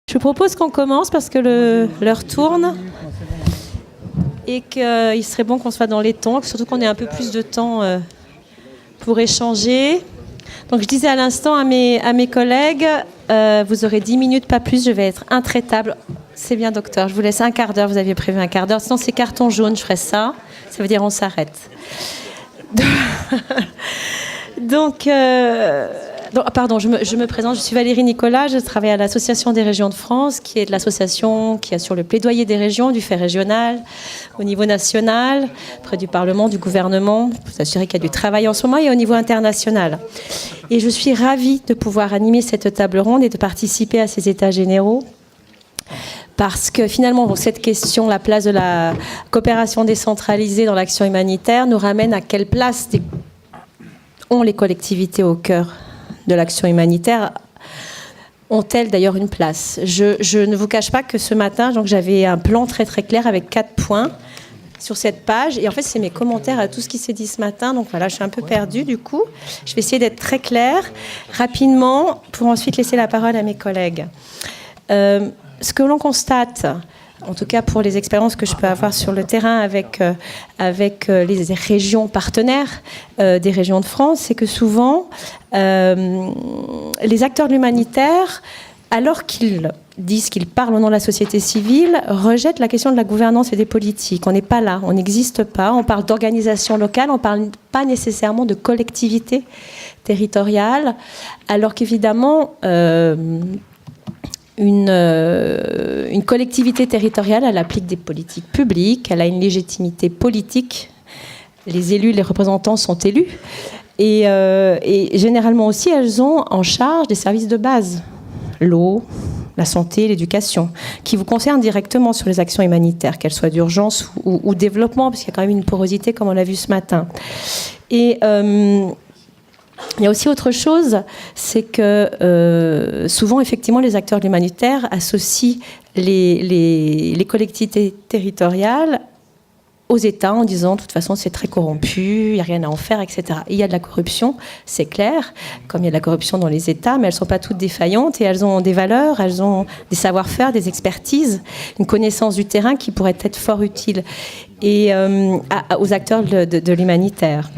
Je propose qu'on commence parce que l'heure tourne et qu'il serait bon qu'on soit dans les temps, surtout qu'on ait un peu plus de temps pour échanger. Donc je disais à l'instant à mes collègues, vous aurez 10 minutes, pas plus, je vais être intraitable. C'est bien docteur, je vous laisse un quart d'heure, vous aviez prévu un quart d'heure, sinon c'est carton jaune, je ferai ça, ça veut dire on s'arrête. Donc, pardon, je me présente, je suis Valérie Nicolas, je travaille à l'Association des régions de France, qui est de l'association qui assure le plaidoyer des régions, du fait régional, au niveau national, près du Parlement, du gouvernement, pour s'assurer qu'il y a du travail en ce moment, et au niveau international. Et je suis ravie de pouvoir animer cette table ronde et de participer à ces états généraux, parce que finalement, cette question, la place de la coopération décentralisée dans l'action humanitaire, nous ramène à quelle place ont les collectivités au cœur de l'action humanitaire, ont-elles d'ailleurs une place? Je ne vous cache pas que ce matin, donc, j'avais un plan très très clair avec 4 points sur cette page. Et en fait, c'est mes commentaires à tout ce qui s'est dit ce matin. Donc voilà, je suis un peu perdue du coup. Je vais essayer d'être très claire, rapidement, pour ensuite laisser la parole à mes collègues. Ce que l'on constate, en tout cas pour les expériences que je peux avoir sur le terrain avec les régions partenaires des régions de France, c'est que souvent, les acteurs de l'humanitaire, alors qu'ils disent qu'ils parlent au nom de la société civile, rejettent la question de la gouvernance et des politiques. On n'est pas là, on n'existe pas, on parle d'organisation locale, on ne parle pas nécessairement de collectivité territoriale, alors qu'évidemment, une collectivité territoriale, elle applique des politiques publiques, elle a une légitimité politique. Les élus, les représentants sont élus. Et généralement aussi, elles ont en charge des services de base. L'eau, la santé, l'éducation, qui vous concernent directement sur les actions humanitaires, qu'elles soient d'urgence ou développement, parce qu'il y a quand même une porosité, comme on l'a vu ce matin. Et il y a aussi autre chose, c'est que souvent, effectivement, les acteurs de l'humanitaire associent les collectivités territoriales aux États en disant, de toute façon, c'est très corrompu, il n'y a rien à en faire, etc. Et il y a de la corruption, c'est clair, comme il y a de la corruption dans les États, mais elles ne sont pas toutes défaillantes et elles ont des valeurs, elles ont des savoir-faire, des expertises, une connaissance du terrain qui pourrait être fort utile et, aux acteurs de l'humanitaire.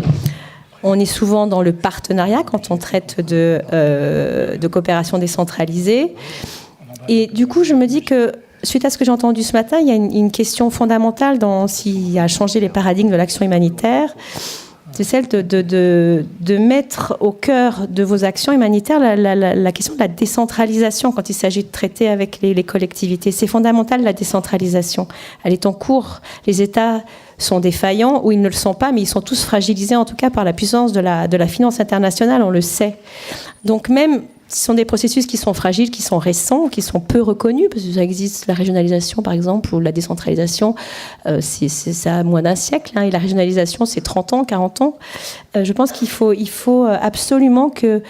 On est souvent dans le partenariat quand on traite de coopération décentralisée. Et du coup, je me dis que, suite à ce que j'ai entendu ce matin, il y a une question fondamentale dans s'il y a changé les paradigmes de l'action humanitaire. C'est celle de mettre au cœur de vos actions humanitaires la question de la décentralisation quand il s'agit de traiter avec les collectivités. C'est fondamental, la décentralisation. Elle est en cours. Les États sont défaillants ou ils ne le sont pas, mais ils sont tous fragilisés, en tout cas par la puissance de la finance internationale, on le sait. Donc même, ce sont des processus qui sont fragiles, qui sont récents, qui sont peu reconnus, parce que ça existe, la régionalisation par exemple, ou la décentralisation, ça a moins d'un siècle, et la régionalisation c'est 30 ans, 40 ans. Je pense qu'il faut absolument que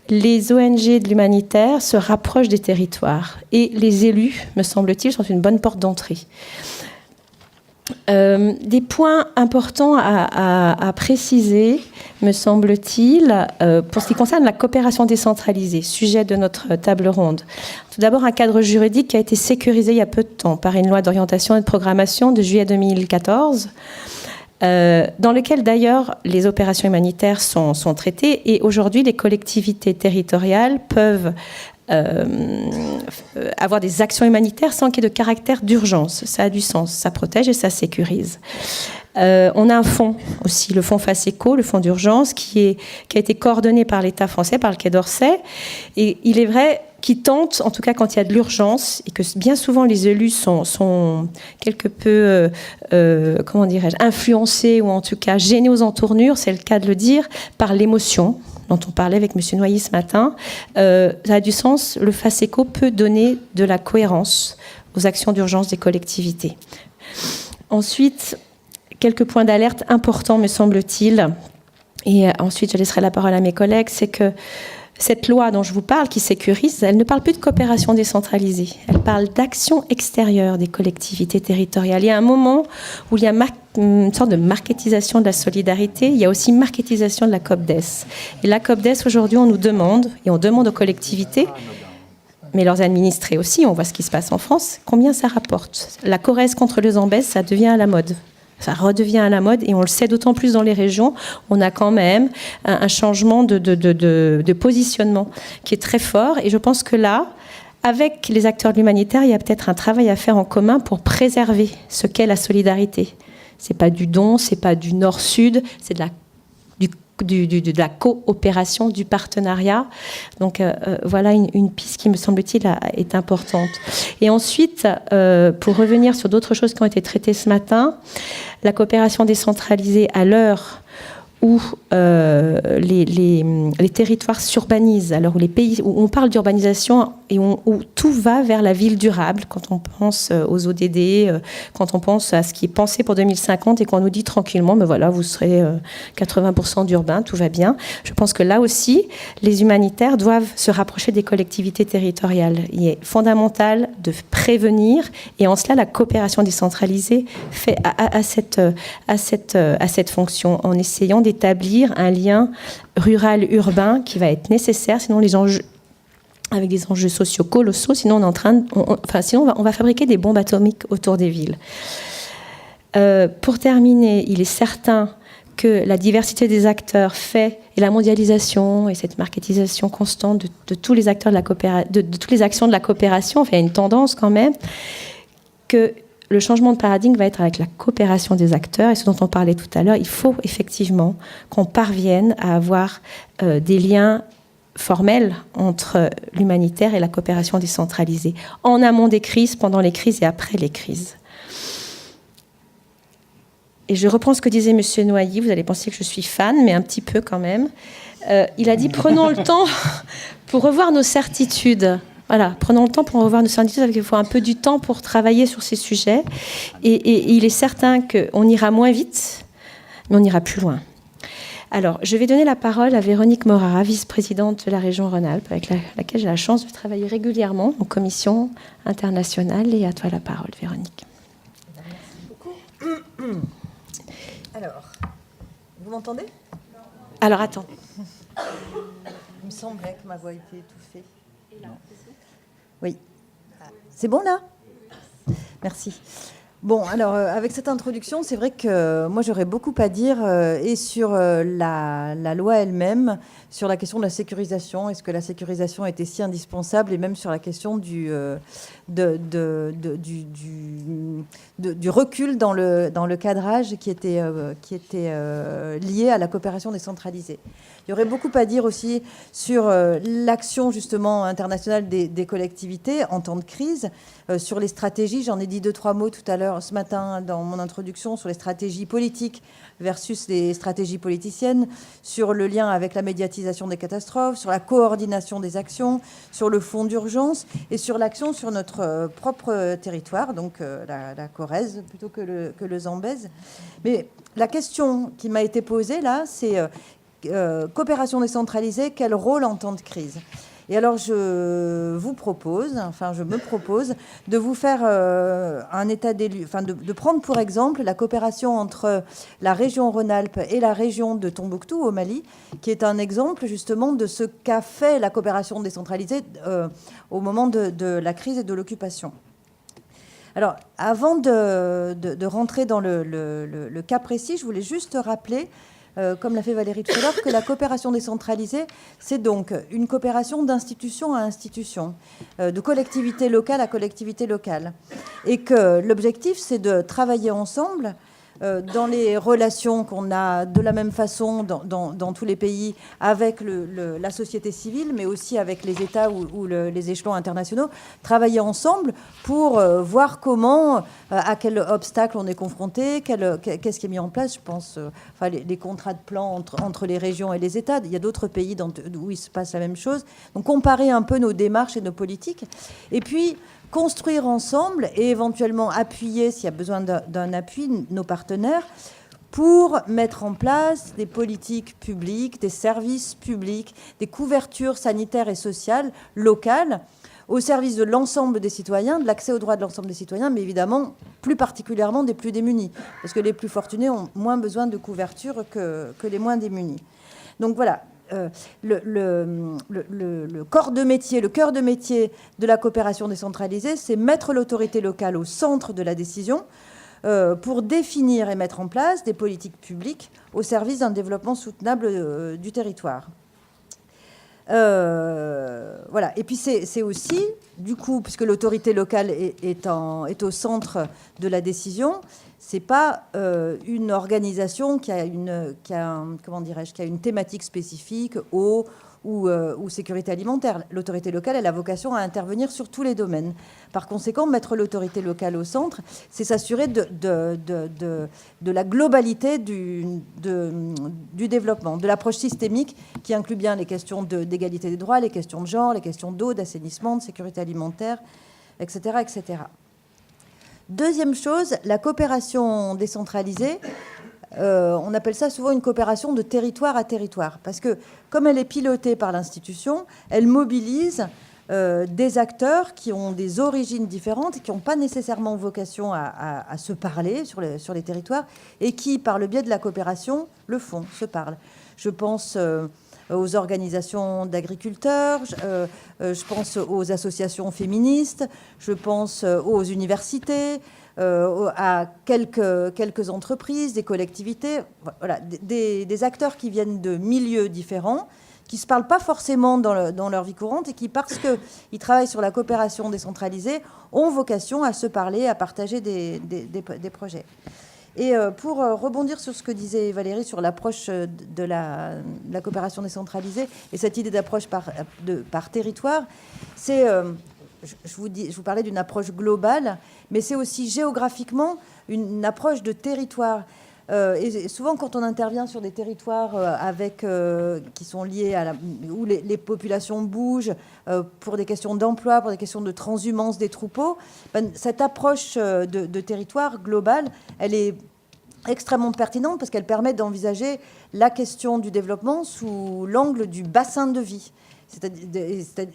les ONG de l'humanitaire se rapprochent des territoires. Et les élus, me semble-t-il, sont une bonne porte d'entrée. Des points importants à préciser, me semble-t-il, pour ce qui concerne la coopération décentralisée, sujet de notre table ronde. Tout d'abord, un cadre juridique qui a été sécurisé il y a peu de temps par une loi d'orientation et de programmation de juillet 2014, dans lequel d'ailleurs les opérations humanitaires sont traitées, et aujourd'hui les collectivités territoriales peuvent avoir des actions humanitaires sans qu'il y ait de caractère d'urgence. Ça a du sens, ça protège et ça sécurise. On a un fonds aussi, le fonds FACECO, le fonds d'urgence, qui a été coordonné par l'État français, par le Quai d'Orsay. Et il est vrai qu'il tente, en tout cas quand il y a de l'urgence, et que bien souvent les élus sont quelque peu, comment dirais-je, influencés ou en tout cas gênés aux entournures, c'est le cas de le dire, par l'émotion dont on parlait avec M. Noyer ce matin. Ça a du sens, le FACECO peut donner de la cohérence aux actions d'urgence des collectivités. Ensuite, quelques points d'alerte importants, me semble-t-il, et ensuite je laisserai la parole à mes collègues, c'est que cette loi dont je vous parle, qui sécurise, elle ne parle plus de coopération décentralisée. Elle parle d'action extérieure des collectivités territoriales. Il y a un moment où il y a une sorte de marketisation de la solidarité. Il y a aussi marketisation de la COPDES. Et la COPDES, aujourd'hui, on nous demande, et on demande aux collectivités, mais leurs administrés aussi, on voit ce qui se passe en France, combien ça rapporte. La Corrèze contre le Zambèze, ça devient à la mode. Ça redevient à la mode et on le sait d'autant plus dans les régions. On a quand même un changement de positionnement qui est très fort. Et je pense que là, avec les acteurs de l'humanitaire, il y a peut-être un travail à faire en commun pour préserver ce qu'est la solidarité. C'est pas du don, c'est pas du nord-sud, c'est de la coopération, du partenariat. Donc voilà une piste qui, me semble-t-il, est importante. Et ensuite, pour revenir sur d'autres choses qui ont été traitées ce matin, la coopération décentralisée à l'heure où les territoires s'urbanisent, alors où les pays, où on parle d'urbanisation et où tout va vers la ville durable, quand on pense aux ODD, quand on pense à ce qui est pensé pour 2050 et qu'on nous dit tranquillement, mais voilà, vous serez 80% d'urbain, tout va bien. Je pense que là aussi, les humanitaires doivent se rapprocher des collectivités territoriales. Il est fondamental de prévenir, et en cela, la coopération décentralisée fait à cette fonction, en essayant d'établir un lien rural-urbain qui va être nécessaire, sinon les enjeux, avec des enjeux sociaux colossaux, sinon on va fabriquer des bombes atomiques autour des villes. Pour terminer, il est certain que la diversité des acteurs fait, et la mondialisation et cette marketisation constante de tous les acteurs de toutes les actions de la coopération, fait une tendance quand même que le changement de paradigme va être avec la coopération des acteurs, et ce dont on parlait tout à l'heure, il faut effectivement qu'on parvienne à avoir des liens formels entre l'humanitaire et la coopération décentralisée, en amont des crises, pendant les crises et après les crises. Et je reprends ce que disait M. Noyer, vous allez penser que je suis fan, mais un petit peu quand même. Il a dit « Prenons le temps pour revoir nos certitudes ». Voilà, prenons le temps pour revoir nos certitudes, parce qu'il faut un peu du temps pour travailler sur ces sujets. Et il est certain qu'on ira moins vite, mais on ira plus loin. Alors, je vais donner la parole à Véronique Morara, vice-présidente de la région Rhône-Alpes, avec laquelle j'ai la chance de travailler régulièrement en commission internationale. Et à toi la parole, Véronique. Merci beaucoup. Alors, vous m'entendez ? Alors, attends. Il me semblait que ma voix était étouffée. Non. Oui. C'est bon là ? Merci. Bon, alors, avec cette introduction, c'est vrai que moi, j'aurais beaucoup à dire et sur la loi elle-même, sur la question de la sécurisation. Est-ce que la sécurisation était si indispensable ? Et même sur la question du recul dans le cadrage qui était lié à la coopération décentralisée. Il y aurait beaucoup à dire aussi sur l'action justement internationale des collectivités en temps de crise, sur les stratégies. J'en ai dit 2-3 mots tout à l'heure ce matin dans mon introduction sur les stratégies politiques versus les stratégies politiciennes, sur le lien avec la médiatisation des catastrophes, sur la coordination des actions, sur le fonds d'urgence et sur l'action sur notre propre territoire, donc la Corrèze plutôt que le Zambèze. Mais la question qui m'a été posée là, c'est coopération décentralisée, quel rôle en temps de crise ? Et alors, je me propose de vous faire un état des lieux, enfin de prendre pour exemple la coopération entre la région Rhône-Alpes et la région de Tombouctou au Mali, qui est un exemple justement de ce qu'a fait la coopération décentralisée au moment de la crise et de l'occupation. Alors, avant de rentrer dans le cas précis, je voulais juste rappeler, comme l'a fait Valérie tout à l'heure, que la coopération décentralisée, c'est donc une coopération d'institution à institution, de collectivité locale à collectivité locale. Et que l'objectif, c'est de travailler ensemble dans les relations qu'on a de la même façon dans tous les pays avec la société civile, mais aussi avec les États ou les échelons internationaux, travailler ensemble pour voir comment, à quel obstacle on est confronté, qu'est-ce qui est mis en place. Je pense les contrats de plan entre les régions et les États. Il y a d'autres pays où il se passe la même chose. Donc comparer un peu nos démarches et nos politiques. Et puis construire ensemble et éventuellement appuyer, s'il y a besoin d'un appui, nos partenaires pour mettre en place des politiques publiques, des services publics, des couvertures sanitaires et sociales locales au service de l'ensemble des citoyens, de l'accès aux droits de l'ensemble des citoyens, mais évidemment plus particulièrement des plus démunis, parce que les plus fortunés ont moins besoin de couverture que les moins démunis. Donc voilà. le corps de métier, le cœur de métier de la coopération décentralisée, c'est mettre l'autorité locale au centre de la décision pour définir et mettre en place des politiques publiques au service d'un développement soutenable du territoire. Voilà. Et puis c'est aussi, du coup, puisque l'autorité locale est au centre de la décision, c'est pas une organisation qui a une thématique spécifique, eau ou sécurité alimentaire. L'autorité locale, elle a vocation à intervenir sur tous les domaines. Par conséquent, mettre l'autorité locale au centre, c'est s'assurer de la globalité du développement, de l'approche systémique qui inclut bien les questions d'égalité des droits, les questions de genre, les questions d'eau, d'assainissement, de sécurité alimentaire, etc., etc. Deuxième chose, la coopération décentralisée. On appelle ça souvent une coopération de territoire à territoire, parce que comme elle est pilotée par l'institution, elle mobilise des acteurs qui ont des origines différentes et qui n'ont pas nécessairement vocation à se parler sur les territoires et qui, par le biais de la coopération, le font, se parlent. Je pense aux organisations d'agriculteurs, je pense aux associations féministes, je pense aux universités, à quelques entreprises, des collectivités, voilà, des acteurs qui viennent de milieux différents, qui ne se parlent pas forcément dans leur vie courante et qui, parce qu'ils travaillent sur la coopération décentralisée, ont vocation à se parler, à partager des projets. Et pour rebondir sur ce que disait Valérie sur l'approche de la coopération décentralisée et cette idée d'approche par territoire, c'est... Je vous parlais d'une approche globale, mais c'est aussi géographiquement une approche de territoire. Et souvent, quand on intervient sur des territoires qui sont liés où les populations bougent pour des questions d'emploi, pour des questions de transhumance des troupeaux, cette approche de territoire global, elle est extrêmement pertinente parce qu'elle permet d'envisager la question du développement sous l'angle du bassin de vie.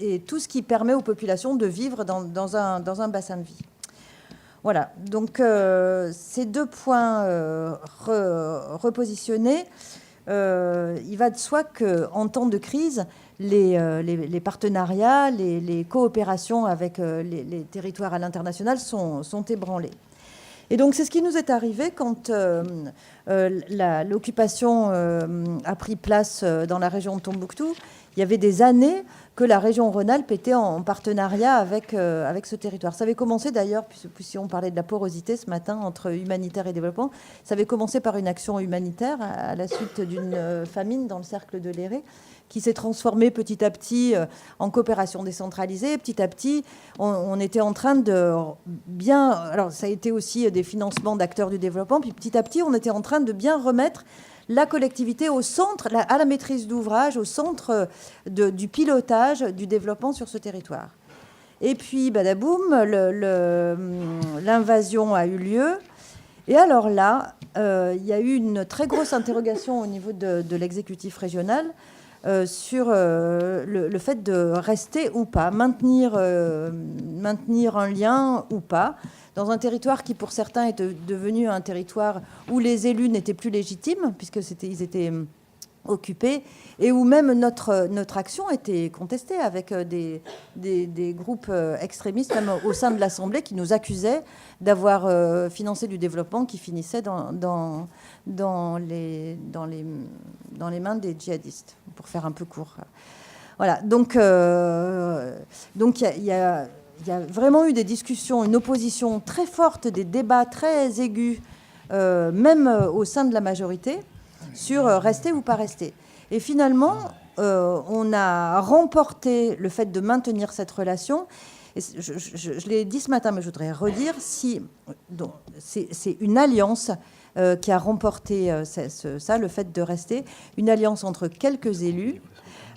Et tout ce qui permet aux populations de vivre dans un bassin de vie. Voilà, donc ces deux points repositionnés, il va de soi qu'en temps de crise, les partenariats, les coopérations avec les territoires à l'international sont ébranlés. Et donc c'est ce qui nous est arrivé quand l'occupation a pris place dans la région de Tombouctou. Il y avait des années que la région Rhône-Alpes était en partenariat avec ce territoire. Ça avait commencé d'ailleurs, puisque on parlait de la porosité ce matin entre humanitaire et développement, ça avait commencé par une action humanitaire à la suite d'une famine dans le cercle de Léré, qui s'est transformée petit à petit en coopération décentralisée. Petit à petit, on était en train de bien... Alors ça a été aussi des financements d'acteurs du développement, puis petit à petit, on était en train de bien remettre la collectivité au centre, à la maîtrise d'ouvrage, au centre du pilotage du développement sur ce territoire. Et puis, badaboum, l'invasion a eu lieu. Et alors là, il y a eu une très grosse interrogation au niveau de l'exécutif régional sur le fait de rester ou pas, maintenir un lien ou pas, dans un territoire qui, pour certains, est devenu un territoire où les élus n'étaient plus légitimes, puisqu'ils étaient occupés, et où même notre action était contestée avec des groupes extrémistes, même au sein de l'Assemblée, qui nous accusaient d'avoir financé du développement qui finissait dans les mains des djihadistes, pour faire un peu court. Voilà, donc il y a vraiment eu des discussions, une opposition très forte, des débats très aigus, même au sein de la majorité, sur rester ou pas rester. Et finalement, on a remporté le fait de maintenir cette relation. Et je l'ai dit ce matin, mais je voudrais redire, c'est une alliance qui a remporté ça, le fait de rester, une alliance entre quelques élus,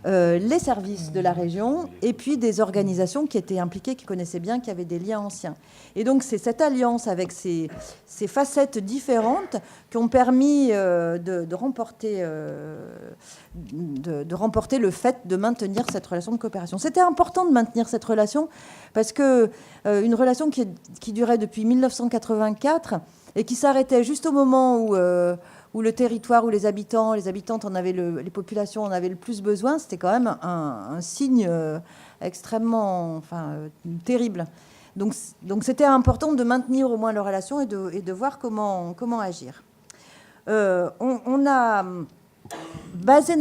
les services de la région et puis des organisations qui étaient impliquées, qui connaissaient bien, qui avaient des liens anciens. Et donc c'est cette alliance avec ces facettes différentes qui ont permis de remporter le fait de maintenir cette relation de coopération. C'était important de maintenir cette relation parce que une relation qui durait depuis 1984 et qui s'arrêtait juste au moment où où le territoire, où les habitants, les habitantes les populations en avaient le plus besoin, c'était quand même un signe extrêmement terrible. Donc c'était important de maintenir au moins leur relation et de voir comment agir. On a basé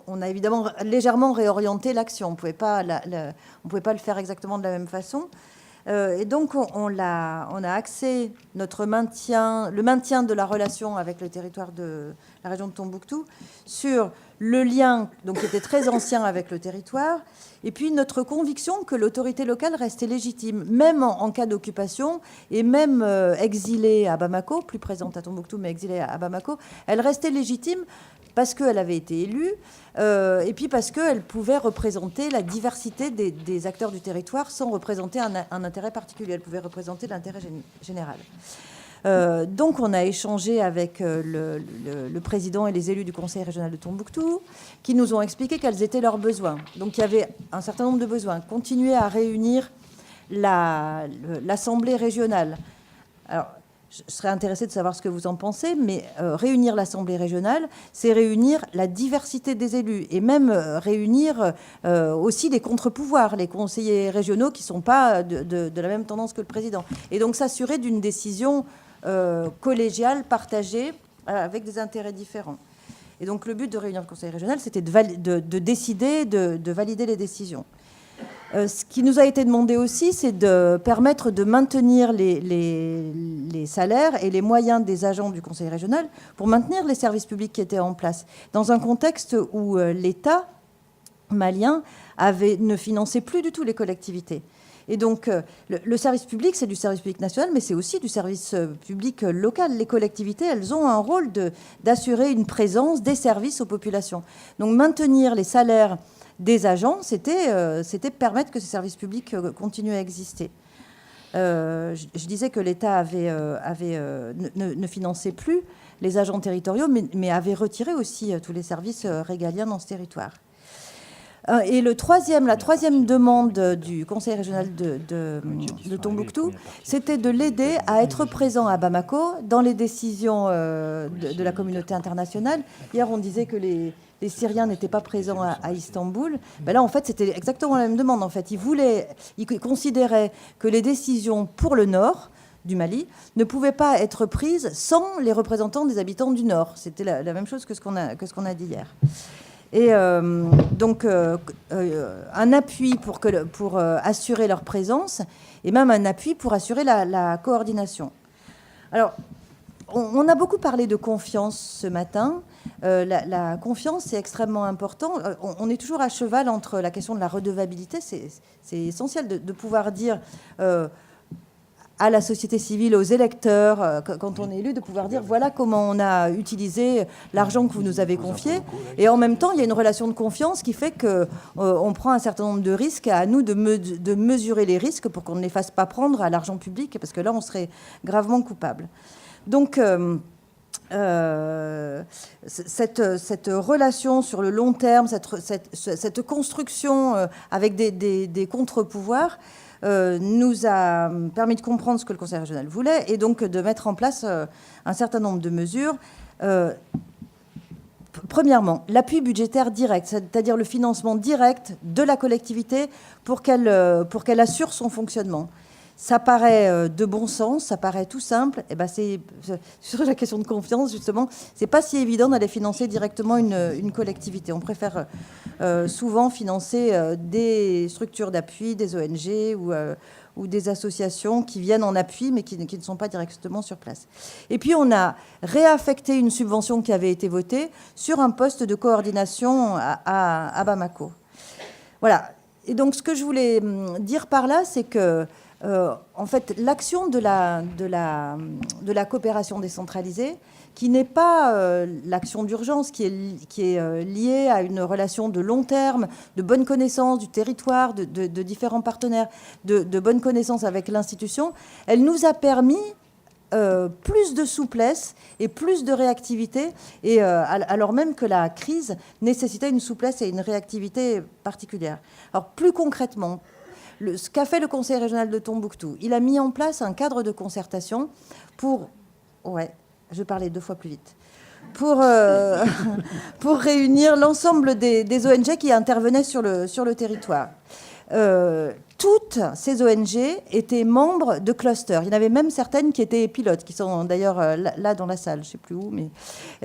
on a évidemment légèrement réorienté l'action. On ne pouvait pas le faire exactement de la même façon. Et donc, on a axé le maintien de la relation avec le territoire de la région de Tombouctou sur le lien, donc, qui était très ancien avec le territoire, et puis notre conviction que l'autorité locale restait légitime, même en cas d'occupation, et même exilée à Bamako, plus présente à Tombouctou, mais exilée à Bamako, elle restait légitime parce qu'elle avait été élue, et puis parce qu'elle pouvait représenter la diversité des acteurs du territoire sans représenter un intérêt particulier. Elle pouvait représenter l'intérêt général. Donc on a échangé avec le président et les élus du conseil régional de Tombouctou, qui nous ont expliqué quels étaient leurs besoins. Donc il y avait un certain nombre de besoins. Continuer à réunir l'Assemblée régionale. Alors, je serais intéressée de savoir ce que vous en pensez, mais réunir l'Assemblée régionale, c'est réunir la diversité des élus et même réunir aussi les contre-pouvoirs, les conseillers régionaux qui ne sont pas de la même tendance que le président. Et donc s'assurer d'une décision collégiale, partagée, avec des intérêts différents. Et donc le but de réunir le conseil régional, c'était de décider, de valider les décisions. Ce qui nous a été demandé aussi, c'est de permettre de maintenir les salaires et les moyens des agents du conseil régional pour maintenir les services publics qui étaient en place, dans un contexte où l'État malien ne finançait plus du tout les collectivités. Et donc, le service public, c'est du service public national, mais c'est aussi du service public local. Les collectivités, elles ont un rôle d'assurer une présence des services aux populations. Donc, maintenir les salaires des agents, c'était permettre que ces services publics continuent à exister. Je disais que l'État ne finançait plus les agents territoriaux, mais avait retiré aussi tous les services régaliens dans ce territoire. Et la troisième demande du conseil régional de Tombouctou, c'était de l'aider à être présent à Bamako dans les décisions de la communauté internationale. Hier, on disait que les Syriens n'étaient pas présents à Istanbul. Ben là, en fait, c'était exactement la même demande. En fait, ils considéraient que les décisions pour le Nord du Mali ne pouvaient pas être prises sans les représentants des habitants du Nord. C'était la même chose que ce qu'on a dit hier. Et donc, un appui pour assurer leur présence et même un appui pour assurer la coordination. Alors, on a beaucoup parlé de confiance ce matin. La confiance, c'est extrêmement important. On est toujours à cheval entre la question de la redevabilité. C'est essentiel de pouvoir dire à la société civile, aux électeurs, quand on est élu, de pouvoir dire voilà comment on a utilisé l'argent que vous nous avez confié. Et en même temps, il y a une relation de confiance qui fait qu'on prend un certain nombre de risques, à nous de mesurer les risques pour qu'on ne les fasse pas prendre à l'argent public, parce que là, on serait gravement coupable. Donc, cette relation sur le long terme, cette construction avec des contre-pouvoirs, nous a permis de comprendre ce que le conseil régional voulait et donc de mettre en place un certain nombre de mesures. Premièrement, l'appui budgétaire direct, c'est-à-dire le financement direct de la collectivité pour qu'elle assure son fonctionnement. Ça paraît de bon sens, ça paraît tout simple. Et ben c'est sur la question de confiance, justement, c'est pas si évident d'aller financer directement une collectivité. On préfère souvent financer des structures d'appui, des ONG ou des associations qui viennent en appui, mais qui ne sont pas directement sur place. Et puis, on a réaffecté une subvention qui avait été votée sur un poste de coordination à Bamako. Voilà. Et donc, ce que je voulais dire par là, c'est que en fait, l'action de la coopération décentralisée, qui n'est pas l'action d'urgence, qui est liée à une relation de long terme, de bonne connaissance du territoire, de différents partenaires, de bonne connaissance avec l'institution, elle nous a permis plus de souplesse et plus de réactivité, et alors même que la crise nécessitait une souplesse et une réactivité particulière. Alors, plus concrètement, ce qu'a fait le conseil régional de Tombouctou, il a mis en place un cadre de concertation pour... Ouais. je parlais 2 fois plus vite, pour réunir l'ensemble des ONG qui intervenaient sur le territoire. Toutes ces ONG étaient membres de clusters. Il y en avait même certaines qui étaient pilotes, qui sont d'ailleurs là dans la salle, je ne sais plus où, mais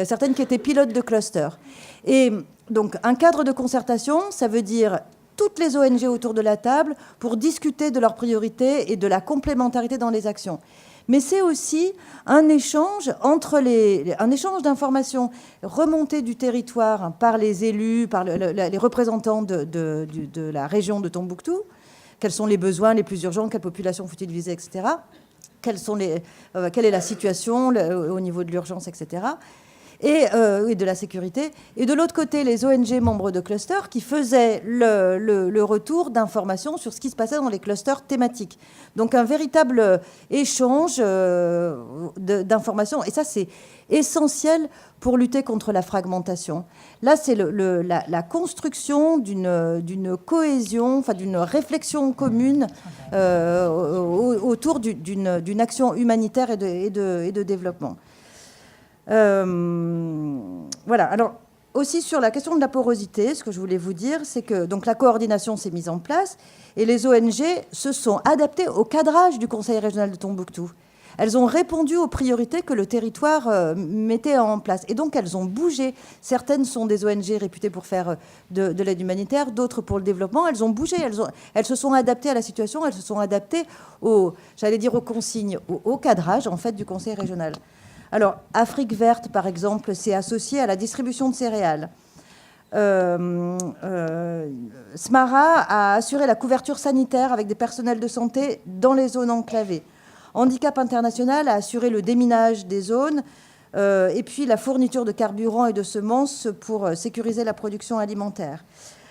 certaines qui étaient pilotes de clusters. Et donc, un cadre de concertation, ça veut dire toutes les ONG autour de la table pour discuter de leurs priorités et de la complémentarité dans les actions. Mais c'est aussi un échange un échange d'informations remontées du territoire par les élus, par les représentants de la région de Tombouctou. Quels sont les besoins les plus urgents, quelle population faut-il viser, etc. Quelle est la situation au niveau de l'urgence, etc. Et de la sécurité. Et de l'autre côté, les ONG membres de clusters qui faisaient le retour d'informations sur ce qui se passait dans les clusters thématiques. Donc un véritable échange d'informations. Et ça, c'est essentiel pour lutter contre la fragmentation. Là, c'est la construction d'une cohésion, enfin d'une réflexion commune autour d'une action humanitaire et de développement. Voilà. Alors, aussi sur la question de la porosité, ce que je voulais vous dire, c'est que donc, la coordination s'est mise en place et les ONG se sont adaptées au cadrage du Conseil régional de Tombouctou. Elles ont répondu aux priorités que le territoire mettait en place. Et donc, elles ont bougé. Certaines sont des ONG réputées pour faire de l'aide humanitaire, d'autres pour le développement. Elles ont bougé, elles se sont adaptées à la situation, elles se sont adaptées aux consignes, au cadrage, en fait, du Conseil régional. Alors, Afrique verte, par exemple, s'est associée à la distribution de céréales. SMARA a assuré la couverture sanitaire avec des personnels de santé dans les zones enclavées. Handicap International a assuré le déminage des zones et puis la fourniture de carburant et de semences pour sécuriser la production alimentaire.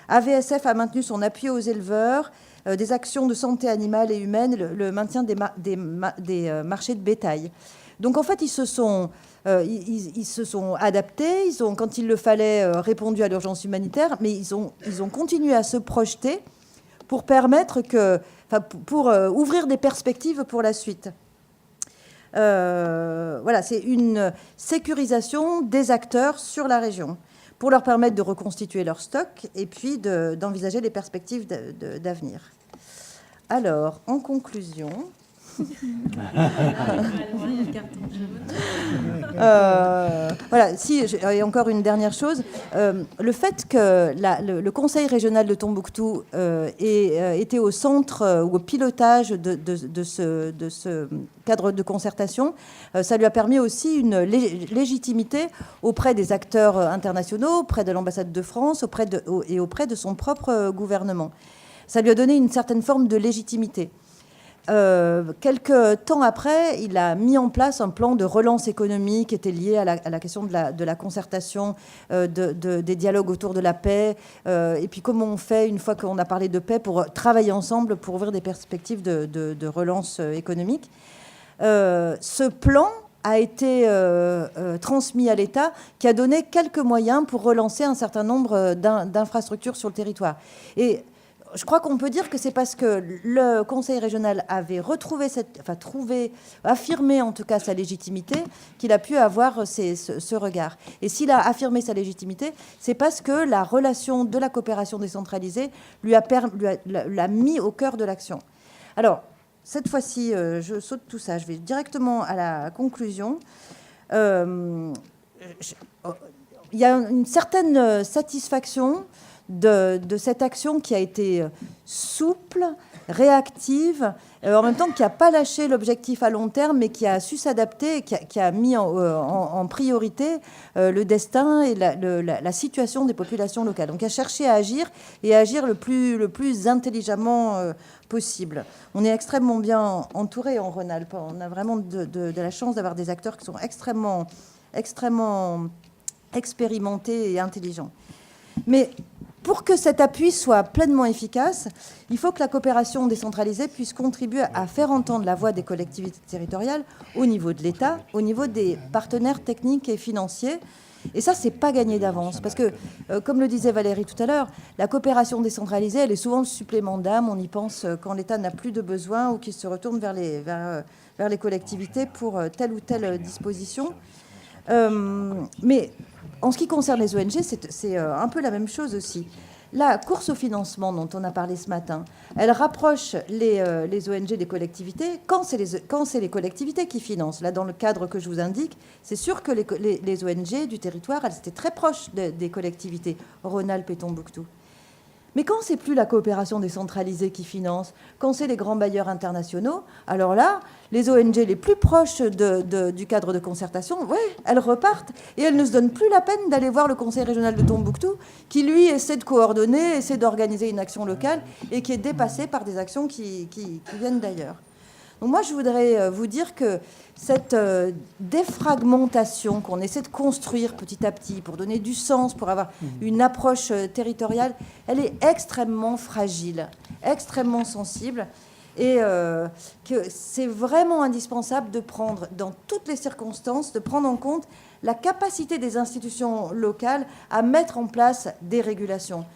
AVSF a maintenu son appui aux éleveurs, des actions de santé animale et humaine, le maintien des marchés de bétail. Donc en fait, ils se sont adaptés, ils ont, quand il le fallait, répondu à l'urgence humanitaire, mais ils ont continué à se projeter pour permettre pour ouvrir des perspectives pour la suite. Voilà, c'est une sécurisation des acteurs sur la région pour leur permettre de reconstituer leur stock et puis d'envisager les perspectives d'avenir. Alors, en conclusion... voilà, et encore une dernière chose, le fait que le Conseil régional de Tombouctou était au centre ou au pilotage de ce cadre de concertation, ça lui a permis aussi une légitimité auprès des acteurs internationaux, auprès de l'ambassade de France et auprès de son propre gouvernement. Ça lui a donné une certaine forme de légitimité. Quelques temps après, il a mis en place un plan de relance économique qui était lié à la question de la concertation, des dialogues autour de la paix, et puis comment on fait, une fois qu'on a parlé de paix, pour travailler ensemble pour ouvrir des perspectives de relance économique. Ce plan a été transmis à l'État, qui a donné quelques moyens pour relancer un certain nombre d'infrastructures sur le territoire. Et je crois qu'on peut dire que c'est parce que le Conseil régional avait affirmé en tout cas sa légitimité, qu'il a pu avoir ce regard. Et s'il a affirmé sa légitimité, c'est parce que la relation de la coopération décentralisée l'a mis au cœur de l'action. Alors, cette fois-ci, je saute tout ça, je vais directement à la conclusion. Il y a une certaine satisfaction de cette action qui a été souple, réactive, en même temps qui n'a pas lâché l'objectif à long terme, mais qui a su s'adapter, qui a mis en priorité le destin et la situation des populations locales. Donc, qui a cherché à agir et à agir le plus intelligemment possible. On est extrêmement bien entouré en Rhône-Alpes. On a vraiment de la chance d'avoir des acteurs qui sont extrêmement expérimentés et intelligents. Mais pour que cet appui soit pleinement efficace, il faut que la coopération décentralisée puisse contribuer à faire entendre la voix des collectivités territoriales au niveau de l'État, au niveau des partenaires techniques et financiers, Et ça, c'est pas gagné d'avance. Parce que, comme le disait Valérie tout à l'heure, la coopération décentralisée, elle est souvent le supplément d'âme. On y pense quand l'État n'a plus de besoin ou qu'il se retourne vers les collectivités pour telle ou telle disposition. Mais en ce qui concerne les ONG, c'est un peu la même chose aussi. La course au financement dont on a parlé ce matin, elle rapproche les ONG des collectivités quand c'est les collectivités qui financent. Là, dans le cadre que je vous indique, c'est sûr que les ONG du territoire, elles étaient très proches des collectivités, Rhône-Alpes et Tombouctou. Mais quand c'est plus la coopération décentralisée qui finance, quand c'est les grands bailleurs internationaux, alors là, les ONG les plus proches du cadre de concertation, ouais, elles repartent et elles ne se donnent plus la peine d'aller voir le conseil régional de Tombouctou, qui lui essaie de coordonner, essaie d'organiser une action locale et qui est dépassé par des actions qui viennent d'ailleurs. Donc moi, je voudrais vous dire que cette défragmentation qu'on essaie de construire petit à petit pour donner du sens, pour avoir une approche territoriale, elle est extrêmement fragile, extrêmement sensible, et que c'est vraiment indispensable de prendre, dans toutes les circonstances, de prendre en compte la capacité des institutions locales à mettre en place des régulations.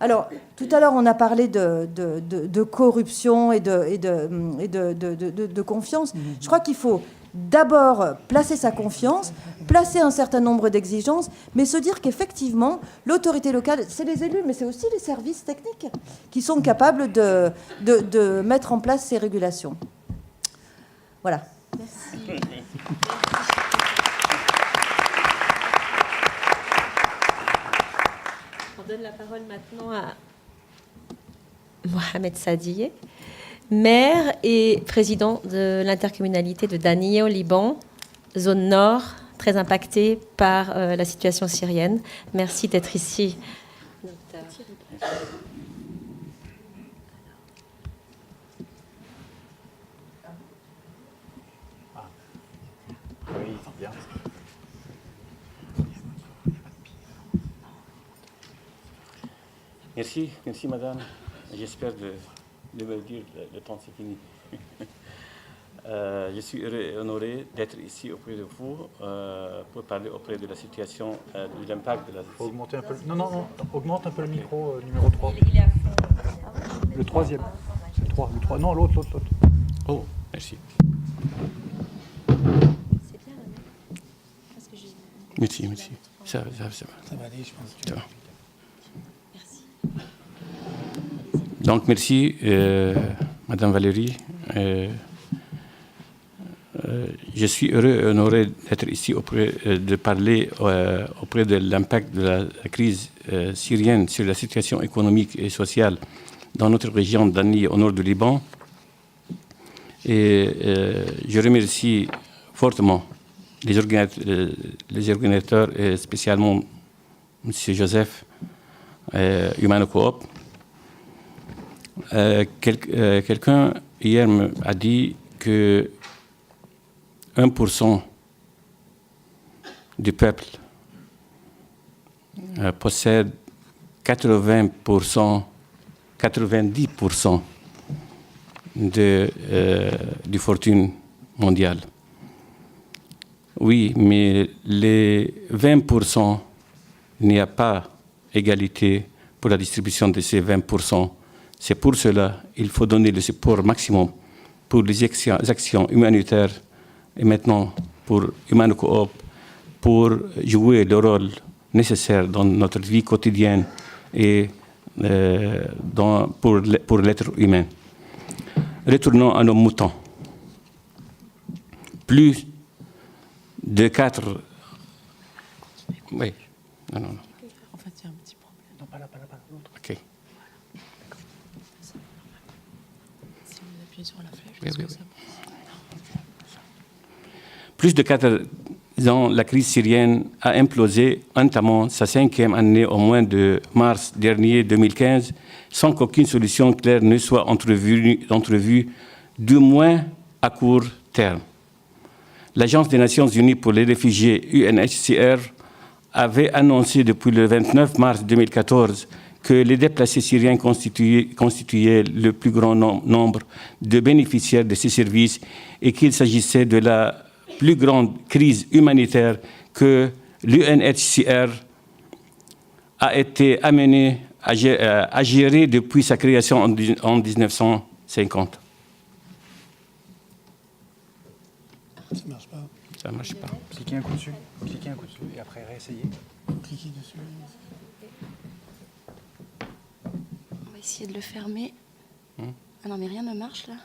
Alors, tout à l'heure, on a parlé de corruption et de confiance. Je crois qu'il faut d'abord placer sa confiance, placer un certain nombre d'exigences, mais se dire qu'effectivement, l'autorité locale, c'est les élus, mais c'est aussi les services techniques qui sont capables de mettre en place ces régulations. Voilà. Merci. On donne la parole maintenant à Mohamed Sadie, maire et président de l'intercommunalité de Dania au Liban, zone nord, très impactée par la situation syrienne. Merci d'être ici. Oui, bien. Merci madame. J'espère de me dire le temps c'est fini. Je suis heureux et honoré d'être ici auprès de vous pour parler auprès de la situation, de l'impact de la... Faut augmenter un peu. Non, augmente un peu le micro, numéro 3. Le troisième. C'est le 3. Le 3. Non, l'autre. Oh, merci. C'est bien, parce que Merci. Ça va aller, je pense. Ça va. Donc, merci, Madame Valérie. Je suis heureux et honoré d'être ici de parler auprès de l'impact de la crise syrienne sur la situation économique et sociale dans notre région d'Ani, au nord du Liban. Et je remercie fortement les organisateurs, et spécialement M. Joseph, Humano Coop. Quelqu'un hier a dit que 1% du peuple possède 90% du fortune mondiale. Oui, mais les 20%, il n'y a pas égalité pour la distribution de ces 20%. C'est pour cela qu'il faut donner le support maximum pour les actions humanitaires et maintenant pour Humano Coop pour jouer le rôle nécessaire dans notre vie quotidienne et pour l'être humain. Retournons à nos moutons. Plus de 4... Oui, non. En fait, il y a un petit problème. Non, pas là, l'autre. OK. Si vous appuyez sur la flèche, Oui. ça... Plus de 4 ans, la crise syrienne a implosé, entamant sa 5e année au mois de mars dernier 2015, sans qu'aucune solution claire ne soit entrevue, du moins à court terme. L'Agence des Nations Unies pour les réfugiés, UNHCR, avait annoncé depuis le 29 mars 2014 que les déplacés syriens constituaient le plus grand nombre de bénéficiaires de ces services et qu'il s'agissait de la plus grande crise humanitaire que l'UNHCR a été amené à gérer depuis sa création en 1950. Ça marche pas. Ça ne marche pas. Cliquez un coup dessus. Cliquez un coup dessus et après réessayez. Cliquez dessus. On va essayer de le fermer. Ah non, mais rien ne marche là.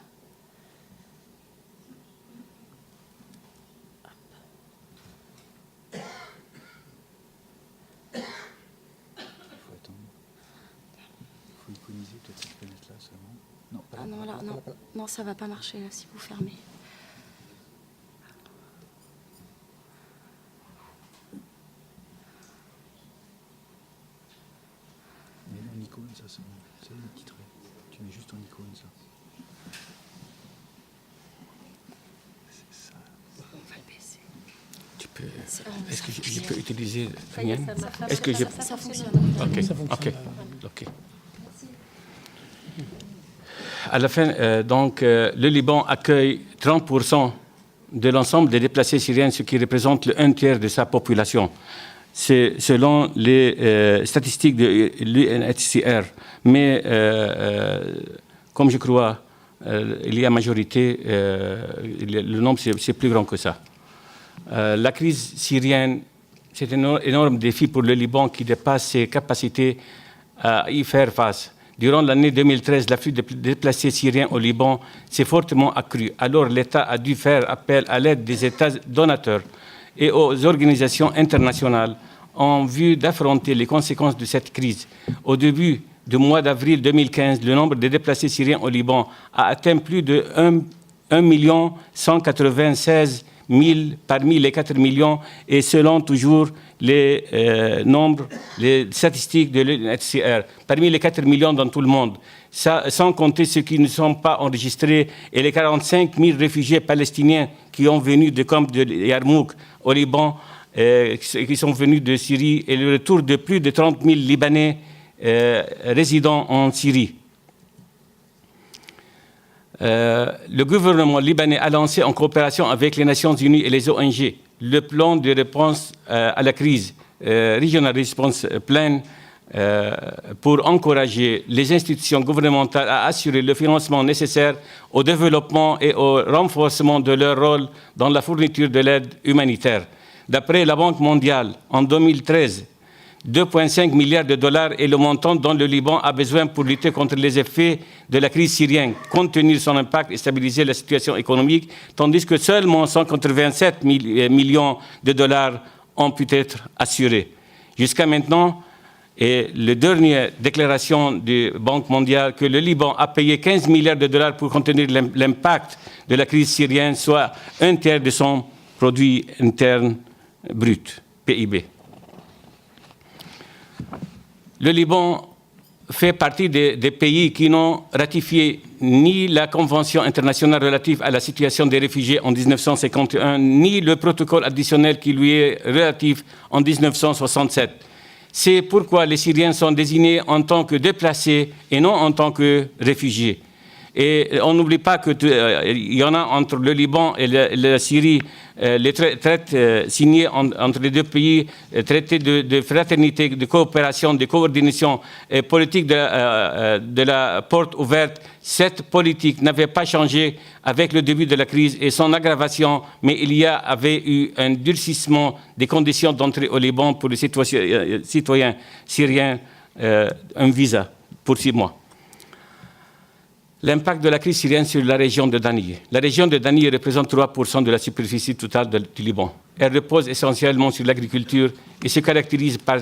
Il faut attendre. Il faut iconiser peut-être cette fenêtre-là seulement. Non, pas Ah non, là, non, non, ça va pas marcher là si vous fermez. Mais en icône, ça c'est bon. C'est le petit trait. Tu mets juste en icône ça. C'est ça. On va le baisser. Tu peux. Est-ce que je peux utiliser la mienne? Ça Est-ce que je. ça fonctionne. Ok. Ça fonctionne. Ok. À la fin, donc, le Liban accueille 30% de l'ensemble des déplacés syriens, ce qui représente le 1/3 de sa population. C'est selon les statistiques de l'UNHCR. Mais comme je crois, il y a majorité, le nombre c'est plus grand que ça. La crise syrienne, c'est un énorme défi pour le Liban qui dépasse ses capacités à y faire face. Durant l'année 2013, l'afflux de déplacés syriens au Liban s'est fortement accru. Alors l'État a dû faire appel à l'aide des États donateurs et aux organisations internationales en vue d'affronter les conséquences de cette crise. Au début du mois d'avril 2015, le nombre de déplacés syriens au Liban a atteint plus de 1 196 000 parmi les 4 millions et selon toujours les statistiques de l'UNHCR, parmi les 4 millions dans tout le monde, ça, sans compter ceux qui ne sont pas enregistrés et les 45 000 réfugiés palestiniens qui ont venu du camp de Yarmouk au Liban, qui sont venus de Syrie, et le retour de plus de 30 000 Libanais résidant en Syrie. Le gouvernement libanais a lancé en coopération avec les Nations Unies et les ONG le plan de réponse à la crise, Regional Response Plan, pour encourager les institutions gouvernementales à assurer le financement nécessaire au développement et au renforcement de leur rôle dans la fourniture de l'aide humanitaire. D'après la Banque mondiale, en 2013, 2,5 milliards de dollars est le montant dont le Liban a besoin pour lutter contre les effets de la crise syrienne, contenir son impact et stabiliser la situation économique, tandis que seulement 187 millions de dollars ont pu être assurés. Jusqu'à maintenant, et la dernière déclaration de la Banque mondiale que le Liban a payé 15 milliards de dollars pour contenir l'impact de la crise syrienne, soit 1/3 de son produit interne brut, PIB. Le Liban fait partie des pays qui n'ont ratifié ni la Convention internationale relative à la situation des réfugiés en 1951, ni le protocole additionnel qui lui est relatif en 1967. C'est pourquoi les Syriens sont désignés en tant que déplacés et non en tant que réfugiés. Et on n'oublie pas qu'il y en a entre le Liban et la Syrie, les traités signés entre les deux pays, traités de fraternité, de coopération, de coordination et politique de la porte ouverte. Cette politique n'avait pas changé avec le début de la crise et son aggravation, mais il y avait eu un durcissement des conditions d'entrée au Liban pour les citoyens syriens, un visa pour 6 mois. L'impact de la crise syrienne sur la région de Daniye. La région de Daniye représente 3% de la superficie totale du Liban. Elle repose essentiellement sur l'agriculture et se caractérise par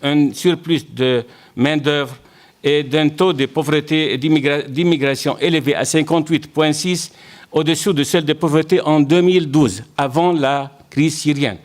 un surplus de main-d'œuvre et d'un taux de pauvreté et d'immigration élevé à 58,6, au-dessous de celle de pauvreté en 2012, avant la crise syrienne.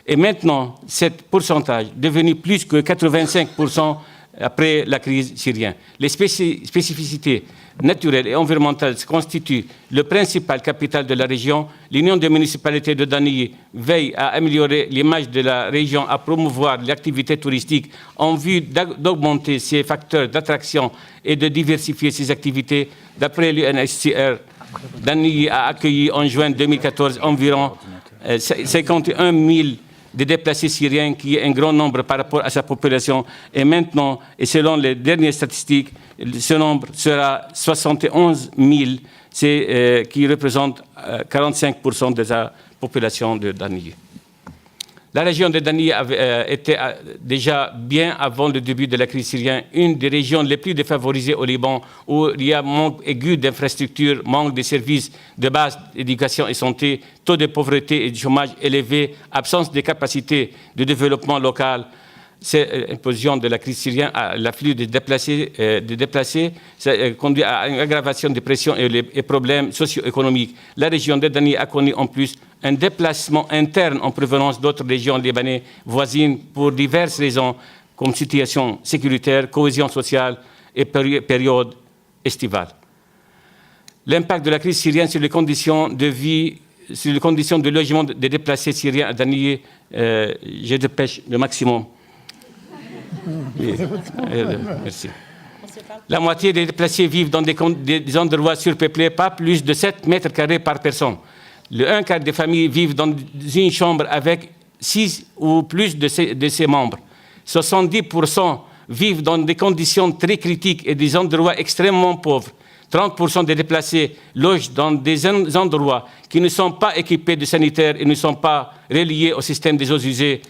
Et maintenant, ce pourcentage est devenu plus que 85% après la crise syrienne. Les spécificités naturelles et environnementales constituent le principal capital de la région. L'Union des municipalités de Daniye veille à améliorer l'image de la région, à promouvoir l'activité touristique en vue d'augmenter ses facteurs d'attraction et de diversifier ses activités. D'après l'UNHCR, Daniye a accueilli en juin 2014 environ 51 000 des déplacés syriens, qui est un grand nombre par rapport à sa population. Et maintenant, et selon les dernières statistiques, ce nombre sera 71 000, qui représente 45% de la population de Daniye. La région de Daniye était déjà, bien avant le début de la crise syrienne, une des régions les plus défavorisées au Liban, où il y a manque aigu d'infrastructures, manque de services de base d'éducation et santé, taux de pauvreté et de chômage élevé, absence de capacités de développement local. C'est l'imposition de la crise syrienne, l'afflux des déplacés, ça conduit à une aggravation des pressions et problèmes socio-économiques. La région de Daniye a connu en plus un déplacement interne en provenance d'autres régions libanaises voisines pour diverses raisons, comme situation sécuritaire, cohésion sociale et période estivale. L'impact de la crise syrienne sur les conditions de vie, sur les conditions de logement des déplacés syriens à Daniye, je dépêche le maximum. Merci. La moitié des déplacés vivent dans des endroits surpeuplés, pas plus de 7 mètres carrés par personne. Le 1/4 des familles vivent dans une chambre avec 6 ou plus de ses membres. 70% vivent dans des conditions très critiques et des endroits extrêmement pauvres. 30% des déplacés logent dans des endroits qui ne sont pas équipés de sanitaires et ne sont pas reliés au système des eaux usées.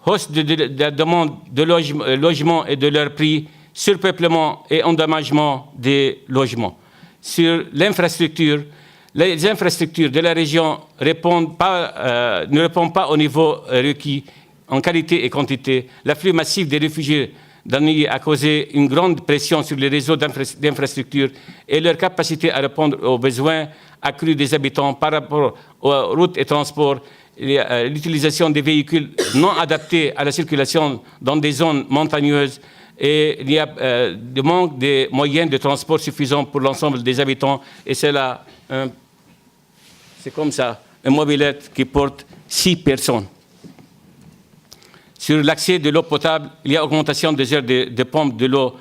Hausse de la demande de logement et de leur prix, surpeuplement et endommagement des logements. Sur l'infrastructure, les infrastructures de la région ne répondent pas au niveau requis en qualité et quantité. L'afflux massif des réfugiés Daniye a causé une grande pression sur les réseaux d'infrastructures et leur capacité à répondre aux besoins accrus des habitants par rapport aux routes et transports. L'utilisation des véhicules non adaptés à la circulation dans des zones montagneuses et il y a le manque de moyens de transport suffisants pour l'ensemble des habitants. Et c'est là, c'est comme ça, une mobilette qui porte 6 personnes. Sur l'accès de l'eau potable, il y a augmentation des heures de pompe de l'eau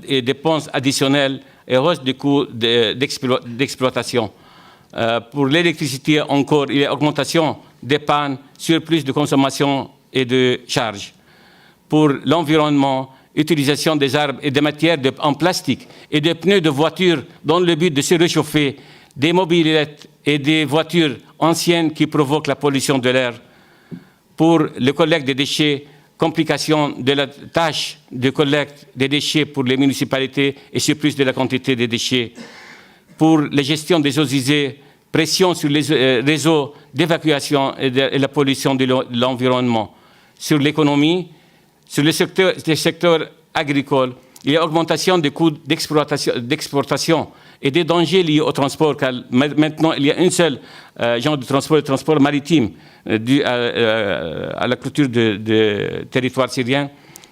et des pompes additionnelles et hausse du coût d'exploitation. Pour l'électricité encore, il y a augmentation des pannes, surplus de consommation et de charges. Pour l'environnement, utilisation des arbres et des matières en plastique et des pneus de voitures dans le but de se réchauffer, des mobylettes et des voitures anciennes qui provoquent la pollution de l'air. Pour le collecte des déchets, complication de la tâche de collecte des déchets pour les municipalités et surplus de la quantité des déchets. Pour la gestion des eaux usées, pression sur les réseaux d'évacuation et la pollution de l'environnement. Sur l'économie, sur le secteur agricole, il y a augmentation des coûts d'exportation et des dangers liés au transport, car maintenant il y a un seul genre de transport, le transport maritime, dû à la clôture de territoire syrien.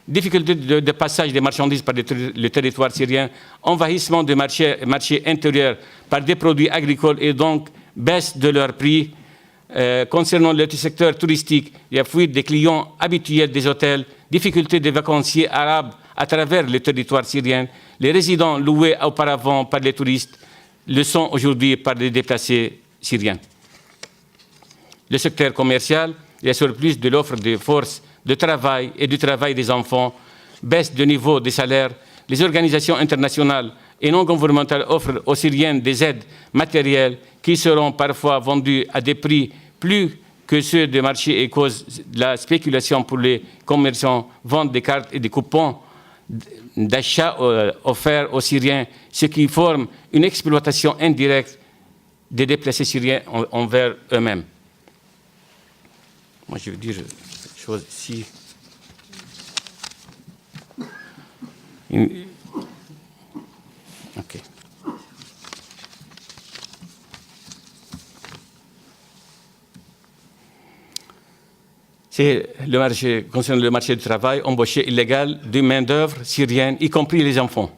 Difficulté de passage des marchandises par le territoire syrien, envahissement des marchés intérieurs par des produits agricoles et donc baisse de leurs prix. Concernant le secteur touristique, il y a fuite des clients habituels des hôtels, difficulté des vacanciers arabes à travers le territoire syrien. Les résidents loués auparavant par les touristes le sont aujourd'hui par les déplacés syriens. Le secteur commercial, il y a surplus de l'offre de forces de travail et du travail des enfants, baisse de niveau des salaires. Les organisations internationales et non gouvernementales offrent aux Syriens des aides matérielles qui seront parfois vendues à des prix plus que ceux des marchés et cause de la spéculation pour les commerçants, vente des cartes et des coupons d'achat offerts aux Syriens, ce qui forme une exploitation indirecte des déplacés syriens envers eux-mêmes. Moi, je veux dire cette chose ici. OK. C'est le marché, concernant le marché du travail, embauché illégal de main-d'œuvre syrienne, y compris les enfants,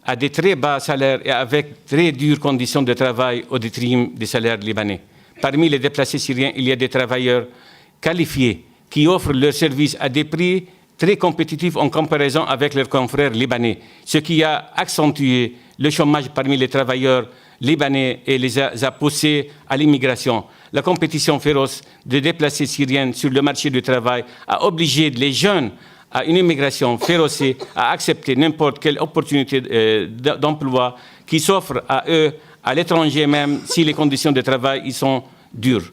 à des très bas salaires et avec très dures conditions de travail au détriment des salaires libanais. Parmi les déplacés syriens, il y a des travailleurs qualifiés qui offrent leurs services à des prix très compétitifs en comparaison avec leurs confrères libanais, ce qui a accentué le chômage parmi les travailleurs libanais et les a poussés à l'immigration. la compétition féroce de déplacés syriens sur le marché du travail a obligé les jeunes à une immigration féroce, à accepter n'importe quelle opportunité d'emploi qui s'offre à eux à l'étranger, même si les conditions de travail y sont dures.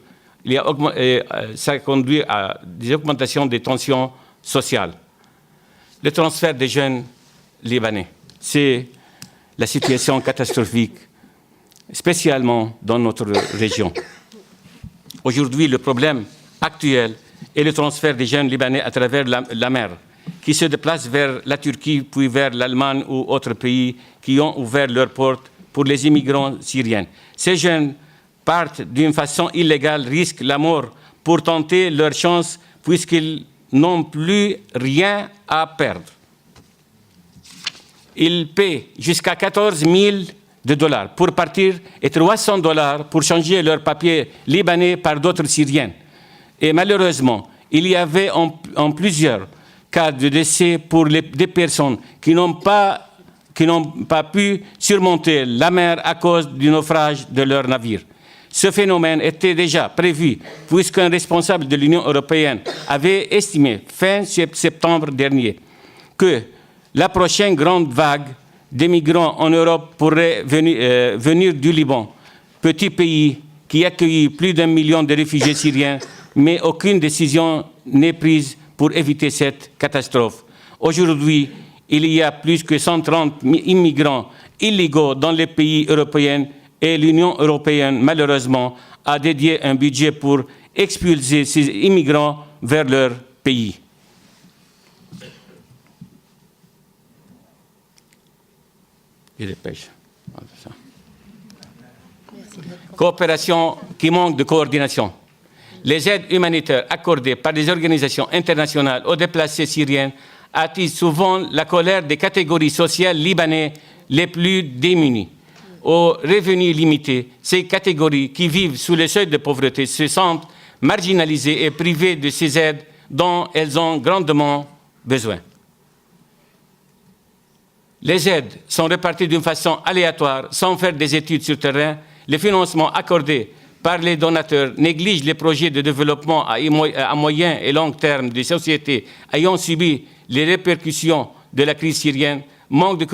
Ça conduit à des augmentations des tensions sociales. Le transfert des jeunes libanais, c'est la situation catastrophique, spécialement dans notre région. Aujourd'hui, le problème actuel est le transfert des jeunes libanais à travers la mer, qui se déplacent vers la Turquie, puis vers l'Allemagne ou autres pays qui ont ouvert leurs portes pour les immigrants syriens. Ces jeunes partent d'une façon illégale, risquent la mort pour tenter leur chance, puisqu'ils n'ont plus rien à perdre. Ils paient jusqu'à 14 000 $ pour partir et 300 $ pour changer leurs papiers libanais par d'autres Syriens. Et malheureusement, il y avait en plusieurs cas de décès pour des personnes qui n'ont pas pu surmonter la mer à cause du naufrage de leur navire. Ce phénomène était déjà prévu puisqu'un responsable de l'Union européenne avait estimé fin septembre dernier que la prochaine grande vague des migrants en Europe pourrait venir du Liban, petit pays qui accueille plus d'1 million de réfugiés syriens, mais aucune décision n'est prise pour éviter cette catastrophe. Aujourd'hui, il y a plus que 130 immigrants illégaux dans les pays européens et l'Union européenne, malheureusement, a dédié un budget pour expulser ces immigrants vers leur pays. Il dépêche. Coopération qui manque de coordination. Les aides humanitaires accordées par des organisations internationales aux déplacés syriens attisent souvent la colère des catégories sociales libanaises les plus démunies. Aux revenus limités, ces catégories qui vivent sous le seuil de pauvreté se sentent marginalisées et privées de ces aides dont elles ont grandement besoin. Les aides sont réparties d'une façon aléatoire, sans faire des études sur terrain. Les financements accordés par les donateurs négligent les projets de développement à moyen et long terme des sociétés ayant subi les répercussions de la crise syrienne. Manque de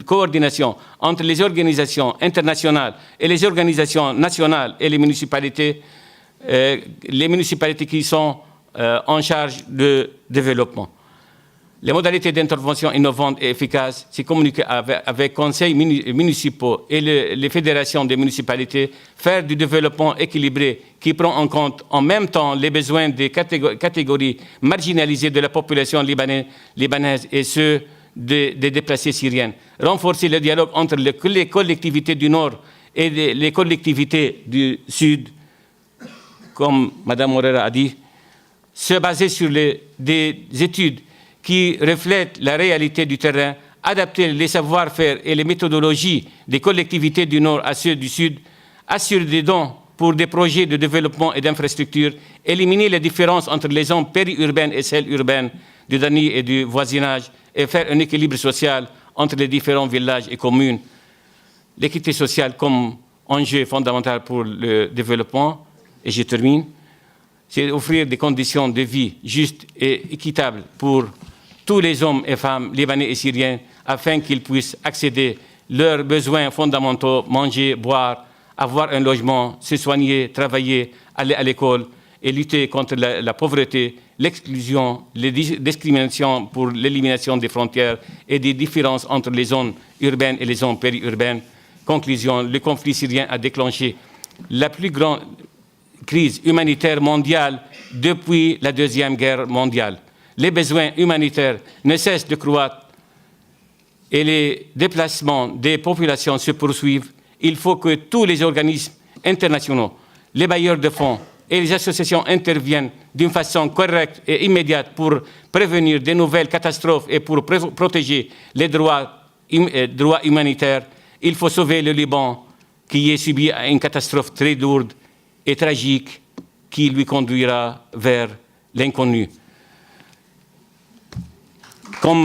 coordination entre les organisations internationales et les organisations nationales et les municipalités qui sont en charge de développement. Les modalités d'intervention innovantes et efficaces, c'est communiquer avec conseils municipaux et les fédérations des municipalités, faire du développement équilibré qui prend en compte en même temps les besoins des catégories marginalisées de la population libanaise et ceux des déplacés syriens. Renforcer le dialogue entre les collectivités du Nord et les collectivités du Sud, comme Mme Morera a dit, se baser sur des études qui reflètent la réalité du terrain, adapter les savoir-faire et les méthodologies des collectivités du Nord à ceux du Sud, assurer des dons pour des projets de développement et d'infrastructures, éliminer les différences entre les zones périurbaines et celles urbaines du Dani et du voisinage, et faire un équilibre social entre les différents villages et communes. L'équité sociale comme enjeu fondamental pour le développement, et je termine, c'est offrir des conditions de vie justes et équitables pour tous les hommes et femmes libanais et syriens afin qu'ils puissent accéder à leurs besoins fondamentaux, manger, boire, avoir un logement, se soigner, travailler, aller à l'école et lutter contre la pauvreté, l'exclusion, les discriminations pour l'élimination des frontières et des différences entre les zones urbaines et les zones périurbaines. Conclusion, le conflit syrien a déclenché la plus grande crise humanitaire mondiale depuis la Deuxième Guerre mondiale. Les besoins humanitaires ne cessent de croître et les déplacements des populations se poursuivent. Il faut que tous les organismes internationaux, les bailleurs de fonds et les associations interviennent d'une façon correcte et immédiate pour prévenir de nouvelles catastrophes et pour protéger les droits humanitaires. Il faut sauver le Liban qui est subi à une catastrophe très lourde et tragique qui lui conduira vers l'inconnu. Pour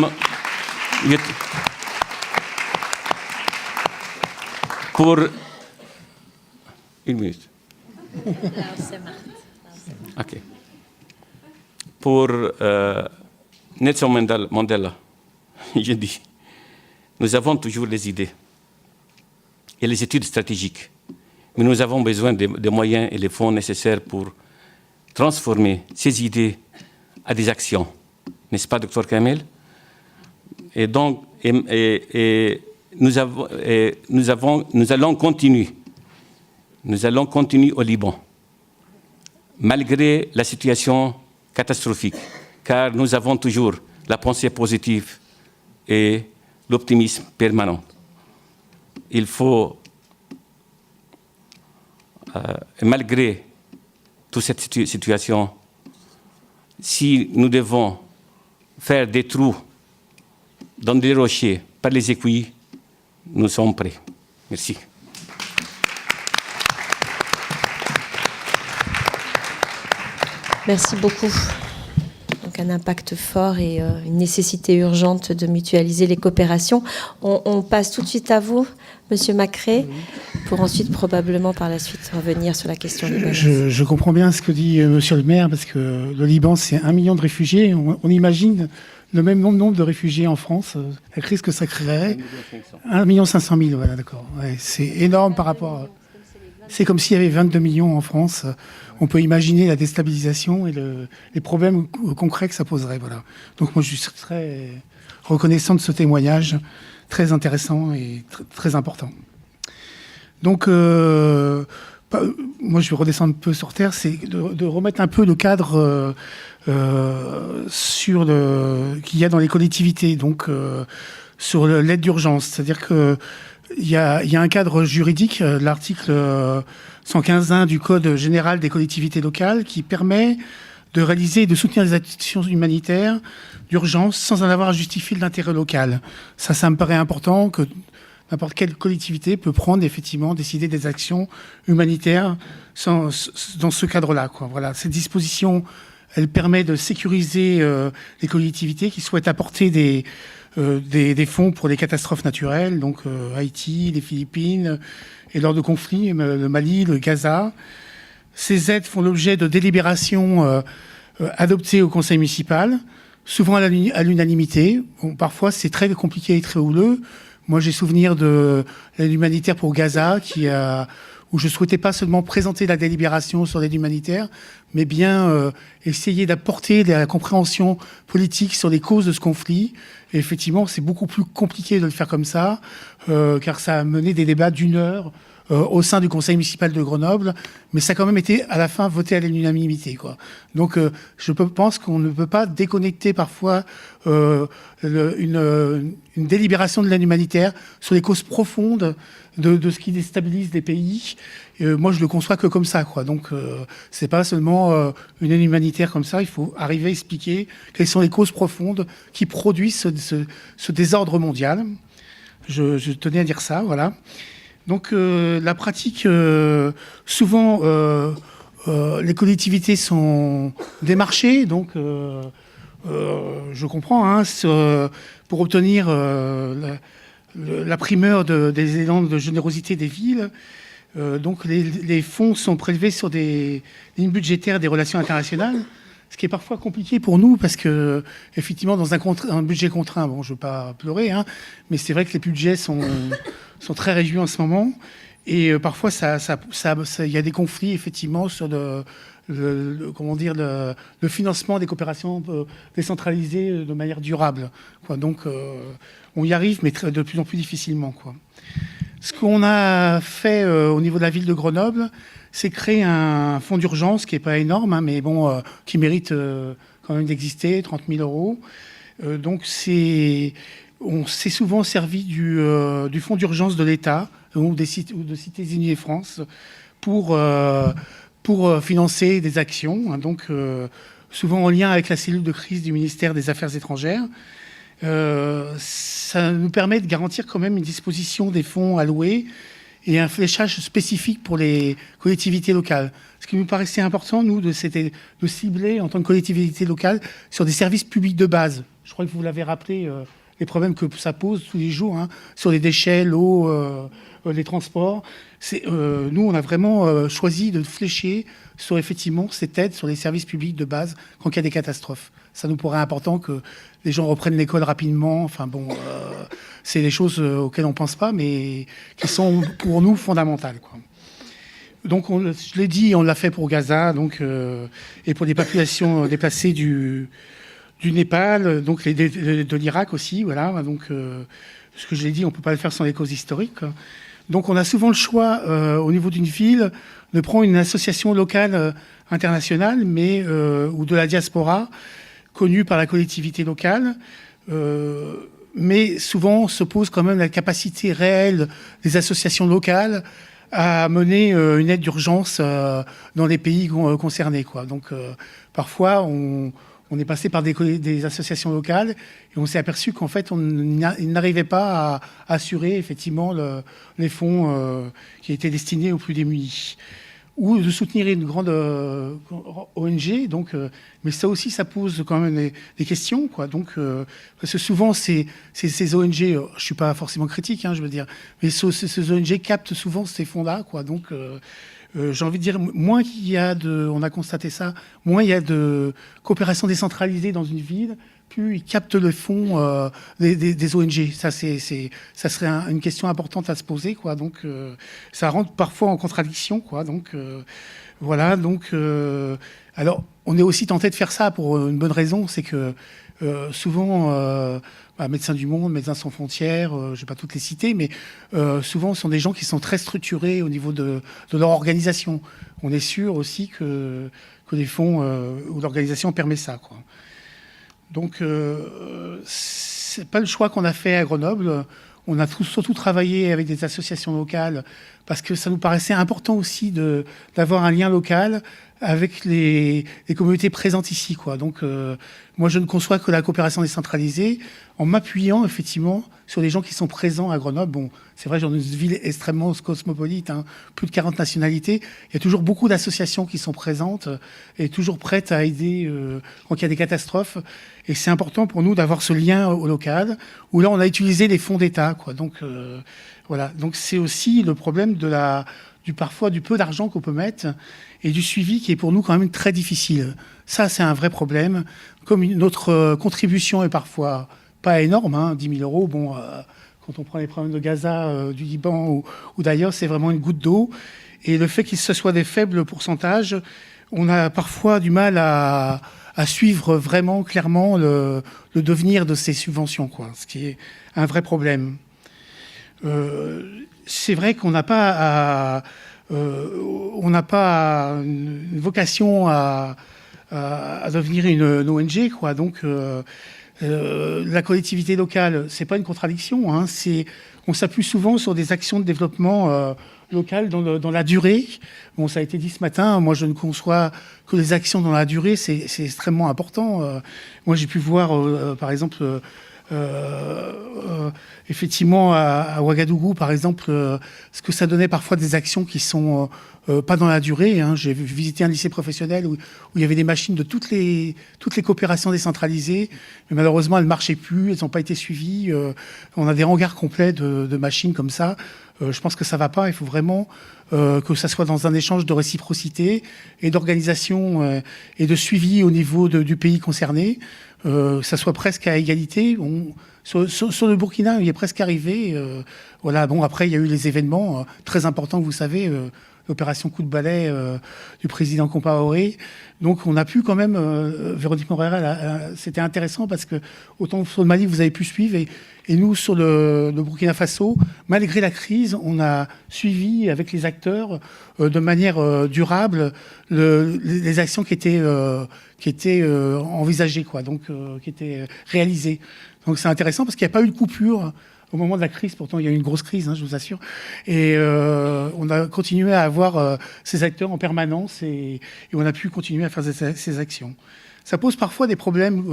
une minute. OK. Pour Nelson Mandela, je dis, nous avons toujours les idées et les études stratégiques, mais nous avons besoin des moyens et des fonds nécessaires pour transformer ces idées à des actions. N'est-ce pas, Dr Kamel? Et donc, nous allons continuer. Nous allons continuer au Liban, malgré la situation catastrophique, car nous avons toujours la pensée positive et l'optimisme permanent. Il faut, malgré toute cette situation, si nous devons faire des trous dans des rochers par les aiguilles, nous sommes prêts. Merci. Merci beaucoup. Donc un impact fort et une nécessité urgente de mutualiser les coopérations. On passe tout de suite à vous, Monsieur Macré, pour ensuite probablement par la suite revenir sur la question libanaise. Je comprends bien ce que dit Monsieur le maire, parce que le Liban, c'est 1 million de réfugiés. On imagine le même nombre de réfugiés en France, la crise que ça créerait. 1 500 000, voilà, d'accord. Ouais, c'est énorme par rapport... C'est comme s'il y avait 22 millions en France. On peut imaginer la déstabilisation et les problèmes concrets que ça poserait. Voilà. Donc moi, je suis très reconnaissant de ce témoignage, très intéressant et très important. Donc, moi, je vais redescendre un peu sur Terre, c'est de remettre un peu le cadre qu'il y a dans les collectivités, donc sur l'aide d'urgence. C'est-à-dire que il y a un cadre juridique, l'article 115.1 du Code général des collectivités locales, qui permet de réaliser et de soutenir des actions humanitaires d'urgence sans en avoir à justifier de l'intérêt local. Ça me paraît important que n'importe quelle collectivité peut prendre, effectivement, décider des actions humanitaires dans ce cadre-là, quoi. Voilà. Cette disposition, elle permet de sécuriser les collectivités qui souhaitent apporter des fonds pour les catastrophes naturelles, donc Haïti, les Philippines, et lors de conflits, le Mali, le Gaza. Ces aides font l'objet de délibérations adoptées au conseil municipal, souvent à l'unanimité. Bon, parfois, c'est très compliqué et très houleux. Moi, j'ai souvenir de l'aide humanitaire pour Gaza, où je souhaitais pas seulement présenter la délibération sur l'aide humanitaire, mais bien essayer d'apporter de la compréhension politique sur les causes de ce conflit. Et effectivement, c'est beaucoup plus compliqué de le faire comme ça, car ça a mené des débats d'1 heure au sein du conseil municipal de Grenoble, mais ça a quand même été à la fin voté à l'unanimité, quoi. Donc je pense qu'on ne peut pas déconnecter parfois une délibération de l'aide humanitaire sur les causes profondes de ce qui déstabilise des pays. Moi, je le conçois que comme ça, quoi. Donc c'est pas seulement une aide humanitaire comme ça, il faut arriver à expliquer quelles sont les causes profondes qui produisent ce désordre mondial. Je tenais à dire ça, voilà. Donc la pratique, souvent les collectivités sont démarchées, donc je comprends, hein, pour obtenir la primeur des élans de générosité des villes. Donc les fonds sont prélevés sur des lignes budgétaires des relations internationales, ce qui est parfois compliqué pour nous parce que, effectivement, dans un budget contraint, bon, je ne veux pas pleurer, hein, mais c'est vrai que les budgets sont très réduits en ce moment. Et parfois, il y a des conflits, effectivement, sur le financement des coopérations décentralisées de manière durable, quoi. Donc, on y arrive, mais de plus en plus difficilement, quoi. Ce qu'on a fait au niveau de la ville de Grenoble, c'est créer un fonds d'urgence qui n'est pas énorme, hein, mais bon, qui mérite quand même d'exister, 30 000 euros. Donc, on s'est souvent servi du fonds d'urgence de l'État ou de Cités Unies France pour financer des actions, hein, donc souvent en lien avec la cellule de crise du ministère des Affaires étrangères. Ça nous permet de garantir quand même une disposition des fonds alloués et un fléchage spécifique pour les collectivités locales. Ce qui nous paraissait important, nous, c'était de cibler en tant que collectivité locale sur des services publics de base. Je crois que vous l'avez rappelé, les problèmes que ça pose tous les jours, hein, sur les déchets, l'eau, les transports. Nous, on a vraiment choisi de flécher sur effectivement cette aide sur les services publics de base quand il y a des catastrophes. Ça nous paraît important que les gens reprennent l'école rapidement. Enfin bon, c'est des choses auxquelles on ne pense pas, mais qui sont pour nous fondamentales, quoi. Donc, je l'ai dit, on l'a fait pour Gaza, donc, et pour les populations déplacées du Népal, donc de l'Irak aussi, voilà. Donc, ce que je l'ai dit, on ne peut pas le faire sans les causes historiques, quoi. Donc, on a souvent le choix, au niveau d'une ville, de prendre une association locale internationale, mais ou de la diaspora, connue par la collectivité locale. Mais souvent, se pose quand même la capacité réelle des associations locales à mener une aide d'urgence dans les pays concernés, quoi. Donc, parfois, on est passé par des associations locales et on s'est aperçu qu'en fait, ils n'arrivaient pas à assurer effectivement les fonds qui étaient destinés aux plus démunis. Ou de soutenir une grande ONG, donc, mais ça aussi, ça pose quand même des questions, quoi. Donc, parce que souvent, ces ONG, je suis pas forcément critique, hein, je veux dire, mais ces ONG captent souvent ces fonds-là, quoi. Donc, j'ai envie de dire, moins qu'il y a on a constaté ça, moins il y a de coopération décentralisée dans une ville, plus ils captent le fonds des ONG. Ça serait une question importante à se poser, quoi. Donc, ça rentre parfois en contradiction, quoi. Donc, voilà. Donc, alors, on est aussi tenté de faire ça pour une bonne raison, c'est que souvent, Médecins du Monde, Médecins sans frontières, je ne vais pas toutes les citer, mais souvent, ce sont des gens qui sont très structurés au niveau de leur organisation. On est sûr aussi que les fonds ou l'organisation permet ça, quoi. Donc, c'est pas le choix qu'on a fait à Grenoble. On a surtout travaillé avec des associations locales parce que ça nous paraissait important aussi d'avoir un lien local avec les communautés présentes ici, quoi. Donc, moi, je ne conçois que la coopération décentralisée en m'appuyant effectivement sur les gens qui sont présents à Grenoble. Bon, c'est vrai, dans une ville extrêmement cosmopolite, hein, plus de 40 nationalités. Il y a toujours beaucoup d'associations qui sont présentes et toujours prêtes à aider quand il y a des catastrophes. Et c'est important pour nous d'avoir ce lien au local, où là, on a utilisé les fonds d'État, quoi. Donc, voilà. Donc, c'est aussi le problème parfois du peu d'argent qu'on peut mettre et du suivi qui est pour nous quand même très difficile. Ça, c'est un vrai problème. Comme notre contribution est parfois pas énorme, hein, 10 000 euros, bon, quand on prend les problèmes de Gaza, du Liban ou d'ailleurs, c'est vraiment une goutte d'eau. Et le fait qu'il se soit des faibles pourcentages, on a parfois du mal à suivre vraiment clairement le devenir de ces subventions, quoi, ce qui est un vrai problème. C'est vrai qu'on n'a pas une vocation à devenir une ONG, quoi. Donc, la collectivité locale, c'est pas une contradiction, hein. On s'appuie souvent sur des actions de développement local dans la durée. Bon, ça a été dit ce matin, moi je ne conçois que les actions dans la durée, c'est extrêmement important. Moi j'ai pu voir, par exemple, effectivement à Ouagadougou, par exemple, ce que ça donnait parfois des actions qui sont pas dans la durée, hein. J'ai visité un lycée professionnel où il y avait des machines de toutes les coopérations décentralisées, mais malheureusement elles ne marchaient plus, elles n'ont pas été suivies. On a des hangars complets de machines comme ça. Je pense que ça ne va pas. Il faut vraiment que ça soit dans un échange de réciprocité et d'organisation et de suivi au niveau du pays concerné. Ça soit presque à égalité. Sur le Burkina, il est presque arrivé. Voilà. Bon, après, il y a eu les événements très importants, vous savez, l'opération coup de balai du président Compaoré. Donc, on a pu quand même, Véronique Moreira, c'était intéressant parce que autant sur le Mali, vous avez pu suivre, et nous, sur le Burkina Faso, malgré la crise, on a suivi avec les acteurs de manière durable les actions qui étaient envisagées, quoi, donc qui étaient réalisées. Donc, c'est intéressant parce qu'il n'y a pas eu de coupure au moment de la crise. Pourtant, il y a eu une grosse crise, hein, je vous assure. Et on a continué à avoir ces acteurs en permanence et on a pu continuer à faire ces actions. Ça pose parfois des problèmes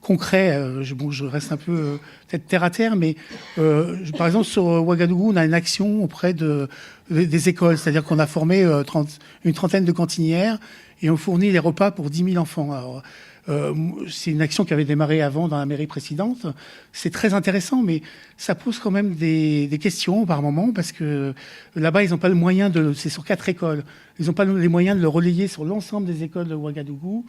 concrets. Je reste un peu peut-être terre à terre, mais par exemple, sur Ouagadougou, on a une action auprès des écoles. C'est-à-dire qu'on a formé une trentaine de cantinières et on fournit les repas pour 10 000 enfants. Alors, c'est une action qui avait démarré avant dans la mairie précédente. C'est très intéressant, mais ça pose quand même des questions par moment, parce que là-bas, ils n'ont pas le moyen c'est sur 4 écoles. Ils n'ont pas les moyens de le relayer sur l'ensemble des écoles de Ouagadougou.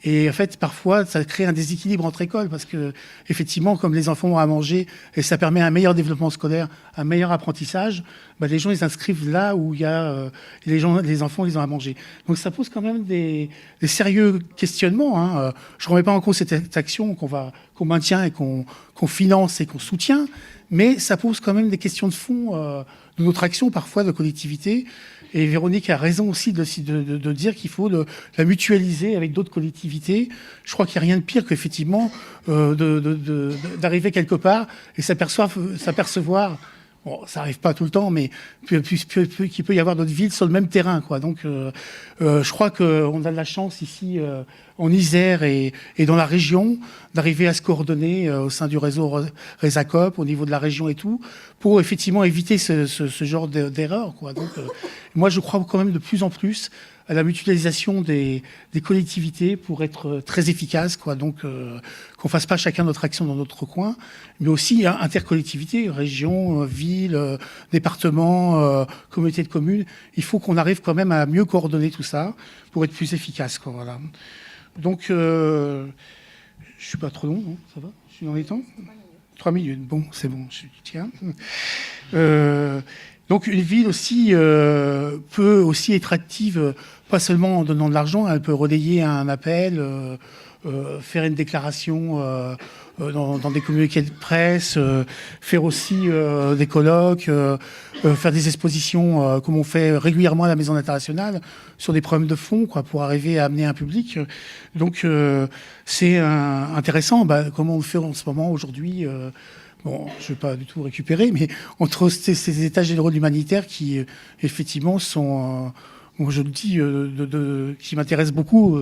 Et en fait, parfois, ça crée un déséquilibre entre écoles, parce que, effectivement, comme les enfants ont à manger, et ça permet un meilleur développement scolaire, un meilleur apprentissage, les gens, ils inscrivent là où il y a les enfants, ils ont à manger. Donc ça pose quand même des sérieux questionnements, hein. Je ne remets pas en cause cette action qu'on maintient et qu'on finance et qu'on soutient, mais ça pose quand même des questions de fond de notre action, parfois, de collectivité. Et Véronique a raison aussi de dire qu'il faut la mutualiser avec d'autres collectivités. Je crois qu'il n'y a rien de pire qu'effectivement d'arriver quelque part et s'apercevoir, bon, ça n'arrive pas tout le temps, mais qu'il peut y avoir d'autres villes sur le même terrain, quoi. Donc, je crois qu'on a de la chance ici, en Isère et dans la région, d'arriver à se coordonner au sein du réseau Resacop, au niveau de la région et tout, pour effectivement éviter ce genre d'erreur, quoi. Donc, moi, je crois quand même de plus en plus à la mutualisation des collectivités pour être très efficace, quoi. Donc, qu'on fasse pas chacun notre action dans notre coin, mais aussi intercollectivité, région, ville, département, communauté de communes. Il faut qu'on arrive quand même à mieux coordonner tout ça pour être plus efficace, quoi. Voilà. Donc, je suis pas trop long, hein, ça va? Je suis dans les temps? 3 minutes. Bon, c'est bon, je tiens. Donc une ville aussi peut aussi être active, pas seulement en donnant de l'argent, elle peut relayer un appel, faire une déclaration dans des communiqués de presse, faire aussi des colloques, faire des expositions comme on fait régulièrement à la Maison internationale sur des problèmes de fond, quoi, pour arriver à amener un public. Donc c'est intéressant, comme on le fait en ce moment aujourd'hui. Bon, je ne vais pas du tout récupérer, mais entre ces états généraux de l'humanitaire qui, effectivement, sont, je le dis, qui m'intéressent beaucoup,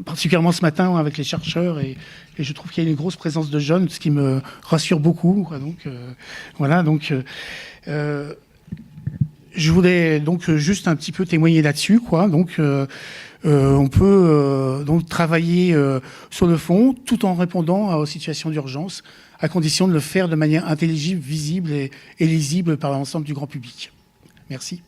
particulièrement ce matin avec les chercheurs, et je trouve qu'il y a une grosse présence de jeunes, ce qui me rassure beaucoup, quoi. Donc, voilà, donc... je voulais donc juste un petit peu témoigner là-dessus, quoi. Donc, on peut donc travailler sur le fond, tout en répondant aux situations d'urgence, à condition de le faire de manière intelligible, visible et lisible par l'ensemble du grand public. Merci.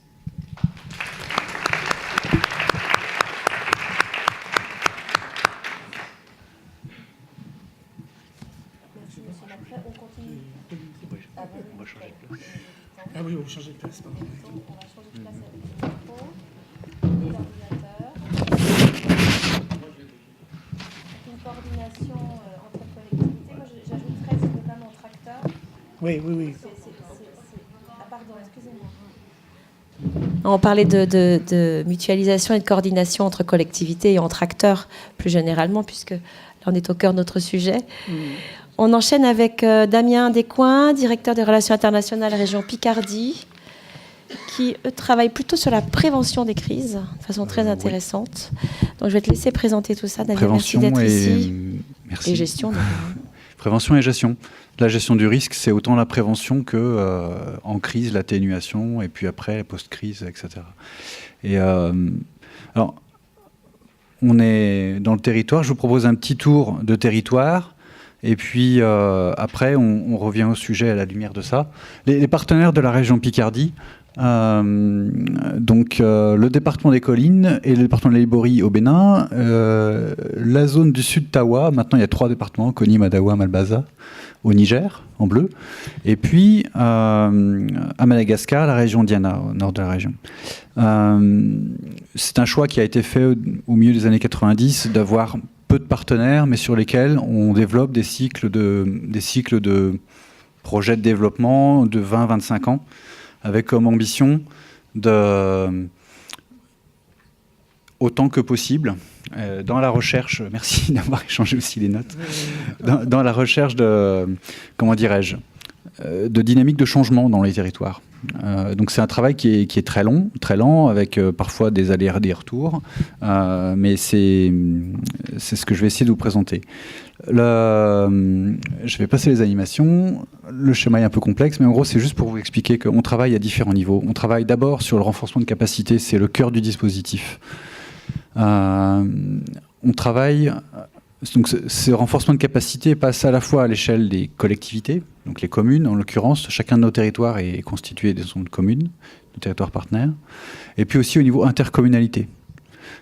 Merci, monsieur Macron. On continue. On va changer de place. Ah oui, on va changer de place. On va changer de place avec les micros, l'ordinateur. Une coordination entre collectivités. Moi, j'ajouterais notamment tracteur. Oui. Ah, pardon, excusez-moi. On parlait de mutualisation et de coordination entre collectivités et entre acteurs, plus généralement, puisque là, on est au cœur de notre sujet. On enchaîne avec Damien Descoings, directeur des relations internationales région Picardie, qui travaille plutôt sur la prévention des crises, de façon très intéressante. Donc, je vais te laisser présenter tout ça. Damien, prévention merci d'être ici. Merci. Et gestion. Prévention et gestion. La gestion du risque, c'est autant la prévention que en crise, l'atténuation, et puis après, post-crise, etc. Et alors, on est dans le territoire. Je vous propose un petit tour de territoire. Et puis après, on revient au sujet à la lumière de ça. Les partenaires de la région Picardie, donc le département des Collines et le département de l'Elborie au Bénin, la zone du sud Tawa, maintenant il y a 3 départements, Koni, Madawa, Malbaza, au Niger, en bleu, et puis à Madagascar, la région Diana, au nord de la région. C'est un choix qui a été fait au milieu des années 90 d'avoir peu de partenaires, mais sur lesquels on développe des cycles de projets de développement de 20-25 ans, avec comme ambition de, autant que possible, dans la recherche, merci d'avoir échangé aussi les notes, dans la recherche de, comment dirais-je, de dynamique de changement dans les territoires. Donc c'est un travail qui est très lent, avec parfois des allers et des retours, mais c'est ce que je vais essayer de vous présenter. Je vais passer les animations. Le schéma est un peu complexe, mais en gros c'est juste pour vous expliquer qu'on travaille à différents niveaux. On travaille d'abord sur le renforcement de capacité, c'est le cœur du dispositif. On travaille Donc ce renforcement de capacité passe à la fois à l'échelle des collectivités, donc les communes en l'occurrence, chacun de nos territoires est constitué de zones communes, de territoires partenaires, et puis aussi au niveau intercommunalité.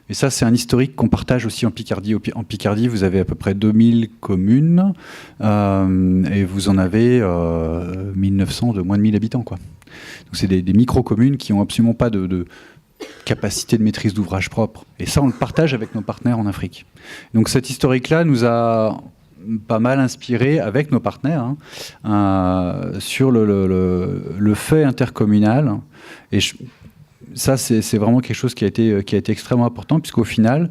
Et ça, c'est un historique qu'on partage aussi en Picardie. En Picardie, vous avez à peu près 2000 communes et vous en avez 1900 de moins de 1000 habitants, quoi. Donc c'est des micro-communes qui n'ont absolument pas de capacité de maîtrise d'ouvrage propre. Et ça, on le partage avec nos partenaires en Afrique. Donc cet historique-là nous a pas mal inspiré avec nos partenaires sur le fait intercommunal. Et ça, c'est vraiment quelque chose qui a été extrêmement important, puisqu'au final,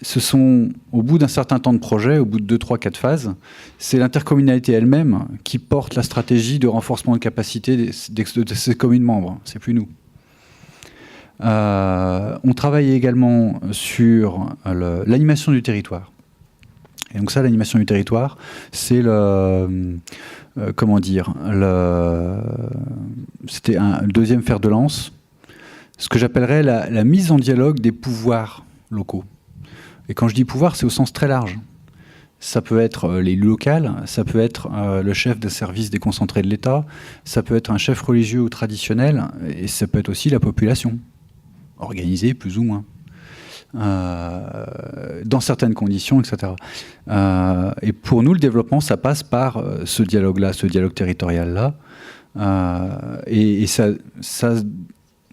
ce sont, au bout d'un certain temps de projet, au bout de 2, 3, 4 phases, c'est l'intercommunalité elle-même qui porte la stratégie de renforcement de capacité de ses communes membres. C'est plus nous. On travaille également sur l'animation du territoire. Et donc ça, l'animation du territoire, c'est c'était un deuxième fer de lance, ce que j'appellerais la mise en dialogue des pouvoirs locaux. Et quand je dis pouvoir, c'est au sens très large. Ça peut être l'élu local, ça peut être le chef de service déconcentré de l'État, ça peut être un chef religieux ou traditionnel, et ça peut être aussi la population, organisée plus ou moins, dans certaines conditions, etc. Et pour nous, le développement, ça passe par ce dialogue-là, ce dialogue territorial-là, et ça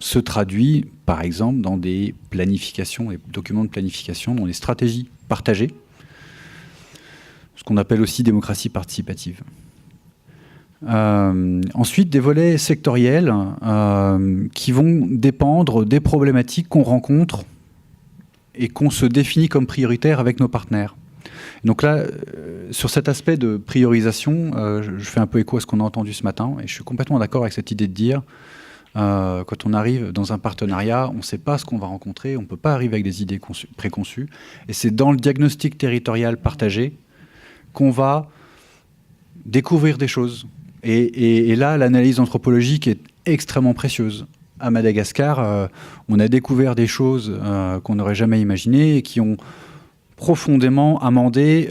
se traduit, par exemple, dans des planifications, des documents de planification, dans des stratégies partagées, ce qu'on appelle aussi démocratie participative. Ensuite, des volets sectoriels qui vont dépendre des problématiques qu'on rencontre et qu'on se définit comme prioritaires avec nos partenaires. Donc là, sur cet aspect de priorisation, je fais un peu écho à ce qu'on a entendu ce matin, et je suis complètement d'accord avec cette idée de dire quand on arrive dans un partenariat, on ne sait pas ce qu'on va rencontrer, on ne peut pas arriver avec des idées préconçues, et c'est dans le diagnostic territorial partagé qu'on va découvrir des choses. Et là, l'analyse anthropologique est extrêmement précieuse. À Madagascar, on a découvert des choses qu'on n'aurait jamais imaginées et qui ont profondément amendé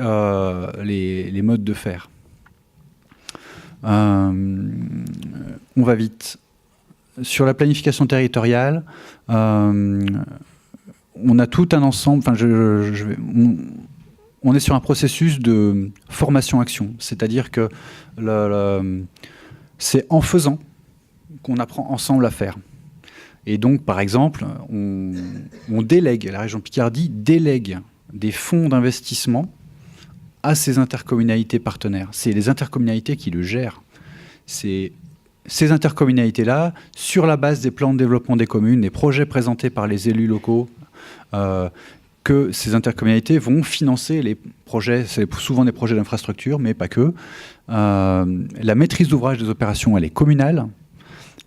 les modes de faire. On va vite. Sur la planification territoriale, on a tout un ensemble... On est sur un processus de formation-action, c'est-à-dire que c'est en faisant qu'on apprend ensemble à faire. Et donc, par exemple, on délègue, la région Picardie délègue des fonds d'investissement à ces intercommunalités partenaires. C'est les intercommunalités qui le gèrent. C'est ces intercommunalités-là, sur la base des plans de développement des communes, des projets présentés par les élus locaux, que ces intercommunalités vont financer les projets, c'est souvent des projets d'infrastructure, mais pas que. La maîtrise d'ouvrage des opérations, elle est communale,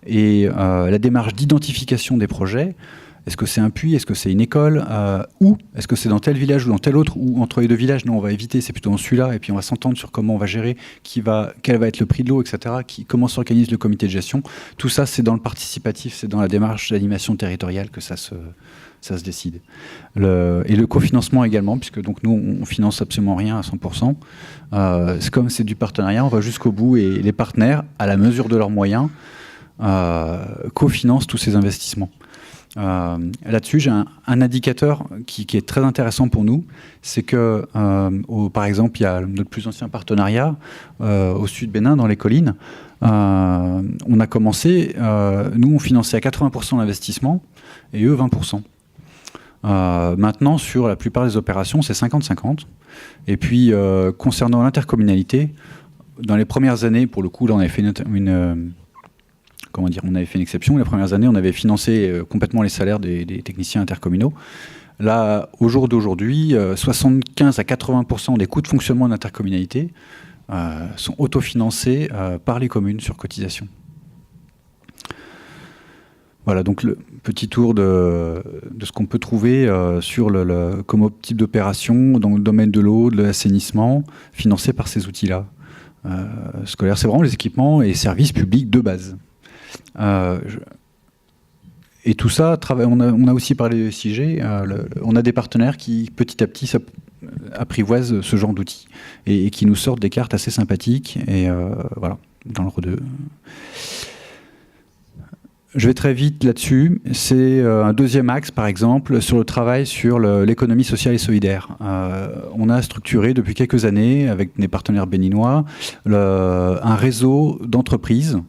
et la démarche d'identification des projets, est-ce que c'est un puits, est-ce que c'est une école, ou est-ce que c'est dans tel village ou dans tel autre, ou entre les deux villages, non, on va éviter, c'est plutôt dans celui-là, et puis on va s'entendre sur comment on va gérer, quel va être le prix de l'eau, etc., comment s'organise le comité de gestion. Tout ça, c'est dans le participatif, c'est dans la démarche d'animation territoriale que ça se décide. Et le cofinancement également, puisque donc nous, on finance absolument rien à 100%. Comme c'est du partenariat, on va jusqu'au bout, et les partenaires, à la mesure de leurs moyens, cofinancent tous ces investissements. Là-dessus, j'ai un indicateur qui est très intéressant pour nous, c'est que, par exemple, il y a notre plus ancien partenariat au sud Bénin, dans les collines. On a commencé, nous, on finançait à 80% l'investissement et eux 20%. Maintenant, sur la plupart des opérations, c'est 50-50. Et puis, concernant l'intercommunalité, dans les premières années, pour le coup, là, on avait fait on avait fait une exception. Les premières années, on avait financé complètement les salaires des techniciens intercommunaux. Là, au jour d'aujourd'hui, 75 à 80% des coûts de fonctionnement de l'intercommunalité sont autofinancés par les communes sur cotisation. Voilà, donc le petit tour de ce qu'on peut trouver comme type d'opération dans le domaine de l'eau, de l'assainissement, financé par ces outils-là. Scolaire, c'est vraiment les équipements et services publics de base. Et tout ça, on a aussi parlé de SIG, on a des partenaires qui, petit à petit, apprivoisent ce genre d'outils et qui nous sortent des cartes assez sympathiques. Et voilà, dans le de... Je vais très vite là-dessus. C'est un deuxième axe, par exemple, sur le travail sur l'économie sociale et solidaire. On a structuré depuis quelques années, avec des partenaires béninois, un réseau d'entreprises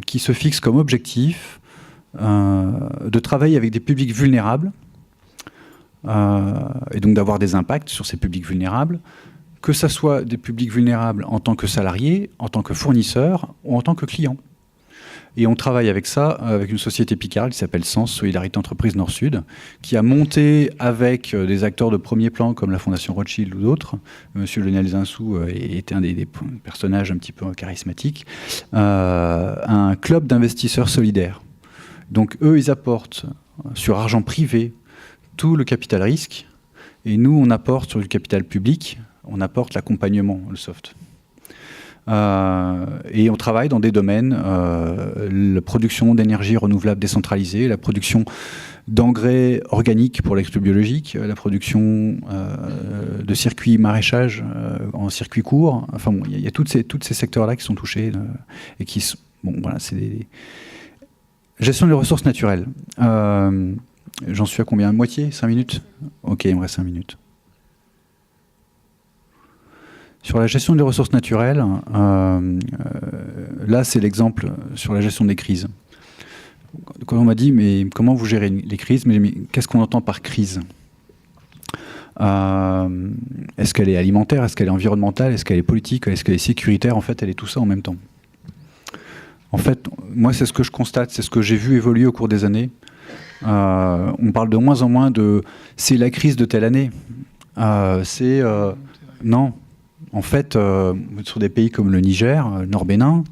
qui se fixe comme objectif de travailler avec des publics vulnérables et donc d'avoir des impacts sur ces publics vulnérables, que ce soit des publics vulnérables en tant que salariés, en tant que fournisseurs ou en tant que clients. Et on travaille avec ça, avec une société Picard qui s'appelle Sens Solidarité Entreprise Nord-Sud, qui a monté avec des acteurs de premier plan comme la Fondation Rothschild ou d'autres, Monsieur Lionel Zinsou était un des personnages un petit peu charismatiques, un club d'investisseurs solidaires. Donc eux, ils apportent sur argent privé tout le capital risque, et nous, on apporte sur du capital public, on apporte l'accompagnement, le soft. Et on travaille dans des domaines, la production d'énergie renouvelable décentralisée, la production d'engrais organiques pour l'exploit biologique, la production de circuits maraîchage en circuit court. Enfin bon, il y a tous ces secteurs-là qui sont touchés et qui sont, bon voilà, c'est des... Gestion des ressources naturelles. J'en suis à combien? Moitié? 5 minutes? Ok, il me reste 5 minutes. Sur la gestion des ressources naturelles, là c'est l'exemple sur la gestion des crises. Quand on m'a dit, mais comment vous gérez les crises? Mais qu'est-ce qu'on entend par crise? Est-ce qu'elle est alimentaire? Est-ce qu'elle est environnementale? Est-ce qu'elle est politique? Est-ce qu'elle est sécuritaire? En fait, elle est tout ça en même temps. En fait, moi c'est ce que je constate, c'est ce que j'ai vu évoluer au cours des années. On parle de moins en moins de « c'est la crise de telle année ». Non. En fait, sur des pays comme le Niger, le Nord-Bénin,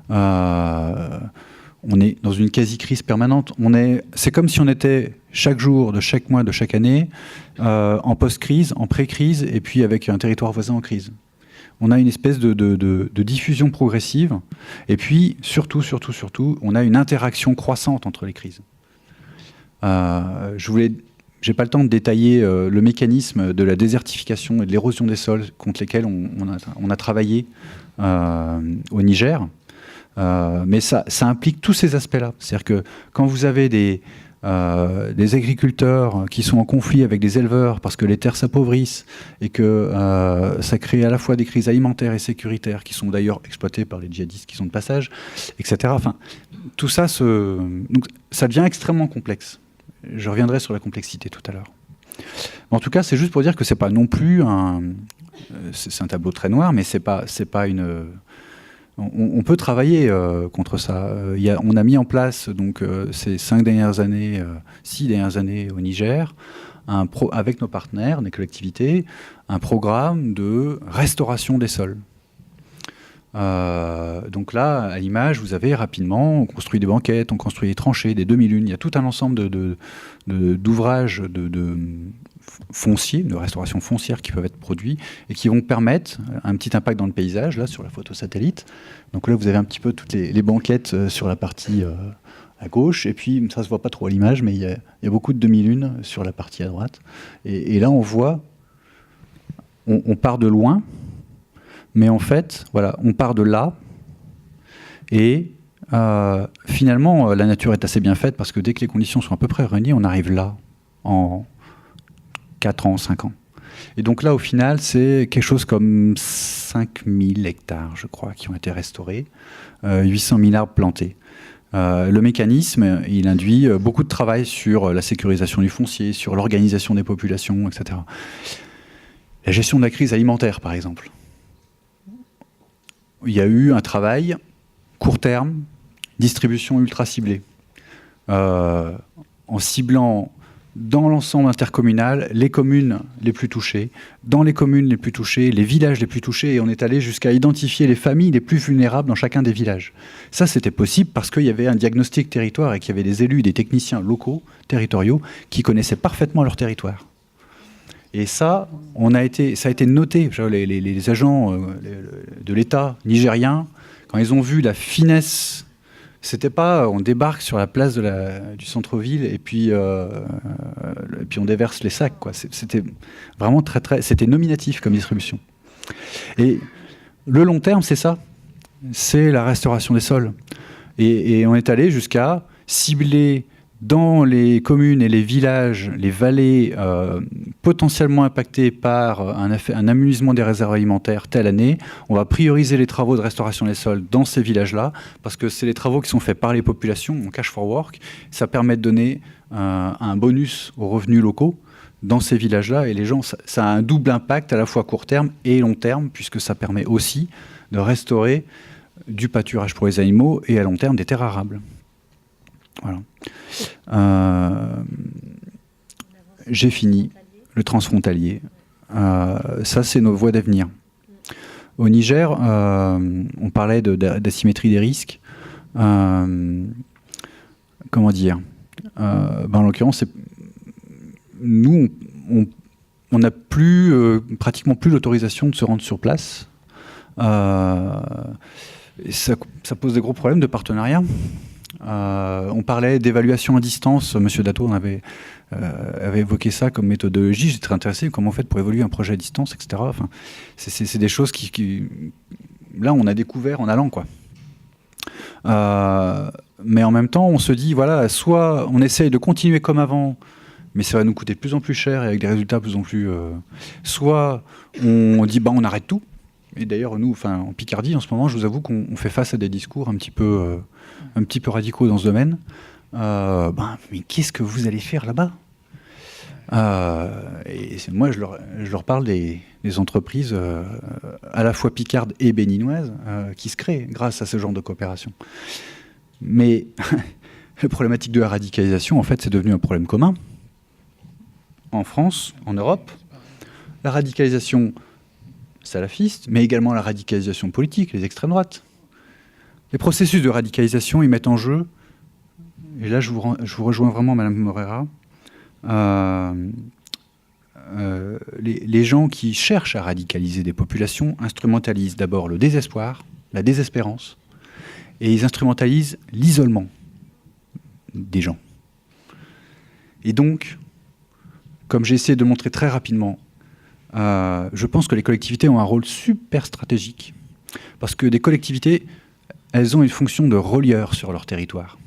on est dans une quasi-crise permanente. C'est comme si on était chaque jour, de chaque mois, de chaque année, en post-crise, en pré-crise, et puis avec un territoire voisin en crise. On a une espèce de diffusion progressive, et puis surtout, on a une interaction croissante entre les crises. J'ai pas le temps de détailler le mécanisme de la désertification et de l'érosion des sols contre lesquels on a travaillé au Niger. Mais ça implique tous ces aspects-là. C'est-à-dire que quand vous avez des agriculteurs qui sont en conflit avec des éleveurs parce que les terres s'appauvrissent et que ça crée à la fois des crises alimentaires et sécuritaires qui sont d'ailleurs exploitées par les djihadistes qui sont de passage, etc. Enfin, tout ça, donc, ça devient extrêmement complexe. Je reviendrai sur la complexité tout à l'heure. En tout cas, c'est juste pour dire que c'est pas non plus c'est un tableau très noir, mais c'est pas une... On peut travailler contre ça. On a mis en place donc ces 6 dernières années au Niger, avec nos partenaires, des collectivités, un programme de restauration des sols. Donc là, à l'image, vous avez rapidement, on construit des banquettes, on construit des tranchées, des demi-lunes. Il y a tout un ensemble d'ouvrages fonciers, de restauration foncière qui peuvent être produits et qui vont permettre un petit impact dans le paysage, là, sur la photo satellite. Donc là, vous avez un petit peu toutes les banquettes sur la partie à gauche, et puis, ça se voit pas trop à l'image, mais il y a beaucoup de demi-lunes sur la partie à droite. Et là, on voit, on part de loin, mais en fait, voilà, on part de là, et finalement, la nature est assez bien faite, parce que dès que les conditions sont à peu près réunies, on arrive là, en 4 ans, 5 ans. Et donc là, au final, c'est quelque chose comme 5000 hectares, je crois, qui ont été restaurés, 800 000 arbres plantés. Le mécanisme, il induit beaucoup de travail sur la sécurisation du foncier, sur l'organisation des populations, etc. La gestion de la crise alimentaire, par exemple. Il y a eu un travail court terme, distribution ultra ciblée, en ciblant dans l'ensemble intercommunal les communes les plus touchées, dans les communes les plus touchées, les villages les plus touchés, et on est allé jusqu'à identifier les familles les plus vulnérables dans chacun des villages. Ça, c'était possible parce qu'il y avait un diagnostic territoire et qu'il y avait des élus, des techniciens locaux, territoriaux, qui connaissaient parfaitement leur territoire. Et ça, ça a été noté. Les agents de l'État nigérien, quand ils ont vu la finesse C'était pas on débarque sur la place du centre-ville et puis on déverse les sacs, quoi. C'était vraiment c'était nominatif comme distribution. Et le long terme, c'est ça. C'est la restauration des sols. Et on est allé jusqu'à cibler dans les communes et les villages, les vallées potentiellement impactées par un amenuisement des réserves alimentaires telle année. On va prioriser les travaux de restauration des sols dans ces villages-là, parce que c'est les travaux qui sont faits par les populations, en cash for work. Ça permet de donner un bonus aux revenus locaux dans ces villages-là. Et les gens, ça a un double impact, à la fois court terme et long terme, puisque ça permet aussi de restaurer du pâturage pour les animaux et à long terme des terres arables. Voilà. J'ai fini. Le transfrontalier. Ça, c'est nos voies d'avenir. Au Niger, on parlait d'asymétrie des risques. Comment dire en l'occurrence, nous, on n'a pratiquement plus l'autorisation de se rendre sur place. Ça pose des gros problèmes de partenariat. On parlait d'évaluation à distance. Monsieur Dato avait évoqué ça comme méthodologie. J'étais très intéressé. Comment on fait pour évaluer un projet à distance, etc. Enfin, c'est des choses qui là, on a découvert en allant, quoi. Mais en même temps, on se dit, voilà, soit on essaye de continuer comme avant, mais ça va nous coûter de plus en plus cher et avec des résultats de plus en plus... soit on dit, on arrête tout. Et d'ailleurs, nous, en Picardie, en ce moment, je vous avoue qu'on fait face à des discours un petit peu radicaux dans ce domaine. Mais qu'est-ce que vous allez faire là-bas ? Et moi, je leur parle des entreprises à la fois picardes et béninoises qui se créent grâce à ce genre de coopération. Mais la problématique de la radicalisation, en fait, c'est devenu un problème commun. En France, en Europe, la radicalisation salafiste, mais également la radicalisation politique, les extrêmes droites. Les processus de radicalisation, ils mettent en jeu, et là je vous rejoins vraiment, Madame Moreira, les gens qui cherchent à radicaliser des populations instrumentalisent d'abord le désespoir, la désespérance, et ils instrumentalisent l'isolement des gens. Et donc, comme j'ai essayé de le montrer très rapidement, je pense que les collectivités ont un rôle super stratégique. Parce que des collectivités, elles ont une fonction de relieur sur leur territoire.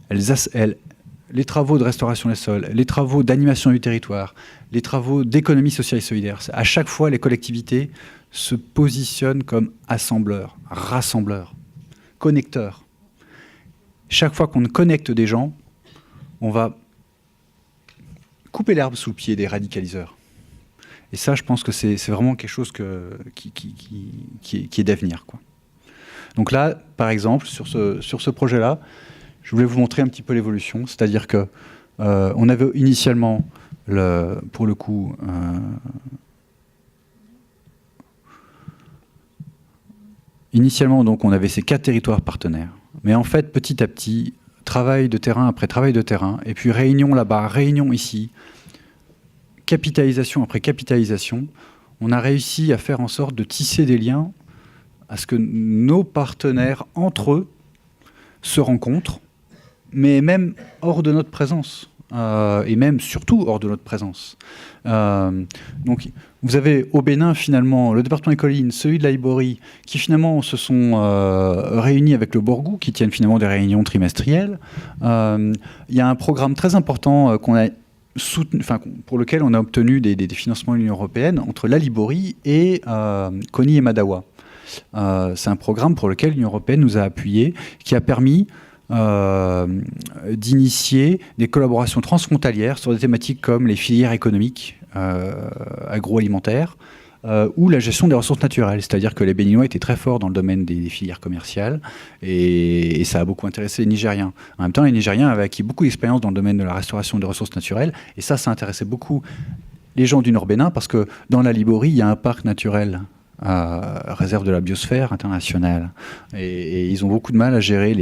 Les travaux de restauration des sols, les travaux d'animation du territoire, les travaux d'économie sociale et solidaire, à chaque fois, les collectivités se positionnent comme assembleurs, rassembleurs, connecteurs. Chaque fois qu'on connecte des gens, on va couper l'herbe sous le pied des radicaliseurs. Et ça, je pense que c'est vraiment quelque chose qui est d'avenir, quoi. Donc là, par exemple, sur ce projet-là, je voulais vous montrer un petit peu l'évolution. C'est-à-dire que on avait initialement, pour le coup, donc, on avait ces 4 territoires partenaires. Mais en fait, petit à petit, travail de terrain après travail de terrain, et puis réunion là-bas, réunion ici, capitalisation après capitalisation, on a réussi à faire en sorte de tisser des liens à ce que nos partenaires, entre eux, se rencontrent, mais même hors de notre présence, et même surtout hors de notre présence. Donc, vous avez au Bénin, finalement, le département des collines, celui de la Liborie, qui finalement se sont réunis avec le Borgou, qui tiennent finalement des réunions trimestrielles. Il y a un programme très important qu'on a pour lequel on a obtenu des financements de l'Union européenne entre la Liborie et Koni et Madawa. C'est un programme pour lequel l'Union européenne nous a appuyés, qui a permis d'initier des collaborations transfrontalières sur des thématiques comme les filières économiques agroalimentaires ou la gestion des ressources naturelles. C'est-à-dire que les Béninois étaient très forts dans le domaine des filières commerciales et ça a beaucoup intéressé les Nigériens. En même temps, les Nigériens avaient acquis beaucoup d'expérience dans le domaine de la restauration des ressources naturelles et ça intéressait beaucoup les gens du Nord-Bénin parce que dans la Liborie, il y a un parc naturel réserve de la biosphère internationale et ils ont beaucoup de mal à gérer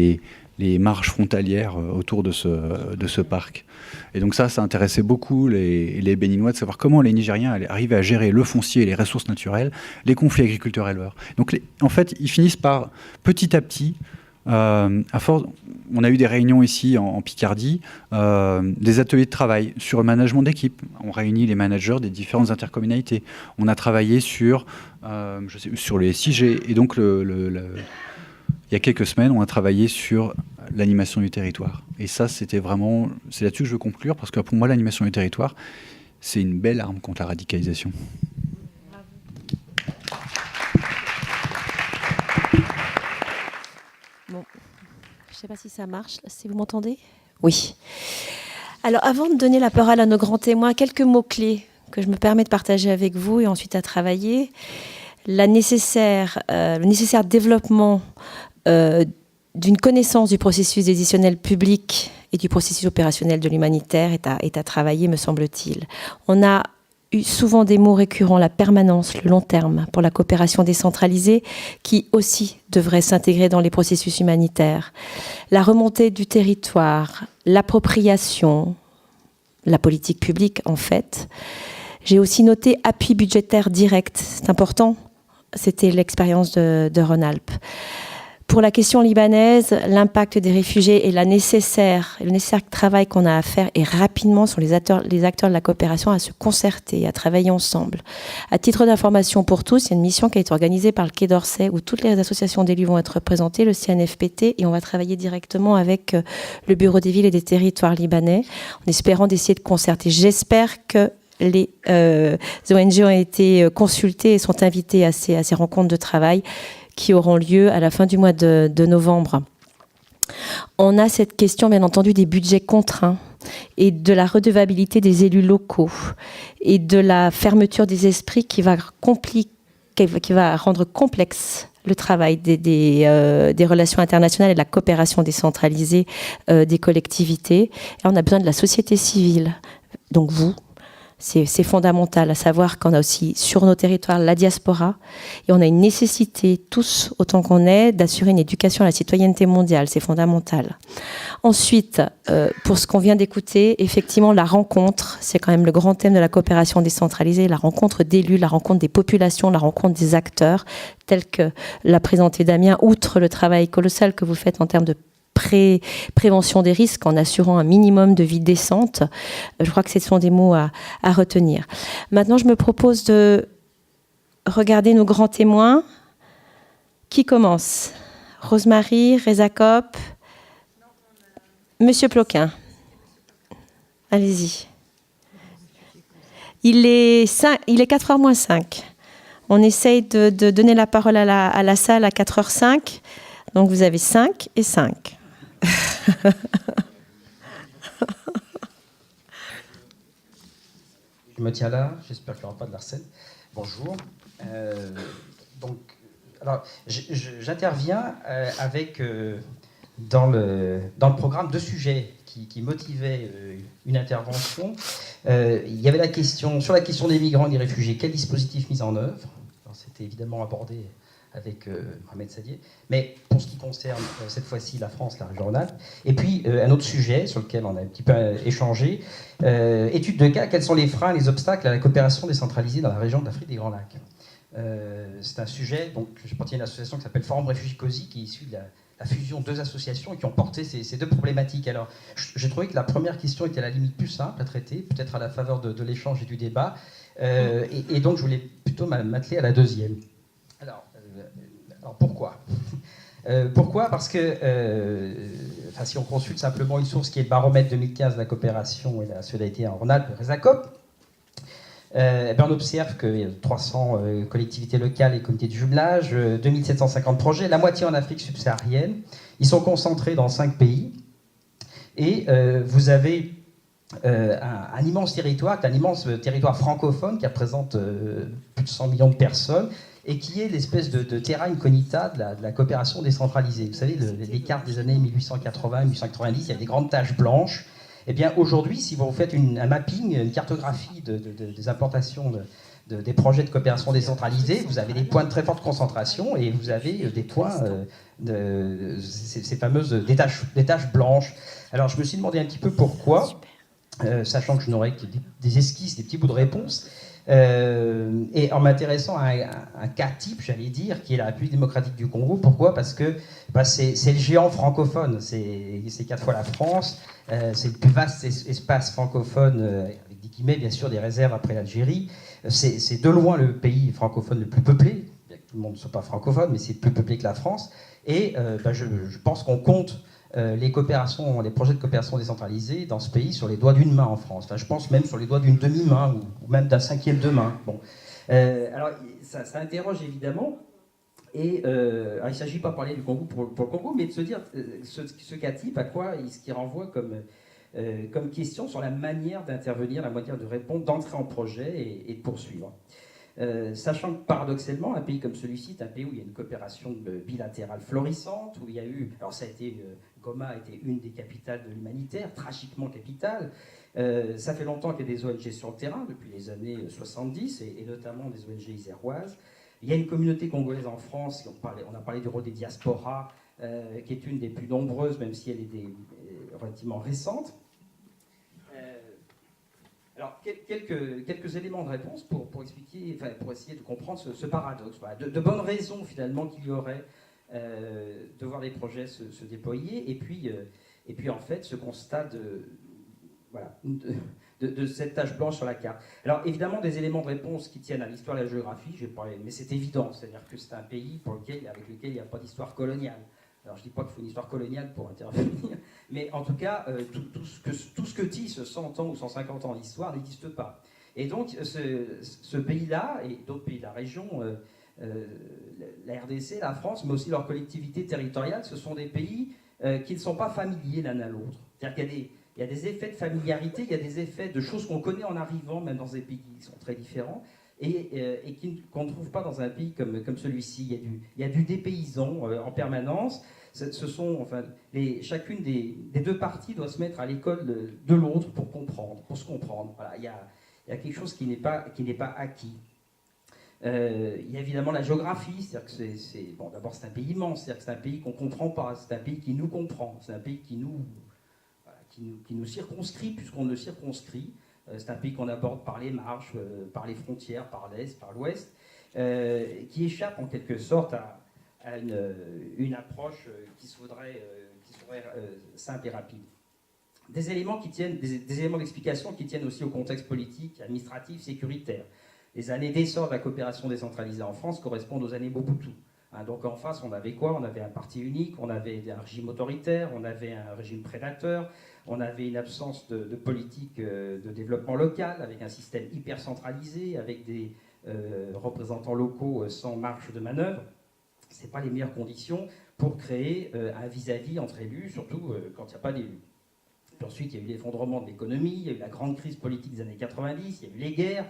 les marges frontalières autour de ce parc. Et donc ça intéressait beaucoup les Béninois de savoir comment les Nigériens arrivaient à gérer le foncier, les ressources naturelles, les conflits agriculteurs-éleveurs. Donc en fait, ils finissent par, petit à petit, À force, on a eu des réunions ici en Picardie, des ateliers de travail sur le management d'équipe. On réunit les managers des différentes intercommunalités. On a travaillé sur les SIG. Et donc, il y a quelques semaines, on a travaillé sur l'animation du territoire. Et ça, c'est là-dessus que je veux conclure, parce que pour moi, l'animation du territoire, c'est une belle arme contre la radicalisation. Bon, je ne sais pas si ça marche, si vous m'entendez. Oui. Alors, avant de donner la parole à nos grands témoins, quelques mots-clés que je me permets de partager avec vous et ensuite à travailler. Le nécessaire développement d'une connaissance du processus décisionnel public et du processus opérationnel de l'humanitaire est à travailler, me semble-t-il. On a eu souvent des mots récurrents, la permanence, le long terme, pour la coopération décentralisée, qui aussi devrait s'intégrer dans les processus humanitaires. La remontée du territoire, l'appropriation, la politique publique, en fait. J'ai aussi noté appui budgétaire direct. C'est important. C'était l'expérience de Rhône-Alpes. Pour la question libanaise, l'impact des réfugiés et le nécessaire travail qu'on a à faire et rapidement sur les acteurs de la coopération à se concerter, à travailler ensemble. À titre d'information pour tous, il y a une mission qui a été organisée par le Quai d'Orsay où toutes les associations d'élus vont être représentées, le CNFPT, et on va travailler directement avec le Bureau des villes et des territoires libanais en espérant d'essayer de concerter. J'espère que les ONG ont été consultées et sont invitées à ces rencontres de travail qui auront lieu à la fin du mois de novembre. On a cette question, bien entendu, des budgets contraints et de la redevabilité des élus locaux et de la fermeture des esprits qui va rendre complexe le travail des relations internationales et de la coopération décentralisée des collectivités. Et on a besoin de la société civile, donc vous. C'est fondamental, à savoir qu'on a aussi sur nos territoires la diaspora et on a une nécessité, tous autant qu'on est, d'assurer une éducation à la citoyenneté mondiale. C'est fondamental. Ensuite, pour ce qu'on vient d'écouter, effectivement, la rencontre, c'est quand même le grand thème de la coopération décentralisée, la rencontre d'élus, la rencontre des populations, la rencontre des acteurs, tel que l'a présenté Damien, outre le travail colossal que vous faites en termes de prévention des risques en assurant un minimum de vie décente. Je crois que ce sont des mots à retenir. Maintenant, je me propose de regarder nos grands témoins. Qui commence? Rosemary, Reza Kopp, Monsieur Ploquin. Allez-y. Il est 4h moins 5. On essaye de donner la parole à la salle à 4h05. Donc vous avez 5 et 5. Je me tiens là, j'espère qu'il n'y aura pas de harcèlement. Bonjour. J'interviens avec, dans le programme, 2 sujets qui motivaient une intervention. Il y avait la question, sur la question des migrants et des réfugiés, quel dispositif mis en œuvre? C'était évidemment abordé avec Mohamed Sadier, mais pour ce qui concerne cette fois-ci la France, la région Rhône-Alpes. Et puis un autre sujet sur lequel on a un petit peu échangé, étude de cas, quels sont les freins, les obstacles à la coopération décentralisée dans la région d'Afrique des Grands Lacs. C'est un sujet, donc je partie d'une association qui s'appelle Forum Réfugiés COSI, qui est issue de la fusion de 2 associations et qui ont porté ces 2 problématiques. Alors, j'ai trouvé que la première question était à la limite plus simple à traiter, peut-être à la faveur de l'échange et du débat, et donc je voulais plutôt m'atteler à la deuxième. Alors pourquoi Pourquoi? Parce que si on consulte simplement une source qui est le baromètre 2015 de la coopération et de la solidarité en Rhône-Alpes, Reza Kopp, on observe qu'il y a 300 collectivités locales et comités de jumelage, 2750 projets, la moitié en Afrique subsaharienne. Ils sont concentrés dans 5 pays. Et vous avez un immense territoire francophone qui représente plus de 100 millions de personnes et qui est l'espèce de terra incognita de la coopération décentralisée. Vous savez, les cartes des années 1880-1890, il y a des grandes taches blanches. Eh bien, aujourd'hui, si vous faites un mapping, une cartographie des implantations des projets de coopération décentralisée, vous avez des points de très forte concentration et vous avez des points, ces fameuses des taches blanches. Alors, je me suis demandé un petit peu pourquoi, sachant que je n'aurais que des esquisses, des petits bouts de réponse. Et en m'intéressant à un cas type, j'allais dire, qui est la République démocratique du Congo. Pourquoi? Parce que c'est le géant francophone, c'est 4 fois la France, c'est le plus vaste espace francophone, avec des guillemets, bien sûr, des réserves après l'Algérie. C'est de loin le pays francophone le plus peuplé. Bien que tout le monde ne soit pas francophone, mais c'est plus peuplé que la France. Et je pense qu'on compte les projets de coopération décentralisée dans ce pays sur les doigts d'une main en France. Enfin, je pense même sur les doigts d'une demi-main ou même d'un cinquième de main. Bon. Alors, ça interroge évidemment. Et alors, il ne s'agit pas de parler du Congo pour le Congo, mais de se dire ce cas type, à quoi ce qui renvoie comme question sur la manière d'intervenir, la manière de répondre, d'entrer en projet et de poursuivre. Sachant que paradoxalement, un pays comme celui-ci est un pays où il y a une coopération bilatérale florissante, où il y a eu, alors ça a été, Goma a été une des capitales de l'humanitaire, tragiquement capitale. Ça fait longtemps qu'il y a des ONG sur le terrain, depuis les années 70, et notamment des ONG iséroises. Il y a une communauté congolaise en France, on a parlé du rôle des diasporas, qui est une des plus nombreuses, même si elle est relativement récente. Alors, quelques éléments de réponse pour expliquer, enfin, pour essayer de comprendre ce paradoxe. Voilà. De bonnes raisons, finalement, qu'il y aurait de voir les projets se déployer, et puis en fait, ce constat de cette tache blanche sur la carte. Alors, évidemment, des éléments de réponse qui tiennent à l'histoire et à la géographie, j'ai parlé, mais c'est évident, c'est-à-dire que c'est un pays avec lequel il n'y a pas d'histoire coloniale. Alors, je ne dis pas qu'il faut une histoire coloniale pour intervenir, mais en tout cas, tout ce que tisse 100 ans ou 150 ans d'histoire n'existe pas. Et donc, ce pays-là, et d'autres pays de la région, la RDC, la France, mais aussi leurs collectivités territoriales, ce sont des pays qui ne sont pas familiers l'un à l'autre. C'est-à-dire qu'il y a des effets de familiarité, il y a des effets de choses qu'on connaît en arrivant, même dans des pays qui sont très différents, et qu'on ne trouve pas dans un pays comme celui-ci. Il y a du dépaysant en permanence. Chacune des deux parties doit se mettre à l'école de l'autre pour se comprendre. Voilà, il y a quelque chose qui n'est pas acquis. Il y a évidemment la géographie, c'est-à-dire que d'abord c'est un pays immense, c'est-à-dire que c'est un pays qu'on ne comprend pas, c'est un pays qui nous comprend, c'est un pays qui nous circonscrit puisqu'on le circonscrit. C'est un pays qu'on aborde par les marges, par les frontières, par l'Est, par l'Ouest, qui échappe en quelque sorte à une approche qui se voudrait simple et rapide. Des éléments d'explication qui tiennent aussi au contexte politique, administratif, sécuritaire. Les années d'essor de la coopération décentralisée en France correspondent aux années Mobutu. Donc en face, on avait quoi? On avait un parti unique, on avait un régime autoritaire, on avait un régime prédateur, on avait une absence de politique de développement local, avec un système hyper centralisé, avec des représentants locaux sans marge de manœuvre. Ce n'est pas les meilleures conditions pour créer un vis-à-vis entre élus, surtout quand il n'y a pas d'élus. Puis ensuite, il y a eu l'effondrement de l'économie, il y a eu la grande crise politique des années 90, il y a eu les guerres.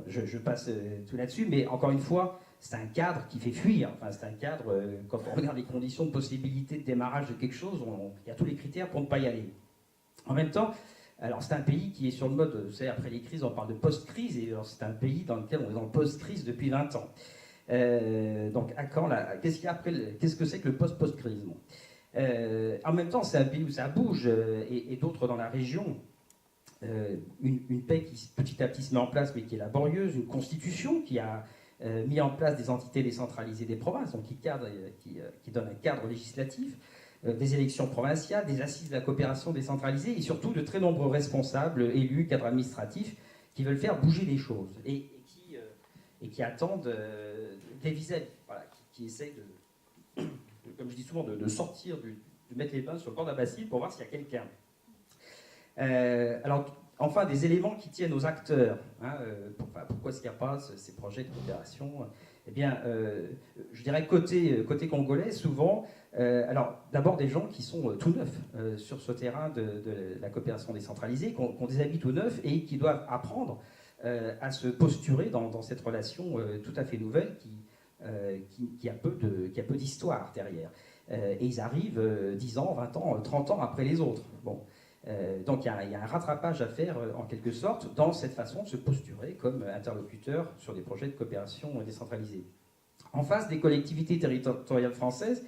Je passe tout là-dessus, mais encore une fois, c'est un cadre qui fait fuir. Enfin, c'est un cadre, quand on regarde les conditions de possibilité de démarrage de quelque chose, il y a tous les critères pour ne pas y aller. En même temps, alors c'est un pays qui est sur le mode, vous savez, après les crises, on parle de post-crise, et c'est un pays dans lequel on est dans le post-crise depuis 20 ans. Donc, à quand qu'est-ce que c'est que le post-crise? En même temps, c'est un pays où ça bouge, et d'autres dans la région. Une paix qui petit à petit se met en place, mais qui est laborieuse, une constitution qui a mis en place des entités décentralisées des provinces, donc qui donne un cadre législatif, des élections provinciales, des assises de la coopération décentralisée, et surtout de très nombreux responsables, élus, cadres administratifs, qui veulent faire bouger les choses, et qui attendent des vis-à-vis, voilà, qui essayent comme je dis souvent, de sortir, de mettre les mains sur le bord de la bassine pour voir s'il y a quelqu'un. Alors, enfin, des éléments qui tiennent aux acteurs. Pourquoi est-ce qu'il n'y a pas ces projets de coopération? Eh bien, je dirais côté congolais, souvent, alors d'abord des gens qui sont tout neufs sur ce terrain de la coopération décentralisée, qui ont des habits tout neufs et qui doivent apprendre à se posturer dans cette relation tout à fait nouvelle qui a peu d'histoire derrière. Et ils arrivent 10 ans, 20 ans, 30 ans après les autres. Bon. Donc il y a un rattrapage à faire en quelque sorte dans cette façon de se posturer comme interlocuteur sur des projets de coopération décentralisée. En face des collectivités territoriales françaises,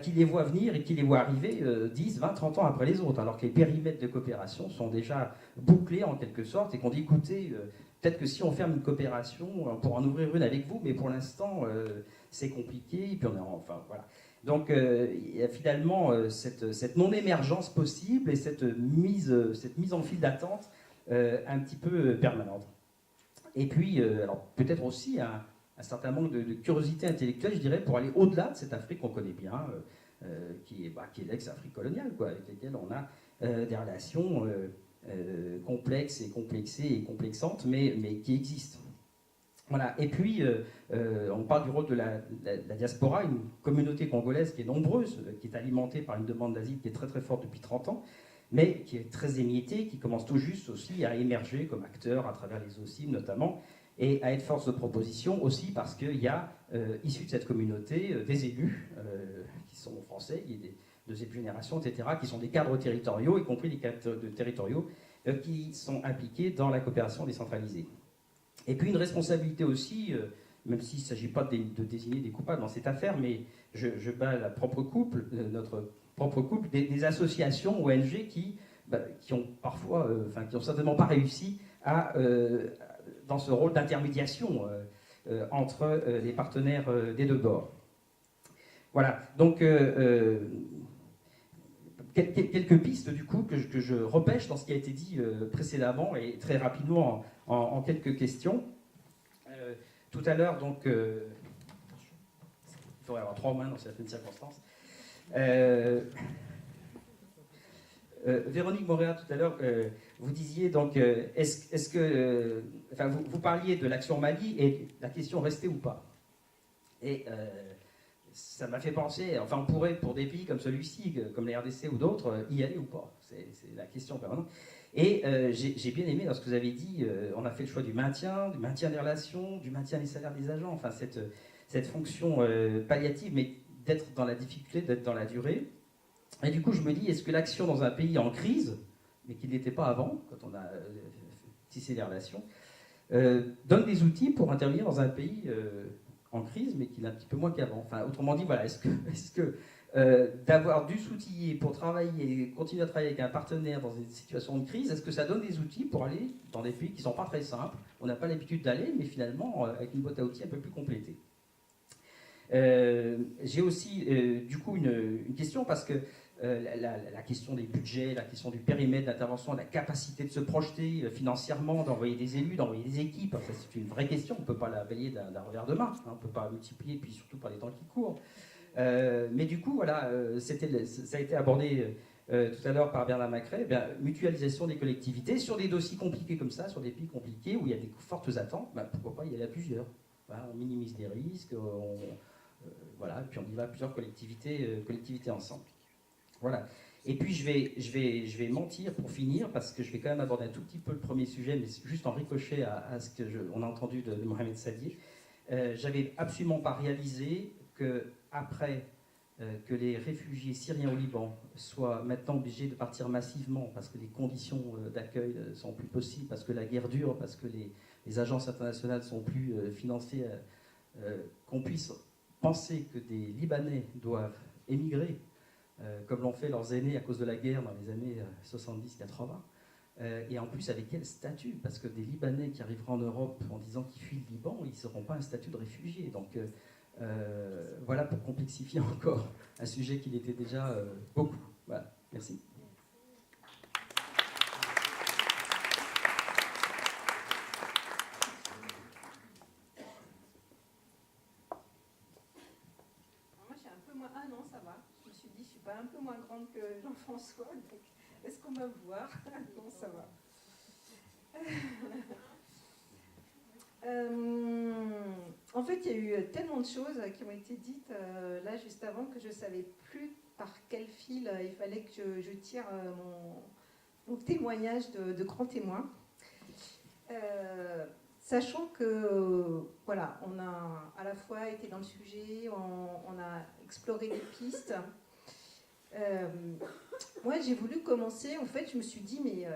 qui les voient venir et qui les voient arriver 10, 20, 30 ans après les autres, alors que les périmètres de coopération sont déjà bouclés en quelque sorte, et qu'on dit, écoutez, peut-être que si on ferme une coopération, on pourra en ouvrir une avec vous, mais pour l'instant, c'est compliqué, et puis enfin, voilà. Donc, il y a finalement cette non-émergence possible et cette mise en file d'attente un petit peu permanente. Et puis, alors peut-être aussi un certain manque de curiosité intellectuelle, je dirais, pour aller au-delà de cette Afrique qu'on connaît bien, qui est l'ex-Afrique coloniale, quoi, avec laquelle on a des relations complexes et complexées et complexantes, mais qui existent. Voilà. Et puis, on parle du rôle de la diaspora, une communauté congolaise qui est nombreuse, qui est alimentée par une demande d'asile qui est très très forte depuis 30 ans, mais qui est très émiettée, qui commence tout juste aussi à émerger comme acteur à travers les OCIM notamment, et à être force de proposition aussi parce qu'il y a, issus de cette communauté, des élus qui sont français, il y a des deuxième génération, etc., qui sont des cadres territoriaux, y compris des cadres territoriaux qui sont impliqués dans la coopération décentralisée. Et puis une responsabilité aussi, même s'il ne s'agit pas de désigner des coupables dans cette affaire, mais je bats notre propre couple, des associations ONG qui ont parfois, qui n'ont certainement pas réussi dans ce rôle d'intermédiation entre les partenaires des deux bords. Voilà, donc quelques pistes du coup que je repêche dans ce qui a été dit précédemment et très rapidement en quelques questions. Tout à l'heure, donc, il faudrait avoir 3 mains dans certaines circonstances. Véronique Moréa, tout à l'heure, vous disiez donc, est-ce que, vous parliez de l'action Mali et la question rester ou pas. Et ça m'a fait penser, enfin on pourrait pour des pays comme celui-ci, comme la RDC ou d'autres, y aller ou pas. C'est la question permanente. Et j'ai bien aimé dans ce que vous avez dit, on a fait le choix du maintien des relations, du maintien des salaires des agents, enfin cette fonction palliative, mais d'être dans la difficulté, d'être dans la durée. Et du coup je me dis, est-ce que l'action dans un pays en crise, mais qui n'était pas avant, quand on a tissé les relations, donne des outils pour intervenir dans un pays en crise, mais qui est un petit peu moins qu'avant. Enfin, autrement dit, voilà, est-ce que d'avoir dû s'outiller pour travailler, continuer à travailler avec un partenaire dans une situation de crise, est-ce que ça donne des outils pour aller dans des pays qui ne sont pas très simples, on n'a pas l'habitude d'aller, mais finalement avec une boîte à outils un peu plus complétée. J'ai aussi du coup une question parce que la question des budgets, la question du périmètre d'intervention, la capacité de se projeter financièrement, d'envoyer des élus, d'envoyer des équipes, ça c'est une vraie question, on ne peut pas la balayer d'un revers de main, hein, on ne peut pas multiplier, puis surtout par les temps qui courent. Mais du coup, voilà, ça a été abordé tout à l'heure par Bernard Macret, mutualisation des collectivités sur des dossiers compliqués comme ça, sur des pays compliqués où il y a des fortes attentes, pourquoi pas y aller à plusieurs. On minimise les risques, voilà, et puis on y va à plusieurs collectivités ensemble. Voilà. Et puis je vais mentir pour finir, parce que je vais quand même aborder un tout petit peu le premier sujet, mais juste en ricochet à ce qu'on a entendu de Mohamed Sadier. J'avais absolument pas réalisé qu'après que les réfugiés syriens au Liban soient maintenant obligés de partir massivement parce que les conditions d'accueil ne sont plus possibles, parce que la guerre dure, parce que les agences internationales sont plus financées, qu'on puisse penser que des Libanais doivent émigrer comme l'ont fait leurs aînés à cause de la guerre dans les années 70-80. Et en plus, avec quel statut? Parce que des Libanais qui arriveront en Europe en disant qu'ils fuient le Liban, ils n'auront pas un statut de réfugié. Donc voilà pour complexifier encore un sujet qui l'était déjà beaucoup. Voilà, merci. Ah non, ça va. Je me suis dit, je suis pas un peu moins grande que Jean-François, donc est-ce qu'on va me voir? Non, ça va. En fait, il y a eu tellement de choses qui ont été dites là juste avant que je ne savais plus par quel fil il fallait que je tire mon témoignage de grand témoin. Sachant que, voilà, on a à la fois été dans le sujet, on a exploré des pistes. Moi, j'ai voulu commencer, en fait, je me suis dit, mais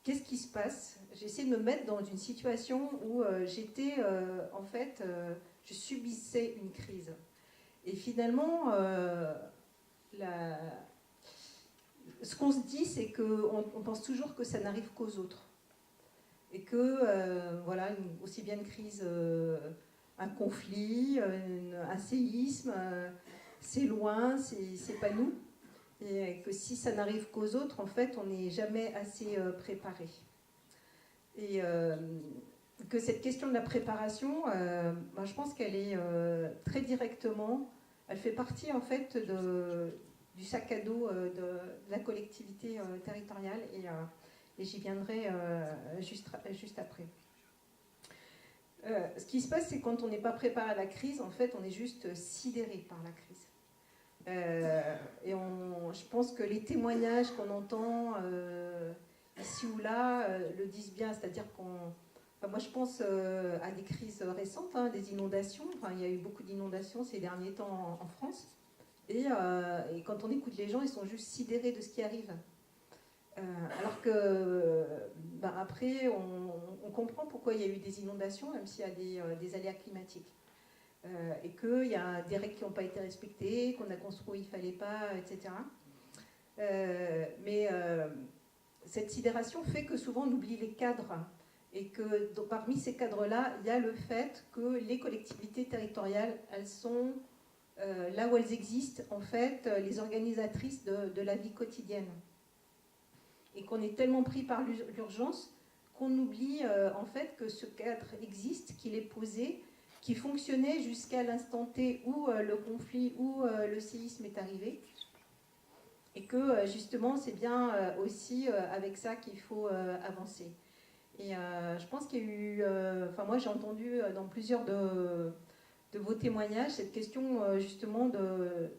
qu'est-ce qui se passe? J'ai essayé de me mettre dans une situation où j'étais, en fait, je subissais une crise. Et finalement, ce qu'on se dit, c'est qu'on pense toujours que ça n'arrive qu'aux autres. Et que, voilà, aussi bien une crise, un conflit, un séisme, c'est loin, c'est pas nous. Et que si ça n'arrive qu'aux autres, en fait, on n'est jamais assez préparé. Et que cette question de la préparation, ben, je pense qu'elle est très directement, elle fait partie en fait du sac à dos de la collectivité territoriale, et j'y viendrai juste après. Ce qui se passe, c'est quand on n'est pas préparé à la crise, en fait, on est juste sidéré par la crise. Et je pense que les témoignages qu'on entend ici ou là le disent bien, c'est-à-dire moi je pense à des crises récentes, hein, des inondations. Enfin, il y a eu beaucoup d'inondations ces derniers temps en France, et quand on écoute les gens, ils sont juste sidérés de ce qui arrive. Alors que après, on comprend pourquoi il y a eu des inondations, même s'il y a des aléas climatiques. Et qu'il y a des règles qui n'ont pas été respectées, qu'on a construit où il ne fallait pas, etc. Mais cette sidération fait que souvent on oublie les cadres, et que parmi ces cadres-là, il y a le fait que les collectivités territoriales, elles sont là où elles existent, en fait, les organisatrices de la vie quotidienne. Et qu'on est tellement pris par l'urgence qu'on oublie en fait que ce cadre existe, qu'il est posé, qui fonctionnait jusqu'à l'instant T où le conflit, où le séisme est arrivé, et que justement c'est bien aussi avec ça qu'il faut avancer. Et je pense qu'il y a eu, moi j'ai entendu dans plusieurs de vos témoignages cette question justement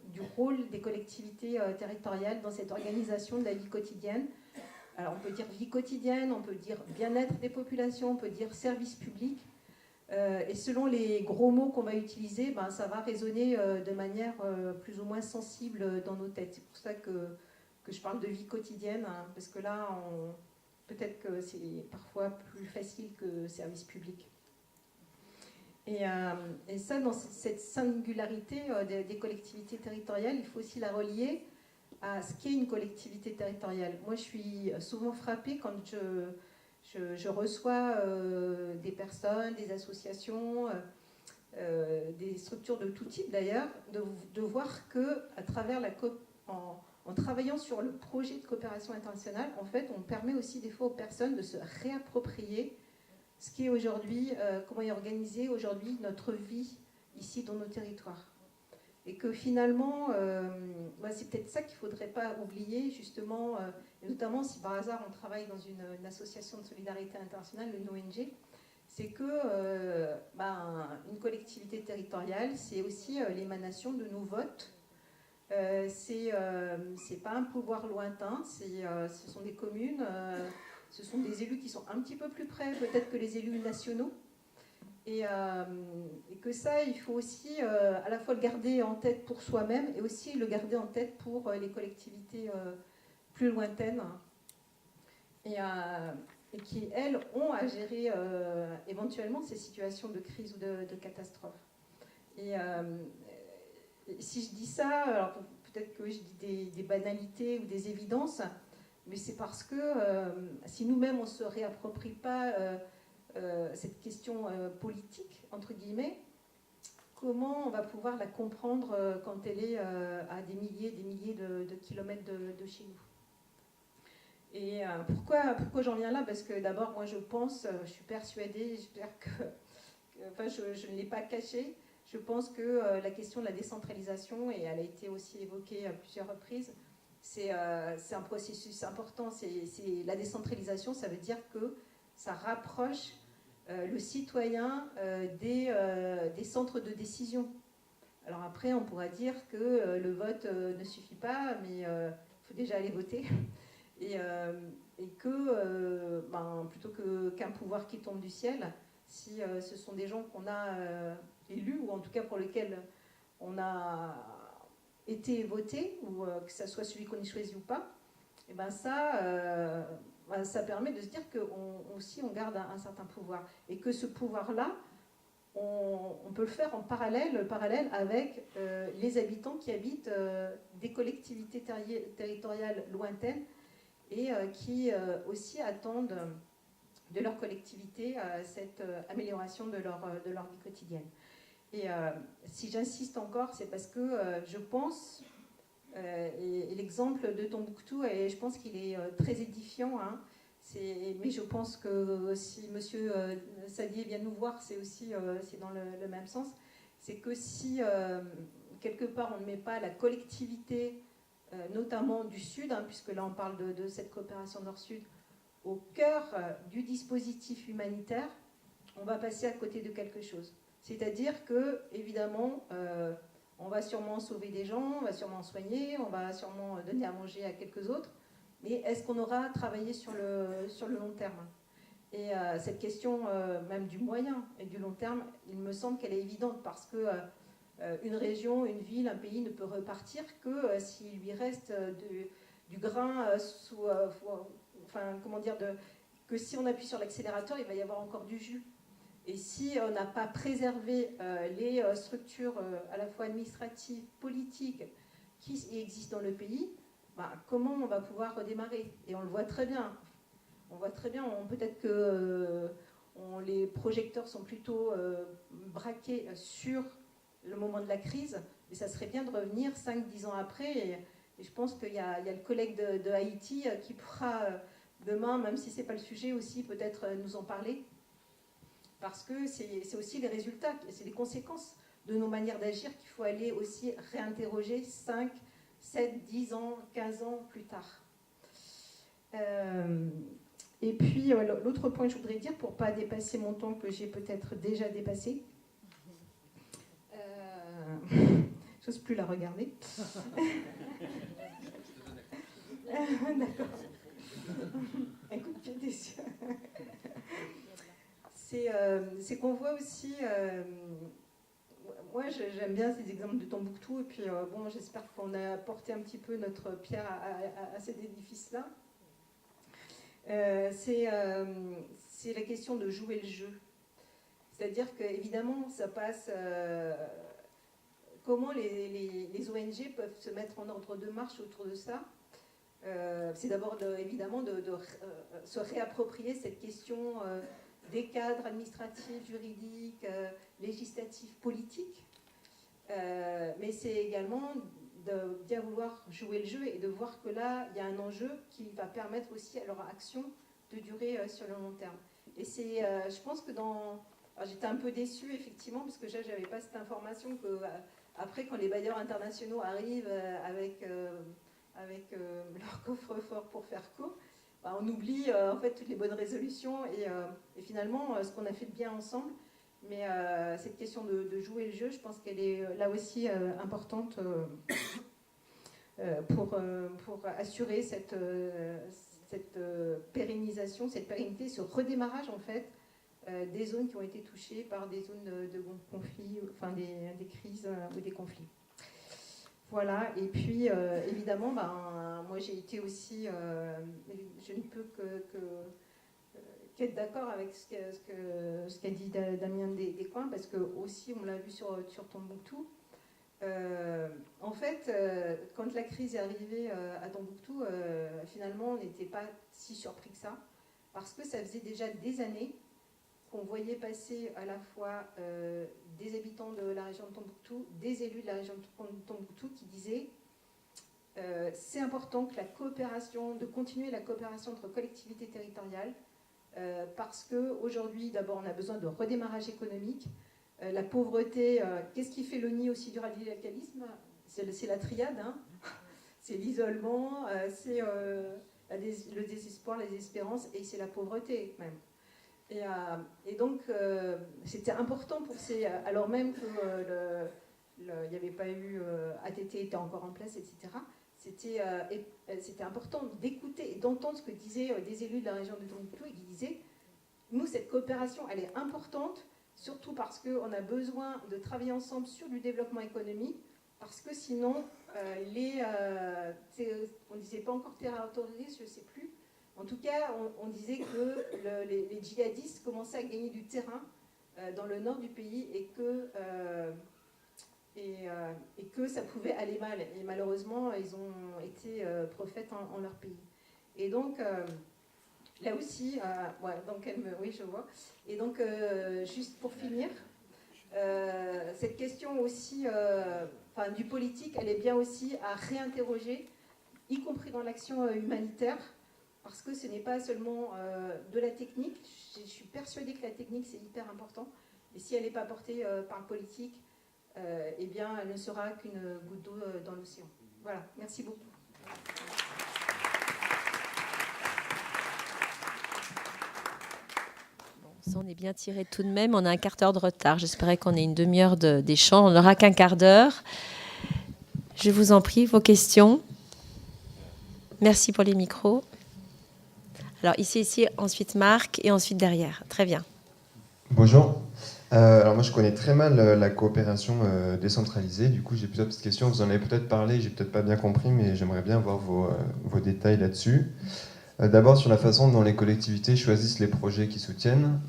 du rôle des collectivités territoriales dans cette organisation de la vie quotidienne. Alors on peut dire vie quotidienne, on peut dire bien-être des populations, on peut dire service public. Et selon les gros mots qu'on va utiliser, ça va résonner de manière plus ou moins sensible dans nos têtes. C'est pour ça que je parle de vie quotidienne, hein, parce que là, peut-être que c'est parfois plus facile que service public. Et ça, dans cette singularité des collectivités territoriales, il faut aussi la relier à ce qu'est une collectivité territoriale. Moi, je suis souvent frappée quand je reçois des personnes, des associations, des structures de tout type d'ailleurs, de voir qu'à travers en travaillant sur le projet de coopération internationale, en fait, on permet aussi des fois aux personnes de se réapproprier ce qui est aujourd'hui, comment est organisée aujourd'hui notre vie ici dans nos territoires. Et que finalement, c'est peut-être ça qu'il ne faudrait pas oublier, justement, notamment si par hasard on travaille dans une association de solidarité internationale, une ONG, c'est que une collectivité territoriale, c'est aussi l'émanation de nos votes. C'est pas un pouvoir lointain, ce sont des communes, ce sont des élus qui sont un petit peu plus près peut-être que les élus nationaux. Et que ça, il faut aussi à la fois le garder en tête pour soi-même et aussi le garder en tête pour les collectivités plus lointaines et qui, elles, ont à gérer éventuellement ces situations de crise ou de catastrophe. Et si je dis ça, alors peut-être que je dis des banalités ou des évidences, mais c'est parce que si nous-mêmes on ne se réapproprie pas cette question politique, entre guillemets, comment on va pouvoir la comprendre quand elle est à des milliers de kilomètres de chez nous. Et pourquoi j'en viens là? Parce que d'abord, moi je pense, je suis persuadée, j'espère je ne l'ai pas caché, je pense que la question de la décentralisation, et elle a été aussi évoquée à plusieurs reprises, c'est un processus important. La décentralisation, ça veut dire que ça rapproche le citoyen des centres de décision. Alors après, on pourra dire que le vote ne suffit pas, mais il faut déjà aller voter. Et que plutôt qu'un pouvoir qui tombe du ciel, si ce sont des gens qu'on a élus, ou en tout cas pour lesquels on a été voté, ou que ça soit celui qu'on ait choisi ou pas, et ça permet de se dire qu'on aussi on garde un certain pouvoir, et que ce pouvoir-là, on peut le faire en parallèle avec les habitants qui habitent des collectivités territoriales lointaines et qui aussi attendent de leur collectivité cette amélioration de leur vie quotidienne. Et si j'insiste encore, c'est parce que je pense, et l'exemple de Tombouctou, et je pense qu'il est très édifiant, hein, mais je pense que si Monsieur Sadier vient nous voir, c'est aussi c'est dans le même sens. C'est que si quelque part on ne met pas la collectivité, notamment du Sud, hein, puisque là on parle de cette coopération Nord-Sud, au cœur du dispositif humanitaire, on va passer à côté de quelque chose. C'est-à-dire que, évidemment, on va sûrement sauver des gens, on va sûrement soigner, on va sûrement donner à manger à quelques autres, mais est-ce qu'on aura travaillé sur le long terme? Et cette question même du moyen et du long terme, il me semble qu'elle est évidente parce que une région, une ville, un pays ne peut repartir que s'il lui reste du grain que si on appuie sur l'accélérateur, il va y avoir encore du jus. Et si on n'a pas préservé les structures à la fois administratives, politiques qui existent dans le pays, comment on va pouvoir redémarrer? Et on le voit très bien. Peut-être que les projecteurs sont plutôt braqués sur le moment de la crise, mais ça serait bien de revenir 5-10 ans après. Et je pense qu'il y a le collègue de Haïti qui pourra demain, même si ce n'est pas le sujet aussi, peut-être nous en parler. Parce que c'est aussi les résultats, c'est les conséquences de nos manières d'agir qu'il faut aller aussi réinterroger 5, 7, 10 ans, 15 ans plus tard. Et puis, l'autre point que je voudrais dire, pour ne pas dépasser mon temps que j'ai peut-être déjà dépassé, j'ose plus la regarder. D'accord. Un coup de pied des yeux. C'est qu'on voit aussi... moi, j'aime bien ces exemples de Tombouctou, et puis bon, j'espère qu'on a apporté un petit peu notre pierre à cet édifice-là. C'est la question de jouer le jeu. C'est-à-dire qu'évidemment, ça passe... comment les ONG peuvent se mettre en ordre de marche autour de ça? C'est d'abord évidemment de se réapproprier cette question des cadres administratifs, juridiques, législatifs, politiques. Mais c'est également de bien vouloir jouer le jeu et de voir que là, il y a un enjeu qui va permettre aussi à leur action de durer sur le long terme. Et je pense que j'étais un peu déçue, effectivement, parce que je n'avais pas cette information que après, quand les bailleurs internationaux arrivent avec leur coffre-fort pour faire court, on oublie en fait toutes les bonnes résolutions et finalement ce qu'on a fait de bien ensemble. Mais cette question de jouer le jeu, je pense qu'elle est là aussi importante pour assurer cette pérennisation, cette pérennité, ce redémarrage en fait des zones qui ont été touchées par des zones de conflit, enfin des crises ou des conflits. Voilà, et puis évidemment, moi j'ai été aussi, je ne peux qu'être d'accord avec ce qu'a dit Damien Descoings, parce que aussi on l'a vu sur Tombouctou. En fait, quand la crise est arrivée à Tombouctou, finalement on n'était pas si surpris que ça, parce que ça faisait déjà des années qu'on voyait passer à la fois des habitants de la région de Tombouctou, des élus de la région de Tombouctou qui disaient c'est important que de continuer la coopération entre collectivités territoriales parce qu'aujourd'hui, d'abord, on a besoin de redémarrage économique. La pauvreté, qu'est-ce qui fait le nid aussi du radicalisme? C'est la triade, hein. C'est l'isolement, c'est le désespoir, la désespérance et c'est la pauvreté même. Et donc, c'était important pour alors même qu'il n'y avait pas eu... ATT était encore en place, etc. C'était important d'écouter et d'entendre ce que disaient des élus de la région de Tombouctou et qui disaient nous, cette coopération, elle est importante, surtout parce qu'on a besoin de travailler ensemble sur du développement économique, parce que sinon, on ne disait pas encore terroristes, je ne sais plus. En tout cas, on disait que les djihadistes commençaient à gagner du terrain dans le nord du pays et que ça pouvait aller mal. Et malheureusement, ils ont été prophètes en leur pays. Et donc, là aussi, ouais, donc oui, je vois. Et donc, juste pour finir, cette question aussi du politique, elle est bien aussi à réinterroger, y compris dans l'action humanitaire, parce que ce n'est pas seulement de la technique. Je suis persuadée que la technique, c'est hyper important. Et si elle n'est pas portée par le politique, eh bien, elle ne sera qu'une goutte d'eau dans l'océan. Voilà, merci beaucoup. Ça, on est bien tiré tout de même. On a un quart d'heure de retard. J'espérais qu'on ait une demi-heure d'échange. On n'aura qu'un quart d'heure. Je vous en prie, vos questions. Merci pour les micros. Alors ici, ensuite Marc et ensuite derrière. Très bien. Bonjour. Alors moi je connais très mal la coopération décentralisée. Du coup j'ai plusieurs petites questions. Vous en avez peut-être parlé, j'ai peut-être pas bien compris, mais j'aimerais bien avoir vos détails là-dessus. D'abord sur la façon dont les collectivités choisissent les projets qu'elles soutiennent.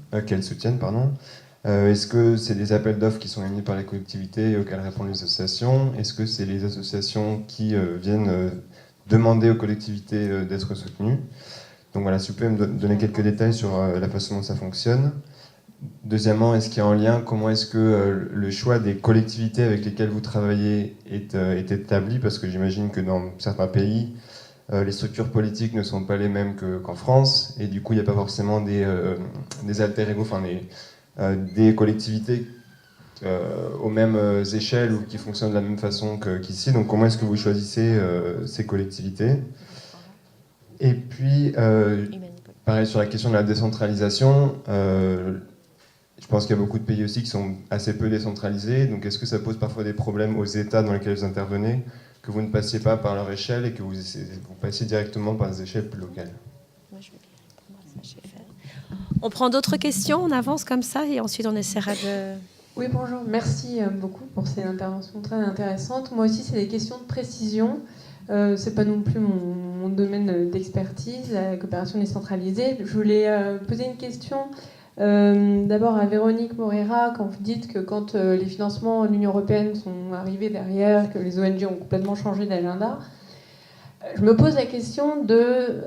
Est-ce que c'est des appels d'offres qui sont gagnés par les collectivités auxquels répondent les associations? Est-ce que c'est les associations qui viennent demander aux collectivités d'être soutenues? Donc voilà, si vous pouvez me donner quelques détails sur la façon dont ça fonctionne. Deuxièmement, est-ce qu'il y a en lien, comment est-ce que le choix des collectivités avec lesquelles vous travaillez est établi? Parce que j'imagine que dans certains pays, les structures politiques ne sont pas les mêmes qu'en France, et du coup il n'y a pas forcément des alter ego, des collectivités aux mêmes échelles ou qui fonctionnent de la même façon qu'ici. Donc comment est-ce que vous choisissez ces collectivités? Et puis, pareil sur la question de la décentralisation, je pense qu'il y a beaucoup de pays aussi qui sont assez peu décentralisés. Donc est-ce que ça pose parfois des problèmes aux États dans lesquels vous intervenez, que vous ne passiez pas par leur échelle et que vous passiez directement par des échelles plus locales? On prend d'autres questions, on avance comme ça et ensuite on essaiera de... Oui, bonjour. Merci beaucoup pour ces interventions très intéressantes. Moi aussi, c'est des questions de précision. C'est pas non plus mon domaine d'expertise, la coopération décentralisée. Je voulais poser une question d'abord à Véronique Moreira, quand vous dites que quand les financements de l'Union européenne sont arrivés derrière, que les ONG ont complètement changé d'agenda, je me pose la question de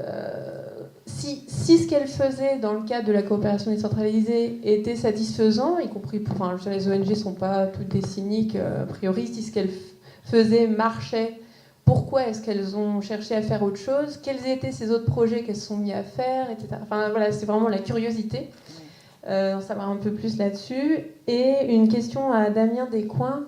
si ce qu'elles faisaient dans le cadre de la coopération décentralisée était satisfaisant, y compris, les ONG ne sont pas toutes des cyniques a priori, si ce qu'elles faisaient marchait, pourquoi est-ce qu'elles ont cherché à faire autre chose? Quels étaient ces autres projets qu'elles se sont mis à faire, etc. Enfin voilà, c'est vraiment la curiosité d'en savoir un peu plus là-dessus. Et une question à Damien Descoings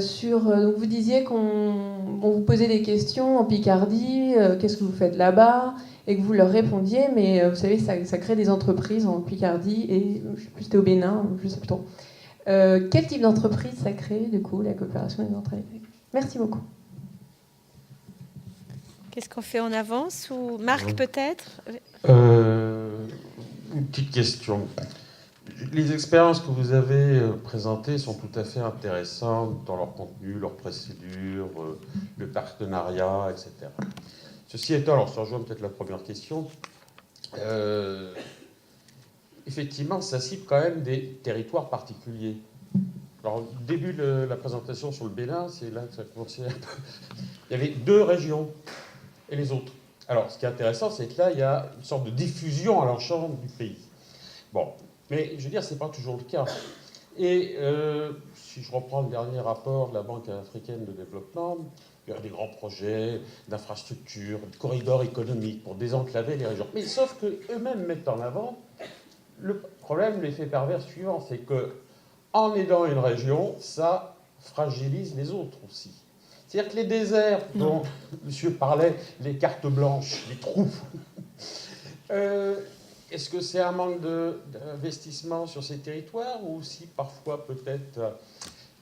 sur... donc vous disiez qu'on vous posait des questions en Picardie, qu'est-ce que vous faites là-bas? Et que vous leur répondiez, mais vous savez, ça crée des entreprises en Picardie, et je ne sais plus, c'était au Bénin, je ne sais plus trop. Quel type d'entreprise ça crée, du coup, la coopération décentralisée? Merci beaucoup. Qu'est-ce qu'on fait? On avance ou Marc peut-être? Une petite question. Les expériences que vous avez présentées sont tout à fait intéressantes dans leur contenu, leur procédure, le partenariat, etc. Ceci étant, alors ça rejoint peut-être la première question, effectivement, ça cible quand même des territoires particuliers. Alors, au début de la présentation sur le Bénin, c'est là que ça a commencé un peu. Il y avait 2 régions et les autres. Alors, ce qui est intéressant, c'est que là, il y a une sorte de diffusion à l'ensemble du pays. Bon, mais je veux dire, ce n'est pas toujours le cas. Et si je reprends le dernier rapport de la Banque africaine de développement, il y a des grands projets d'infrastructures, de corridors économiques pour désenclaver les régions. Mais sauf qu'eux-mêmes mettent en avant le problème, l'effet pervers suivant, c'est qu'en aidant une région, ça fragilise les autres aussi. C'est-à-dire que les déserts dont monsieur parlait, les cartes blanches, les trous, est-ce que c'est un manque d'investissement sur ces territoires ou aussi parfois peut-être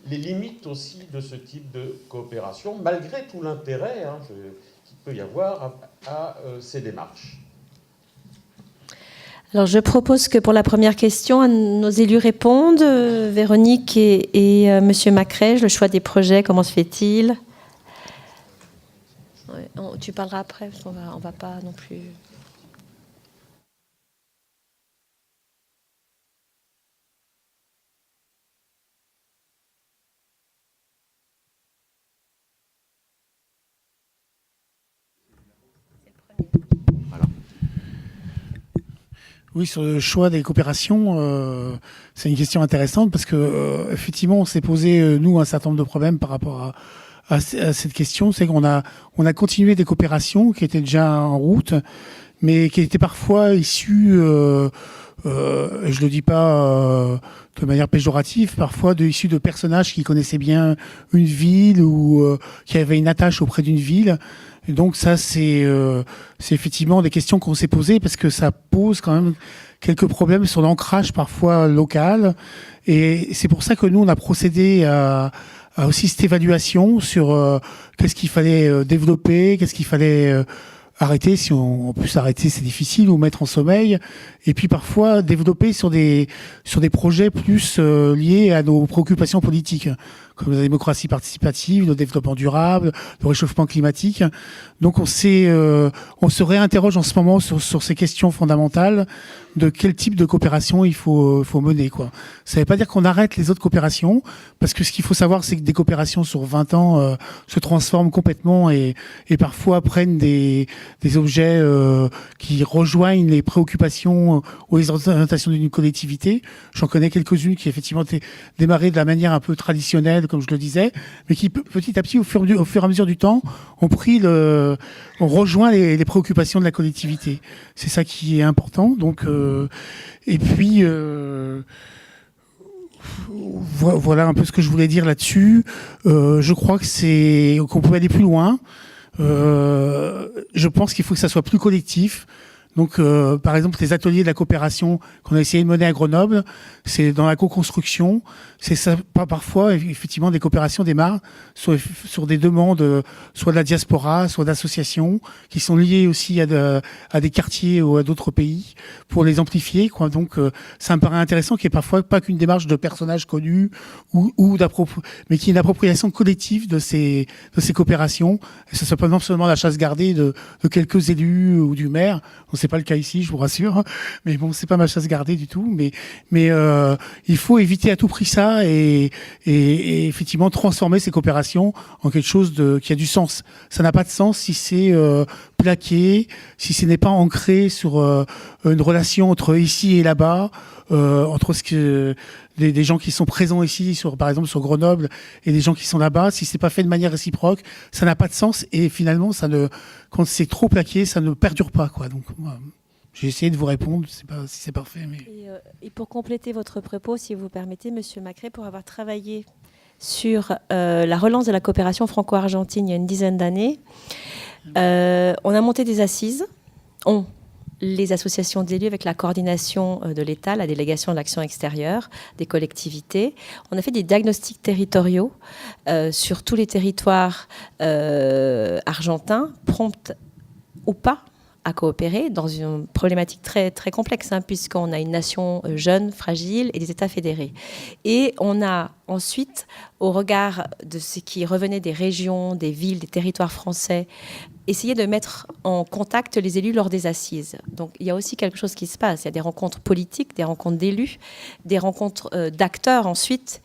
les limites aussi de ce type de coopération, malgré tout l'intérêt qu'il peut y avoir à ces démarches? Alors je propose que pour la première question, nos élus répondent. Véronique et Monsieur Macrège, le choix des projets, comment se fait-il? Ouais, tu parleras après, parce qu'on va pas non plus... Oui, sur le choix des coopérations, c'est une question intéressante parce que effectivement, on s'est posé nous un certain nombre de problèmes par rapport à cette question. C'est qu'on a continué des coopérations qui étaient déjà en route, mais qui étaient parfois issues, et je le dis pas de manière péjorative, parfois issues de personnages qui connaissaient bien une ville ou qui avaient une attache auprès d'une ville. Et donc ça, c'est effectivement des questions qu'on s'est posées parce que ça pose quand même quelques problèmes sur l'ancrage parfois local. Et c'est pour ça que nous, on a procédé à aussi cette évaluation sur qu'est-ce qu'il fallait développer, qu'est-ce qu'il fallait arrêter, si en plus arrêter c'est difficile, ou mettre en sommeil, et puis parfois développer sur des projets plus liés à nos préoccupations politiques, comme la démocratie participative, le développement durable, le réchauffement climatique. Donc on se réinterroge en ce moment sur ces questions fondamentales de quel type de coopération il faut mener, quoi. Ça ne veut pas dire qu'on arrête les autres coopérations, parce que ce qu'il faut savoir, c'est que des coopérations sur 20 ans se transforment complètement et parfois prennent des objets qui rejoignent les préoccupations ou les orientations d'une collectivité. J'en connais quelques-unes qui effectivement étaient démarrées de la manière un peu traditionnelle, comme je le disais, mais qui petit à petit, au fur et à mesure du temps, ont rejoint les préoccupations de la collectivité. C'est ça qui est important. Donc, et puis, voilà un peu ce que je voulais dire là-dessus. Je crois qu'on peut aller plus loin. Je pense qu'il faut que ça soit plus collectif. Donc, par exemple, les ateliers de la coopération qu'on a essayé de mener à Grenoble, c'est dans la co-construction. C'est ça, parfois, effectivement, des coopérations démarrent sur des demandes, soit de la diaspora, soit d'associations, qui sont liées aussi à des quartiers ou à d'autres pays, pour les amplifier, quoi. Donc, ça me paraît intéressant qu'il n'y ait parfois pas qu'une démarche de personnages connus mais qu'il y ait une appropriation collective de ces coopérations. Et ce soit pas non seulement la chasse gardée de quelques élus ou du maire. C'est pas le cas ici, je vous rassure. Mais bon, c'est pas ma chasse gardée du tout. Mais il faut éviter à tout prix ça et effectivement transformer ces coopérations en quelque chose qui a du sens. Ça n'a pas de sens si c'est plaqué, si ce n'est pas ancré sur une relation entre ici et là-bas, entre des gens qui sont présents ici, par exemple sur Grenoble, et des gens qui sont là-bas. Si c'est pas fait de manière réciproque, ça n'a pas de sens. Et finalement, quand c'est trop plaqué, ça ne perdure pas, quoi. Donc, moi, j'ai essayé de vous répondre. Je sais pas si c'est parfait, mais. Et pour compléter votre propos, si vous permettez, Monsieur Macré, pour avoir travaillé sur la relance de la coopération franco-argentine il y a une dizaine d'années, on a monté des assises. Les associations d'élus avec la coordination de l'État, la délégation de l'action extérieure, des collectivités. On a fait des diagnostics territoriaux sur tous les territoires argentins, prompts ou pas à coopérer dans une problématique très, très complexe, puisqu'on a une nation jeune, fragile et des États fédérés. Et on a ensuite, au regard de ce qui revenait des régions, des villes, des territoires français, essayer de mettre en contact les élus lors des assises. Donc il y a aussi quelque chose qui se passe. Il y a des rencontres politiques, des rencontres d'élus, des rencontres d'acteurs ensuite,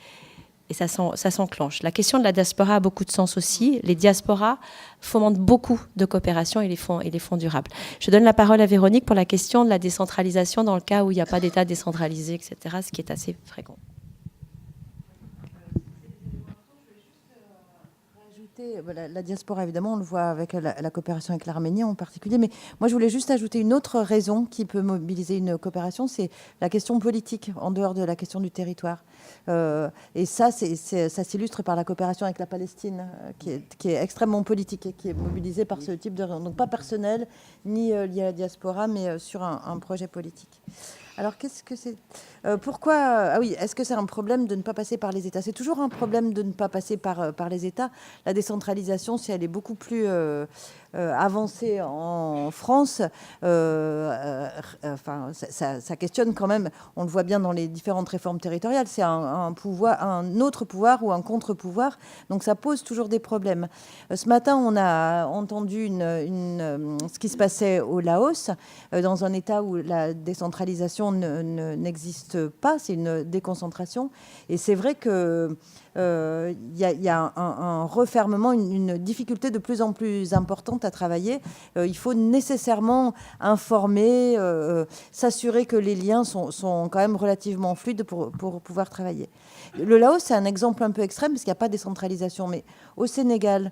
et ça s'enclenche. La question de la diaspora a beaucoup de sens aussi. Les diasporas fomentent beaucoup de coopération et les fonds durables. Je donne la parole à Véronique pour la question de la décentralisation dans le cas où il n'y a pas d'État décentralisé, etc., ce qui est assez fréquent. La diaspora, évidemment, on le voit avec la coopération avec l'Arménie en particulier. Mais moi, je voulais juste ajouter une autre raison qui peut mobiliser une coopération, c'est la question politique, en dehors de la question du territoire. Et ça s'illustre par la coopération avec la Palestine, qui est extrêmement politique et qui est mobilisée par ce type de raison. Donc pas personnel, ni lié à la diaspora, mais sur un projet politique. Alors, qu'est-ce que c'est pourquoi Ah oui, est-ce que c'est un problème de ne pas passer par les États? C'est toujours un problème de ne pas passer par les États. La décentralisation, si elle est beaucoup plus avancée en France, ça questionne quand même, on le voit bien dans les différentes réformes territoriales, c'est un autre pouvoir ou un contre-pouvoir, donc ça pose toujours des problèmes. Ce matin, on a entendu ce qui se passait au Laos, dans un État où la décentralisation n'existe pas, c'est une déconcentration. Et c'est vrai que y a un refermement, une difficulté de plus en plus importante à travailler. Il faut nécessairement informer, s'assurer que les liens sont quand même relativement fluides pour pouvoir travailler. Le Laos, c'est un exemple un peu extrême parce qu'il n'y a pas de décentralisation. Mais au Sénégal,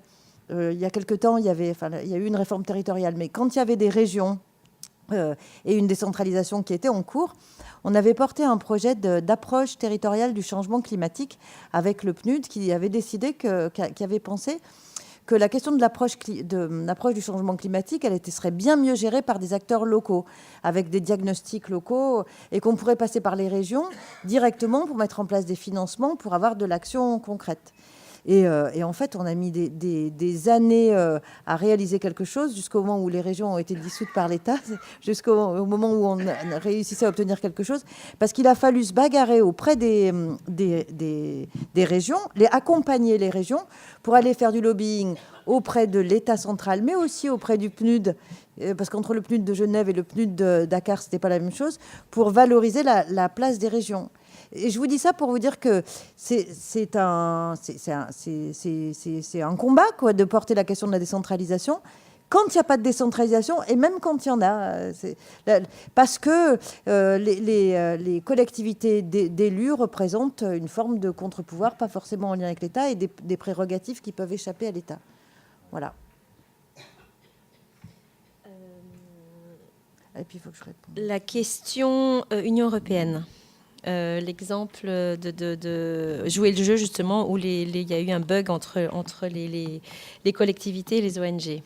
il y a quelque temps, il y a eu une réforme territoriale. Mais quand il y avait des régions et une décentralisation qui était en cours, on avait porté un projet d'approche territoriale du changement climatique avec le PNUD qui avait décidé, qui avait pensé que la question de l'approche du changement climatique, serait bien mieux gérée par des acteurs locaux, avec des diagnostics locaux, et qu'on pourrait passer par les régions directement pour mettre en place des financements, pour avoir de l'action concrète. Et en fait, on a mis des années à réaliser quelque chose, jusqu'au moment où les régions ont été dissoutes par l'État, jusqu'au moment où on réussissait à obtenir quelque chose, parce qu'il a fallu se bagarrer auprès des régions, accompagner les régions pour aller faire du lobbying auprès de l'État central, mais aussi auprès du PNUD, parce qu'entre le PNUD de Genève et le PNUD de Dakar, c'était pas la même chose, pour valoriser la place des régions. Et je vous dis ça pour vous dire que c'est un combat, quoi, de porter la question de la décentralisation. Quand il n'y a pas de décentralisation, et même quand il y en a, parce que les collectivités d'élus représentent une forme de contre-pouvoir, pas forcément en lien avec l'État, et des prérogatives qui peuvent échapper à l'État. Voilà. Et puis il faut que je réponde. La question Union européenne. L'exemple de jouer le jeu, justement, où il y a eu un bug entre les collectivités et les ONG.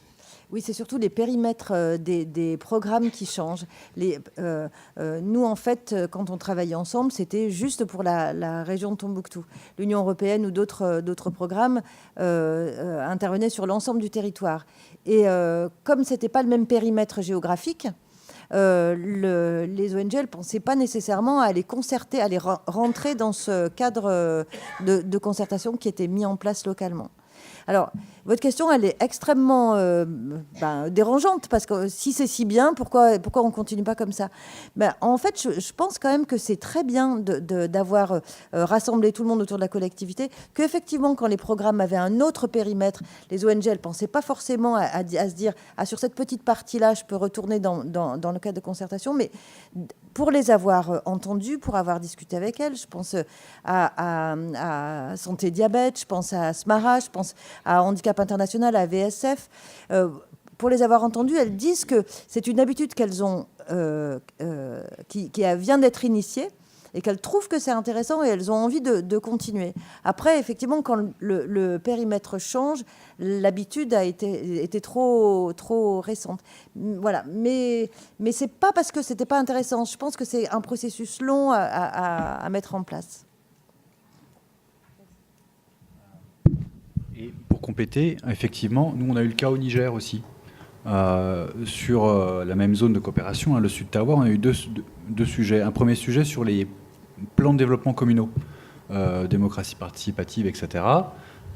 Oui, c'est surtout les périmètres des programmes qui changent. Nous, en fait, quand on travaillait ensemble, c'était juste pour la région de Tombouctou. L'Union européenne ou d'autres programmes intervenaient sur l'ensemble du territoire. Et comme ce n'était pas le même périmètre géographique, les ONG ne pensaient pas nécessairement à les concerter, à les rentrer dans ce cadre de concertation qui était mis en place localement. Alors, votre question, elle est extrêmement dérangeante, parce que si c'est si bien, pourquoi on ne continue pas comme ça ? En fait, je pense quand même que c'est très bien d'avoir rassemblé tout le monde autour de la collectivité, qu'effectivement, quand les programmes avaient un autre périmètre, les ONG, elles ne pensaient pas forcément à se dire « sur cette petite partie-là, je peux retourner dans le cadre de concertation », mais pour les avoir entendues, pour avoir discuté avec elles, je pense à Santé Diabète, je pense à Smara, je pense à Handicap International, à VSF. Pour les avoir entendues, elles disent que c'est une habitude qu'elles ont, qui vient d'être initiée, et qu'elles trouvent que c'est intéressant et elles ont envie de continuer. Après, effectivement, quand le périmètre change, l'habitude a été trop récente. Voilà. Mais c'est pas parce que c'était pas intéressant. Je pense que c'est un processus long à mettre en place. Et pour compléter, effectivement, nous on a eu le cas au Niger aussi. Sur la même zone de coopération, le Sud Tawa, on a eu deux sujets. Un premier sujet sur les plans de développement communaux, démocratie participative, etc.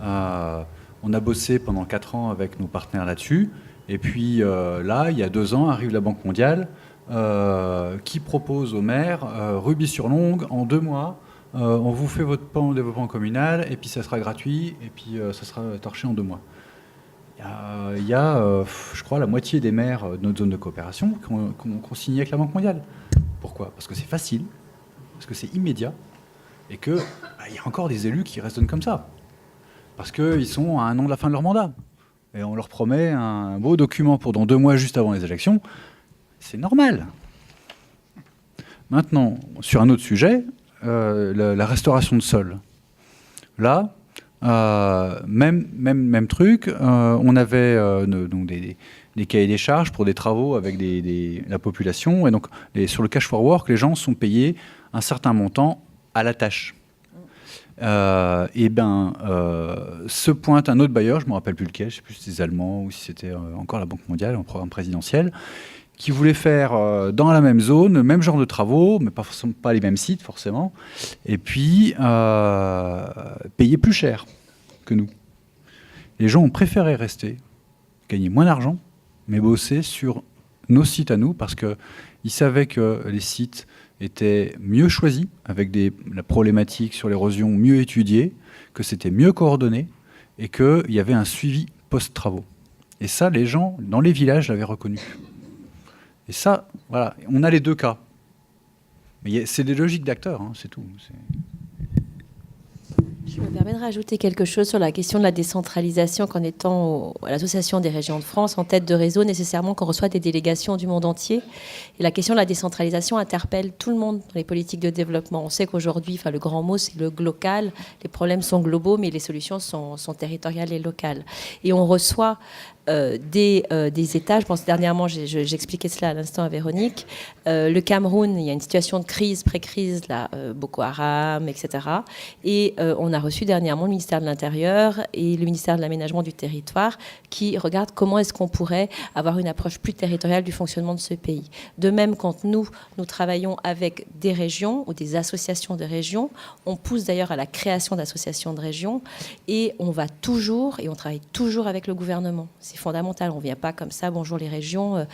On a bossé pendant 4 ans avec nos partenaires là-dessus. Et puis là, il y a 2 ans, arrive la Banque mondiale qui propose aux maires, rubis-sur-l'ongle, en 2 mois, on vous fait votre plan de développement communal, et puis ça sera gratuit, et puis ça sera torché en 2 mois. Il y a, je crois, la moitié des maires de notre zone de coopération qui ont signé avec la Banque mondiale. Pourquoi ? Parce que c'est facile, parce que c'est immédiat, et qu'il y a encore des élus qui raisonnent comme ça. Parce qu'ils sont à 1 an de la fin de leur mandat. Et on leur promet un beau document pour dans 2 mois, juste avant les élections. C'est normal. Maintenant, sur un autre sujet, la restauration de sol. Là, même truc, on avait donc des cahiers des charges pour des travaux avec la population. Et donc, sur le cash for work, les gens sont payés un certain montant à la tâche. Se pointe un autre bailleur, je ne me rappelle plus lequel, je ne sais plus si c'était les Allemands ou si c'était encore la Banque mondiale, en programme présidentiel, qui voulait faire dans la même zone, le même genre de travaux, mais pas les mêmes sites forcément, et puis payer plus cher que nous. Les gens ont préféré rester, gagner moins d'argent, mais bosser sur nos sites à nous, parce qu'ils savaient que les sites étaient mieux choisis, avec la problématique sur l'érosion mieux étudiée, que c'était mieux coordonné, et qu'il y avait un suivi post-travaux. Et ça, les gens, dans les villages, l'avaient reconnu. Et ça, voilà, on a les deux cas. Mais c'est des logiques d'acteurs, hein, c'est tout. Je me permets de rajouter quelque chose sur la question de la décentralisation, qu'en étant à l'Association des régions de France, en tête de réseau, nécessairement qu'on reçoit des délégations du monde entier. Et la question de la décentralisation interpelle tout le monde dans les politiques de développement. On sait qu'aujourd'hui, le grand mot, c'est le local. Les problèmes sont globaux, mais les solutions sont territoriales et locales. Et on reçoit des États, je pense dernièrement, j'expliquais cela à l'instant à Véronique, le Cameroun, il y a une situation de crise, pré-crise, là, Boko Haram, etc. Et on a reçu dernièrement le ministère de l'Intérieur et le ministère de l'Aménagement du Territoire qui regardent comment est-ce qu'on pourrait avoir une approche plus territoriale du fonctionnement de ce pays. De même, quand nous travaillons avec des régions ou des associations de régions, on pousse d'ailleurs à la création d'associations de régions et on va toujours, et on travaille toujours avec le gouvernement. C'est fondamental, on ne vient pas comme ça, bonjour les régions.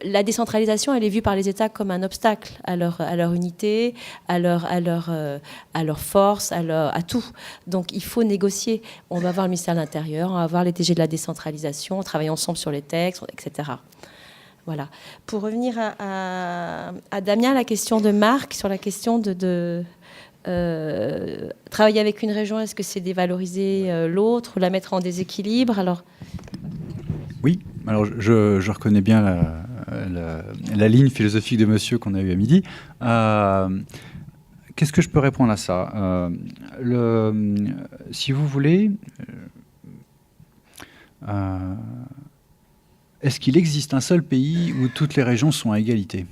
La décentralisation, elle est vue par les États comme un obstacle à leur unité, à leur force, à tout. Donc il faut négocier. On va voir le ministère de l'Intérieur, on va voir les DG de la décentralisation, on travaille ensemble sur les textes, etc. Voilà. Pour revenir à Damien, la question de Marc, sur la question de travailler avec une région, est-ce que c'est dévaloriser l'autre ou la mettre en déséquilibre? Alors, oui, alors je reconnais bien la ligne philosophique de monsieur qu'on a eue à midi. Qu'est-ce que je peux répondre à ça? Si vous voulez, est-ce qu'il existe un seul pays où toutes les régions sont à égalité?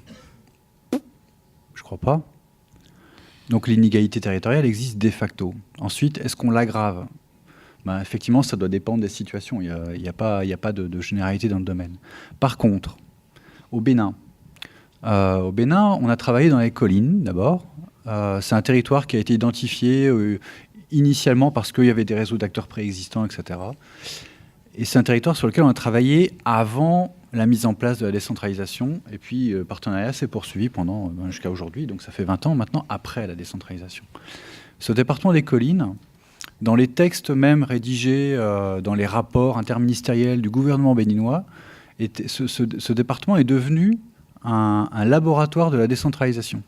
Je ne crois pas. Donc l'inégalité territoriale existe de facto. Ensuite, est-ce qu'on l'aggrave? Effectivement, ça doit dépendre des situations. Il n'y a pas de généralité dans le domaine. Par contre, au Bénin, on a travaillé dans les collines d'abord. C'est un territoire qui a été identifié initialement parce qu'il y avait des réseaux d'acteurs préexistants, etc. Et c'est un territoire sur lequel on a travaillé avant la mise en place de la décentralisation. Et puis, le partenariat s'est poursuivi jusqu'à aujourd'hui. Donc, ça fait 20 ans maintenant après la décentralisation. Ce département des collines, dans les textes même rédigés dans les rapports interministériels du gouvernement béninois, ce département est devenu un laboratoire de la décentralisation.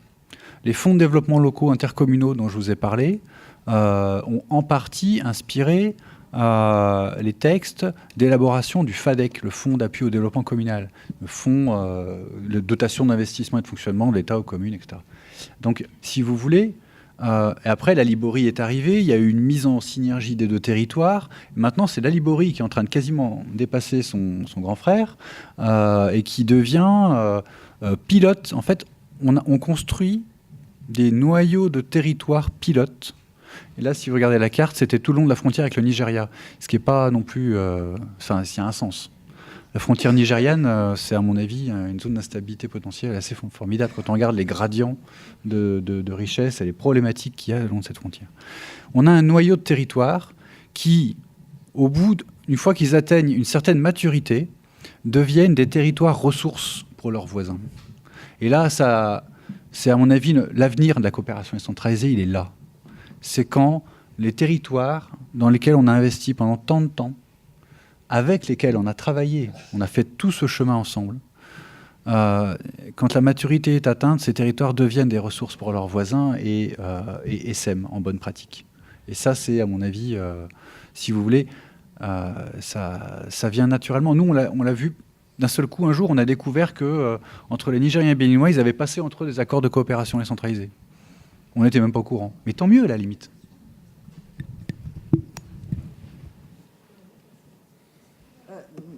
Les fonds de développement locaux intercommunaux dont je vous ai parlé ont en partie inspiré les textes d'élaboration du FADEC, le Fonds d'appui au développement communal, le fonds de dotation d'investissement et de fonctionnement de l'État aux communes, etc. Donc, si vous voulez, et après, la Liborie est arrivée, il y a eu une mise en synergie des deux territoires. Maintenant, c'est la Liborie qui est en train de quasiment dépasser son grand frère et qui devient pilote. En fait, on construit des noyaux de territoires pilotes. Et là, si vous regardez la carte, c'était tout le long de la frontière avec le Nigeria, ce qui n'est pas non plus... Enfin, il y a un sens. La frontière nigériane, c'est à mon avis une zone d'instabilité potentielle assez formidable quand on regarde les gradients de richesse et les problématiques qu'il y a le long de cette frontière. On a un noyau de territoire qui, une fois qu'ils atteignent une certaine maturité, deviennent des territoires ressources pour leurs voisins. Et là, c'est à mon avis l'avenir de la coopération décentralisée, il est là. C'est quand les territoires dans lesquels on a investi pendant tant de temps, avec lesquels on a travaillé, on a fait tout ce chemin ensemble. Quand la maturité est atteinte, ces territoires deviennent des ressources pour leurs voisins et sèment en bonne pratique. Et ça, c'est à mon avis, si vous voulez, ça vient naturellement. Nous, on l'a vu d'un seul coup. Un jour, on a découvert que entre les Nigériens et les Béninois, ils avaient passé entre eux des accords de coopération décentralisée. On n'était même pas au courant. Mais tant mieux, à la limite.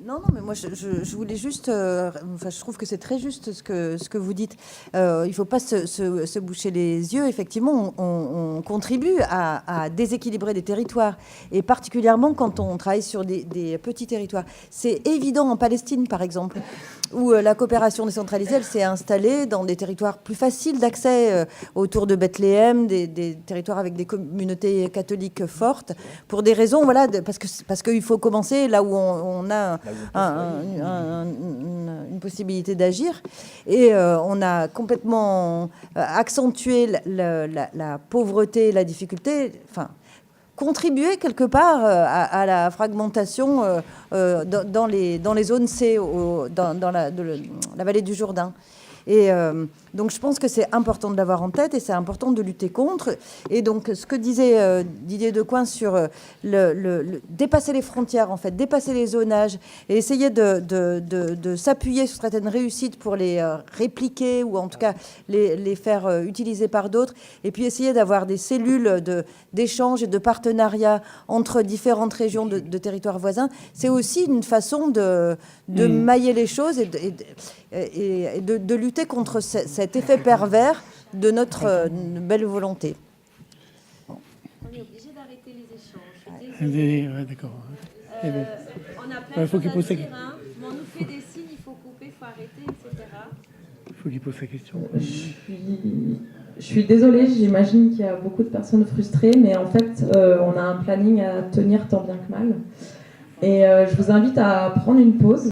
Non, mais moi, je voulais juste... je trouve que c'est très juste ce que vous dites. Il ne faut pas se boucher les yeux. Effectivement, on contribue à déséquilibrer des territoires, et particulièrement quand on travaille sur des petits territoires. C'est évident en Palestine, par exemple, où la coopération décentralisée, elle s'est installée dans des territoires plus faciles d'accès autour de Bethléem, des territoires avec des communautés catholiques fortes, pour des raisons, voilà, parce qu'il faut commencer là où on a une possibilité d'agir. Et on a complètement accentué la pauvreté, la difficulté, contribuer quelque part à la fragmentation dans les zones C, dans la vallée du Jourdain. Et donc je pense que c'est important de l'avoir en tête et c'est important de lutter contre. Et donc ce que disait Didier Decoing sur dépasser les frontières, en fait, dépasser les zonages et essayer de s'appuyer sur certaines réussites pour les répliquer ou en tout cas les faire utiliser par d'autres. Et puis essayer d'avoir des cellules d'échange et de partenariat entre différentes régions de territoires voisins. C'est aussi une façon de mailler les choses et de lutter contre cet effet pervers de notre belle volonté. On est obligé d'arrêter les échanges. Ouais, d'accord. On a plein de choses à dire, hein. On nous fait des signes, il faut couper, il faut arrêter, etc. Il faut qu'il pose sa question. Je suis désolée, j'imagine qu'il y a beaucoup de personnes frustrées, mais en fait, on a un planning à tenir tant bien que mal. Et je vous invite à prendre une pause.